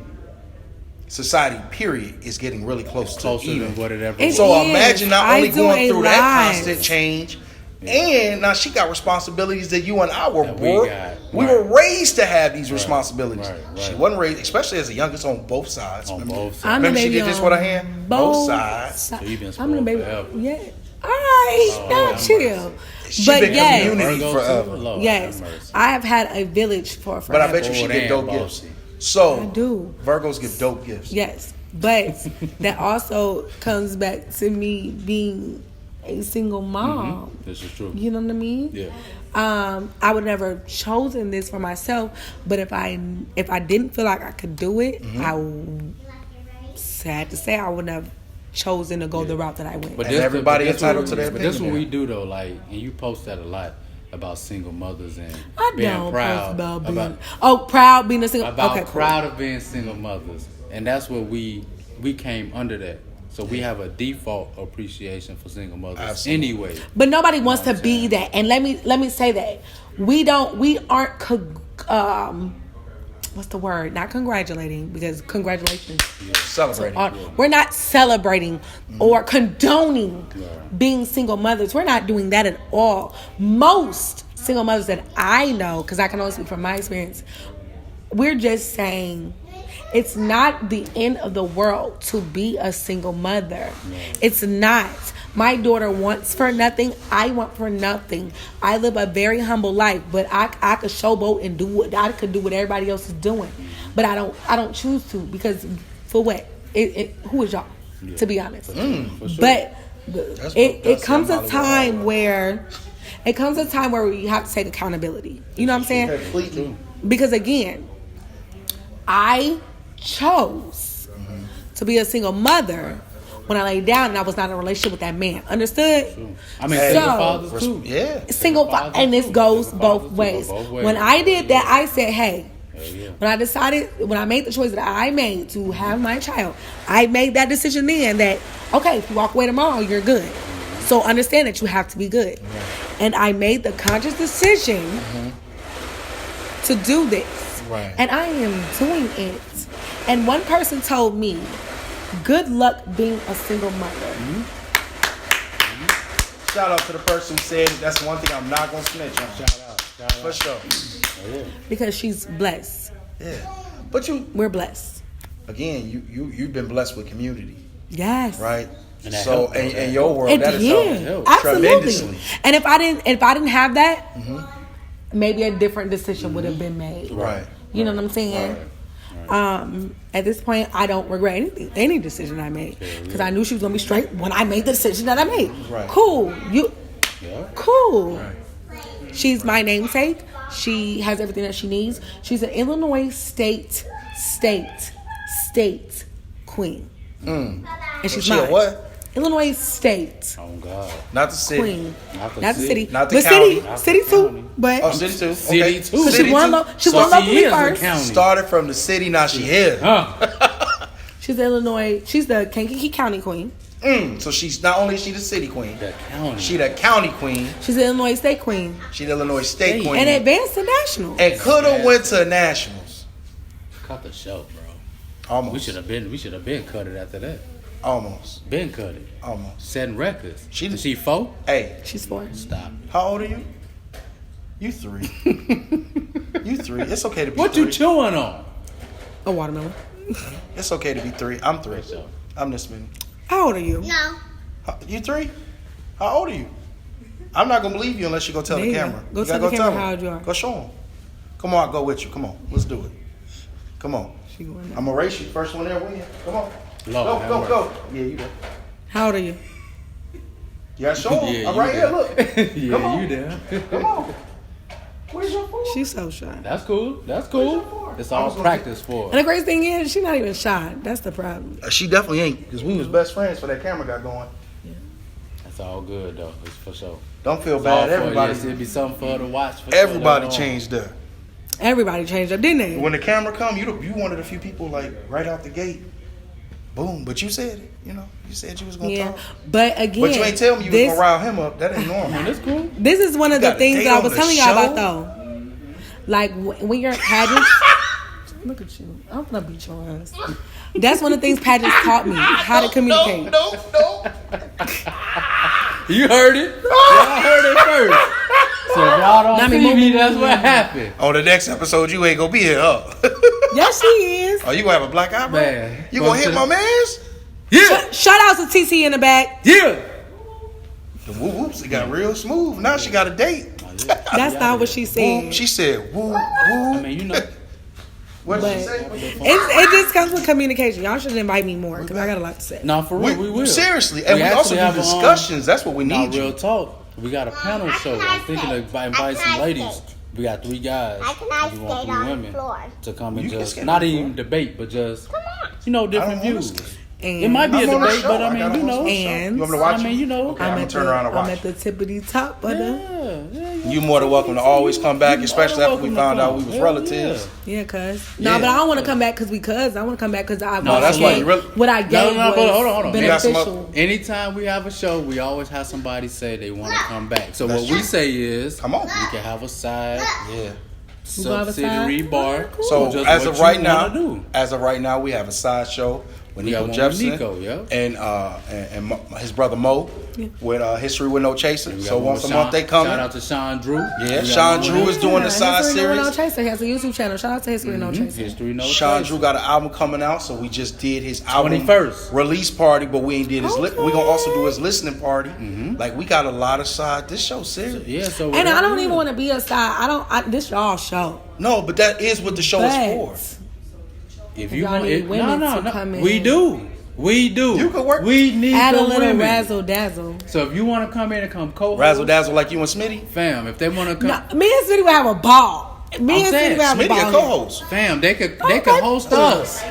society, period, is getting really close to even. Than what it ever was. So imagine not only going through that constant change, and now she got responsibilities that you and I were born. We were raised to have these responsibilities. Right. She wasn't raised, especially as a youngest, on both sides. Remember she did this with her hand? Both sides. So you've been I'm the baby. Forever. Yeah. All right. Now chill. She been community forever. Lord, yes. I have had a village for forever. But I bet you she get dope gifts. So I do. Virgos get dope gifts. Yes. But that also comes back to me being a single mom. Mm-hmm. This is true. You know what I mean? Yeah. I would never have chosen this for myself, but if I didn't feel like I could do it, sad to say I wouldn't have chosen to go the route that I went. But everybody entitled to their opinion. But that's what we do though, like, and you post that a lot about single mothers and being proud about being a single. Proud of being single mothers, and that's what we came under that. So we have a default appreciation for single mothers anyway. But nobody wants to be that. And let me say that. We aren't what's the word? Not congratulating, because congratulations. Celebrating. We're not celebrating or condoning being single mothers. We're not doing that at all. Most single mothers that I know, because I can only speak from my experience, we're just saying it's not the end of the world to be a single mother. It's not. My daughter wants for nothing. I want for nothing. I live a very humble life, but I could showboat and do what everybody else is doing. But I don't choose to, because for what? Who is y'all? To be honest. For sure. But it comes a time where we have to take accountability. You know what I'm saying? Completely. Because again, I chose to be a single mother when I laid down and I was not in a relationship with that man. Understood? I mean, single fathers too. Yeah. Single father, and this goes both ways. When I did that, I said, hey, when I made the choice that I made to have my child, I made that decision then that, okay, if you walk away tomorrow, you're good. So understand that you have to be good. And I made the conscious decision to do this. Right. And I am doing it. And one person told me, good luck being a single mother. Shout out to the person who said it. That's one thing I'm not going to snitch on. Shout out. For sure. Because she's blessed. Yeah. But we're blessed. Again, you've been blessed with community. Yes. Right? And so in your world, that has helped absolutely tremendously. And if I didn't have that, maybe a different decision would have been made. Right. You know what I'm saying? Right. At this point, I don't regret any decision I made, because I knew she was gonna be straight when I made the decision that I made. Right. Cool. Cool. Right. She's my namesake. She has everything that she needs. She's an Illinois state queen. And she's mine. What? Illinois state. Oh God. Not the city. Queen. Not the city. Not the county. City too. But city too. City too. She won locally first. Started from the city. Now she here. She's Illinois. She's the Kankakee County queen. So she's not only the city queen. The county. She the county queen. She's the Illinois state queen. She the Illinois state queen. And advanced to nationals. And could have went to nationals. Cut the show, bro. Almost. We should have been cut it after that. Almost. Been cut it. Almost. Setting records. She 4? Hey. She's 4. Stop. How old are you? You 3. You 3. It's okay to be what 3. You chewing on? A watermelon. It's okay to be 3. I'm 3. I'm this many. How old are you? No. You 3? How old are you? I'm not going to believe you unless you go tell the camera. Go tell the camera how old you are. Go show them. Come on, I'll go with you. Come on, let's do it. Come on. I'm gonna race you. First one there, win. Come on. Go. Yeah, you go. How old are you? Yeah, show him. Yeah, I'm right here. Look. Yeah, Come on. you there? Come on. Where's your phone? She's so shy. That's cool. It's all practice for And her. the crazy thing is, she's not even shy. That's the problem. She definitely ain't, because we was best friends for that camera got going. It's all good though. It's for sure. Don't feel It's bad. all for- Everybody, yes, it'd be something for her to watch. For everybody sure later on. changed up. Everybody changed up, didn't they? When the camera come, you one of the few people like right out the gate. Boom. But you said it. You said you was gonna talk. But again, But you ain't tell me you was gonna rile him up. That ain't normal. Man, that's cool. This is one of You the got a things date that I on was the telling y'all show? about though. Like when you're at pageants, look at you. I'm gonna beat your ass. That's one of the things pageants taught me, how to communicate. No. You heard it. Y'all heard it first. So if y'all don't see me, that's what happened. On the next episode, you ain't gonna be here, huh? Yes, she is. Oh, you gonna have a black eye, bro? Man. You gonna hit my mans? Yeah. Shout out to TT in the back. Yeah. The whoops, it got real smooth. Now she got a date. That's not what she Whoop, said. she said, woo, I woo. mean, you know. What did she But say? it just comes with communication. Y'all should invite me more because I got a lot to say. No, for real, we will. Seriously, and we also actually do have, discussions. That's what we Nah, need. real You. talk. We got a panel show. I'm thinking of invite some ladies. We got 3 guys. I cannot We want skate 3 on the women floor. to come and You can just skate on not the even debate, but just different I don't wanna views. skate. And It might be a I'm on the debate, show. but I I mean, gotta you host know. the show. And You want me to watch I mean, you know. Okay, I'm gonna turn around and I'm watch. at the tippity top of the. Yeah. You more than welcome to always come back, especially after we found out we was relatives. Yeah, cuz. Yeah. No, but I don't want to come back because we cuz. I want to come back because I No, that's why you really- what I gave No, was but hold on. You got some beneficial. Anytime we have a show, we always have somebody say they want to come back. So That's what we true. say is, Come on. we can have a side Yeah. gonna have a subsidiary side? bar. So just as what of you right wanna now, do. we have a side show with We got Nico one with Jefferson Nico, yeah. and his brother Mo with History with No Chaser. We got So one once a with month they Sean. come. Shout out to Sean Drew. Yeah, We got Sean one Drew with is him. doing the side History No series. Chaser. He has a YouTube channel. Shout out to History No Chaser. History No Sean Chaser. Drew got an album coming out, so we just did his album 21st. release party, but we ain't did his. We Okay. gonna also do his listening party. Like we got a lot of side. This show serious. Yeah, so And I whatever don't it even is. want to be a side. This y'all show. No, but that is what the show is for. If you Y'all want need it, women no, to come in. we do. You could work. We need Add a the little women. razzle dazzle. So if you want to come in and come co-host, Razzle dazzle like you and Smitty. fam. If they want to come, No, me and Smitty would have a ball. Me I'm and saying, Smitty would have a Smitty ball. a co-host. fam, they could Okay. host us.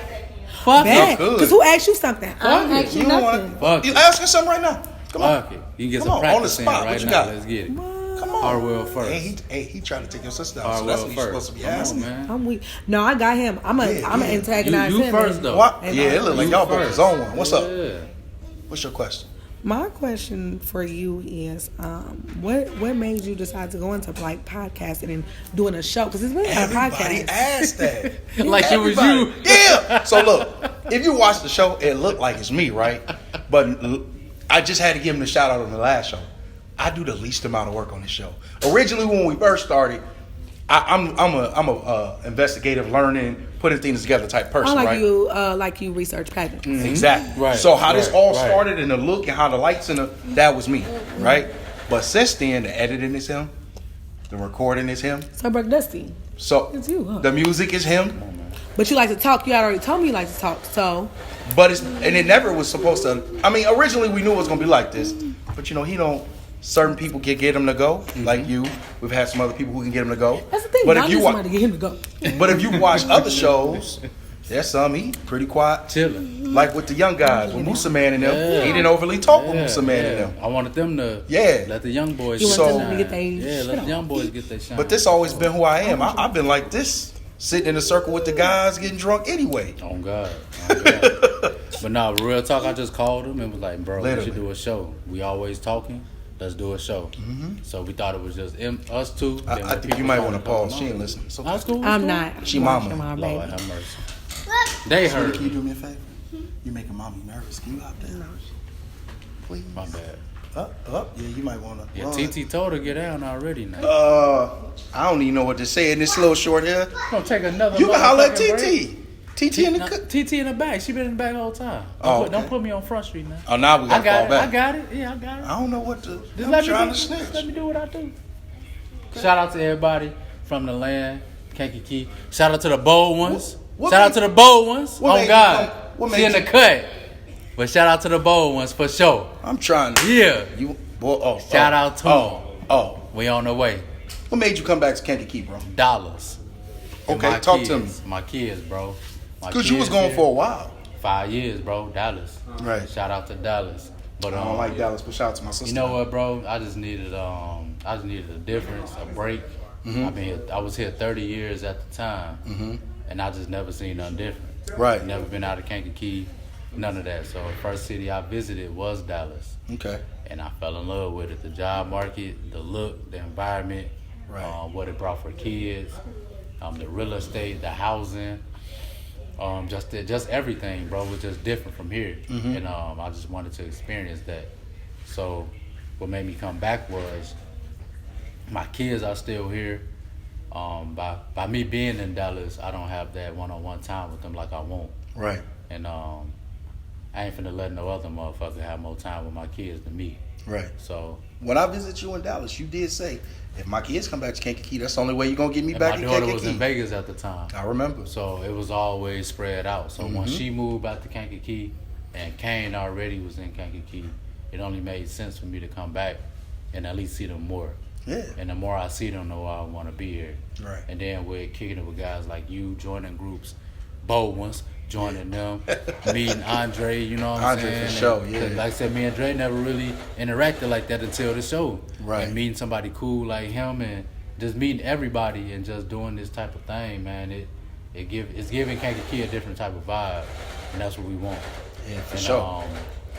Fuck it. good. Because who asked you something? I Fuck don't it. ask you You don't nothing. want. Fuck You it. asking something right now? Come on. Fuck it. You can get Come some on, on the practice in spot. right What you now. got? Let's get it. Come on. Harwell first. He tried to take your sister out, so Harwell that's what you're first. supposed to be Come on, asking. man. I'm weak. No, I got him. I'm a Yeah, I'm yeah. an antagonize You him. first, though. What? And Yeah, it look like You y'all both first. is on one. What's up? Yeah. What's your question? My question for you is, what made you decide to go into like podcasting and doing a show? Because it's really not a Everybody podcast. asked that. Like it was Everybody. you. Yeah. So look, if you watch the show, it looked like it's me, right? But I just had to give him the shout out on the last show. I do the least amount of work on this show. Originally, when we first started, I'm a investigative, learning, putting things together type person, right? Like you research pageants. Exactly. Right, So how this all right. started and the look and how the lights and that was me, right? But since then, the editing is him, the recording is him. So Brooke Dusty. So It's you, huh? the music is him. But you like to talk. You had already told me you like to talk. So But it never was supposed to. I mean, originally we knew it was gonna be like this, but he don't. Certain people can get him to go, like you. We've had some other people who can get him to go. that's the thing. But Y'all if you need wa- somebody to get him to go. but if you watch other shows, there's some he pretty quiet. Chilling. Like with the young guys, with Musa Man and them, Yeah. he didn't overly talk with Musa Man and them. I wanted them to Yeah. let the young boys You get want So- them to get their yeah, shit let the on. young boys get their shine. But this always been who I am. I've been like this, sitting in a circle with the guys, getting drunk anyway. Oh God. Oh, God. But no, real talk. I just called him and was like, "Bro, Literally. we should do a show. We always talking. Let's do a show." So we thought it was just us two. Then I when think people you might started want to pause. coming She on- ain't listening. So That's cool. I'm not. She I'm mama. watching my Lord baby. have mercy. They heard Can you me. do me a favor? You making mommy nervous. Can you out there? Please. My bad. Up. Yeah, you might want to. Yeah, TT told her get down already now. I don't even know what to say in this little short hair. Gonna take another. You can holler at motherfucking break. TT. TT in the cook. TT in the back. She been in the back the whole time. Oh, Don't okay. put me on Front Street now. Oh, now we I got to got fall it. back. I got it. Yeah, I got it. I don't know what to. Just I'm let me trying do. to snitch. Just let me do what I do. Shout out to everybody from the land. Kankakee. Shout out to the bold ones. Shout out to the bold ones. Oh God, she in the cut. But shout out to the bold ones for sure. I'm trying to. Yeah. Shout out to them. We on the way. What made you come back to Kankakee, bro? Dollars. Okay, talk to me. My kids, bro. Because you was gone for a while. 5 years, bro. Dallas. Right. Shout out to Dallas. But I don't like Dallas, but shout out to my sister. You know what, bro? I just needed a difference, a break. I mean, I was here 30 years at the time, and I just never seen nothing different. Right. Never been out of Kankakee, none of that. So the first city I visited was Dallas. Okay. And I fell in love with it. The job market, the look, the environment, what it brought for kids, the real estate, the housing, just everything, bro, was just different from here. And I just wanted to experience that. So what made me come back was my kids are still here. By me being in Dallas, I don't have that one-on-one time with them like I want. Right. And I ain't finna let no other motherfucker have more time with my kids than me. Right. So when I visit you in Dallas, you did say, if my kids come back to Kankakee, that's the only way you're going to get me back to Kankakee. My daughter was in Vegas at the time. I remember. So it was always spread out. So when she moved back to Kankakee and Kane already was in Kankakee, it only made sense for me to come back and at least see them more. Yeah. And the more I see them, the more I want to be here. Right. And then we're kicking it with guys like you, joining groups, bold ones, joining them, meeting Andre, you know what I'm saying? Andre for sure, yeah. Like I said, me and Dre never really interacted like that until the show. Right. And meeting somebody cool like him and just meeting everybody and just doing this type of thing, man, it's giving Kankakee a different type of vibe, and that's what we want. Yeah, for sure.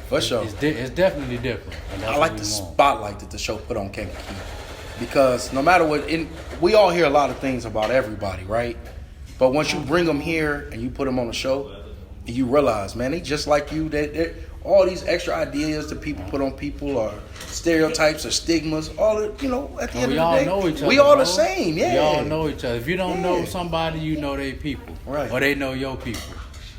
For sure. It's definitely different. And that's I like the spotlight that the show put on Kankakee. Because no matter what, we all hear a lot of things about everybody, right? But once you bring them here and you put them on the show, you realize, man, they just like you. All these extra ideas that people put on people or stereotypes or stigmas, all at the end of the day, we all know each other. We all bro. the same, yeah. We all know each other. If you don't know somebody, you know they people. Right. Or they know your people.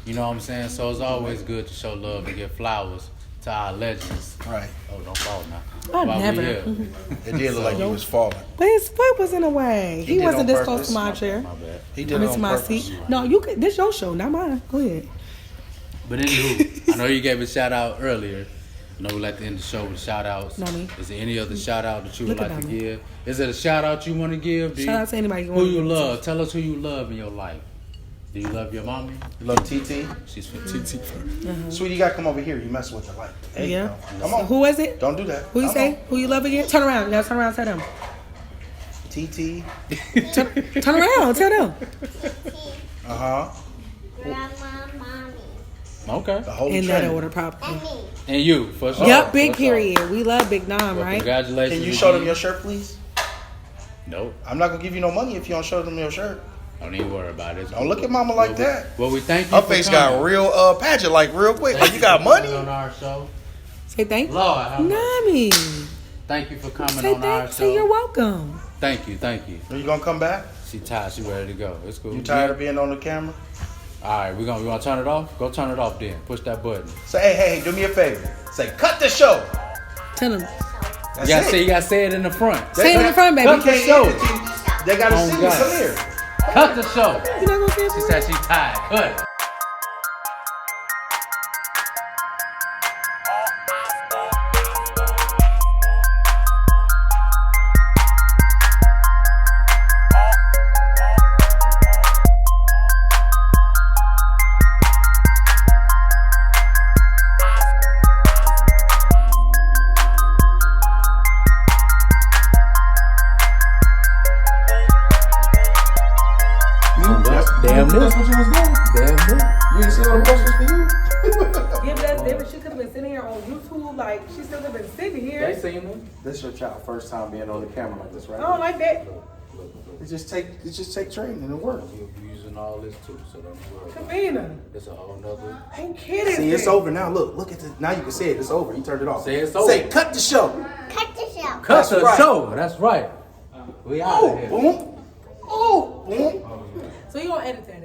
You know what I'm saying? So it's always good to show love and give flowers to our legends. Right. Oh, don't fall now. Never. It did look like you was falling. But his foot was in the way. He wasn't this close to my chair. My bad. He did it on my purpose. seat. No, you could. This your show, not mine. Go ahead. But anywho, I know you gave a shout out earlier. I know we like to end the show with shout outs. Knamii. Is there any other shout out that you would Look like at to Knamii. give? Is it a shout out you want to give? Shout out to anybody you Who want you to give. love? Tell us who you love in your life. Do you love your mommy? You love TT? She's for TT first. Sweetie, you got to come over here. You mess with your life. There you go. Come on. Who is it? Don't do that. Who you Come say? on. Who you love again? Turn around. Now turn around. Tell them. TT. Turn around. Tell them. Uh-huh. Grandma, mommy, Okay. The whole In that Trinity. order, probably. and me. And you, for sure. Yep, big For sure. period. We love Big Knam, Well, right? congratulations. Can you show them your shirt, please? Nope. I'm not going to give you no money if you don't show them your shirt. Don't even worry about it. Don't look at mama like that. Well, we thank you Her for face coming. got real Pageant, like real quick. Like you got money? On our show. Say thank you. Lord, how much? Knamii. Thank you for coming Say on our thank. show. Say you're welcome. Thank you. Are you going to come back? She tired. She ready to go. It's cool. You tired of being on the camera? All right, we gonna turn it off. Go turn it off then. Push that button. Say, hey, do me a favor. Say, cut the show. Tell them. That's You gotta say it in the front. Say it in the front, baby. Cut the show. They got to Oh, see me. God. Come here. Cut the show. You not gonna say it? She said she tired. Cut it. Damn That's what you was doing. Damn it. You didn't see all the questions for you? Yeah, but that's different. She could have been sitting here on YouTube. Like, she still could have been sitting here. They seen them. This is your child first time being on the camera like this, right? I don't like that. It just take training and it works. You're using all this too, so don't worry. Kavina. It's a whole nother. I ain't kidding. See, it's over now. Look at this. Now you can say it. It's over. You turned it off. Say it's over. Say, cut the show. Cut the show. Cut That's the right. show. That's right. We out Oh, of here. boom. Oh, boom. So you gonna edit that?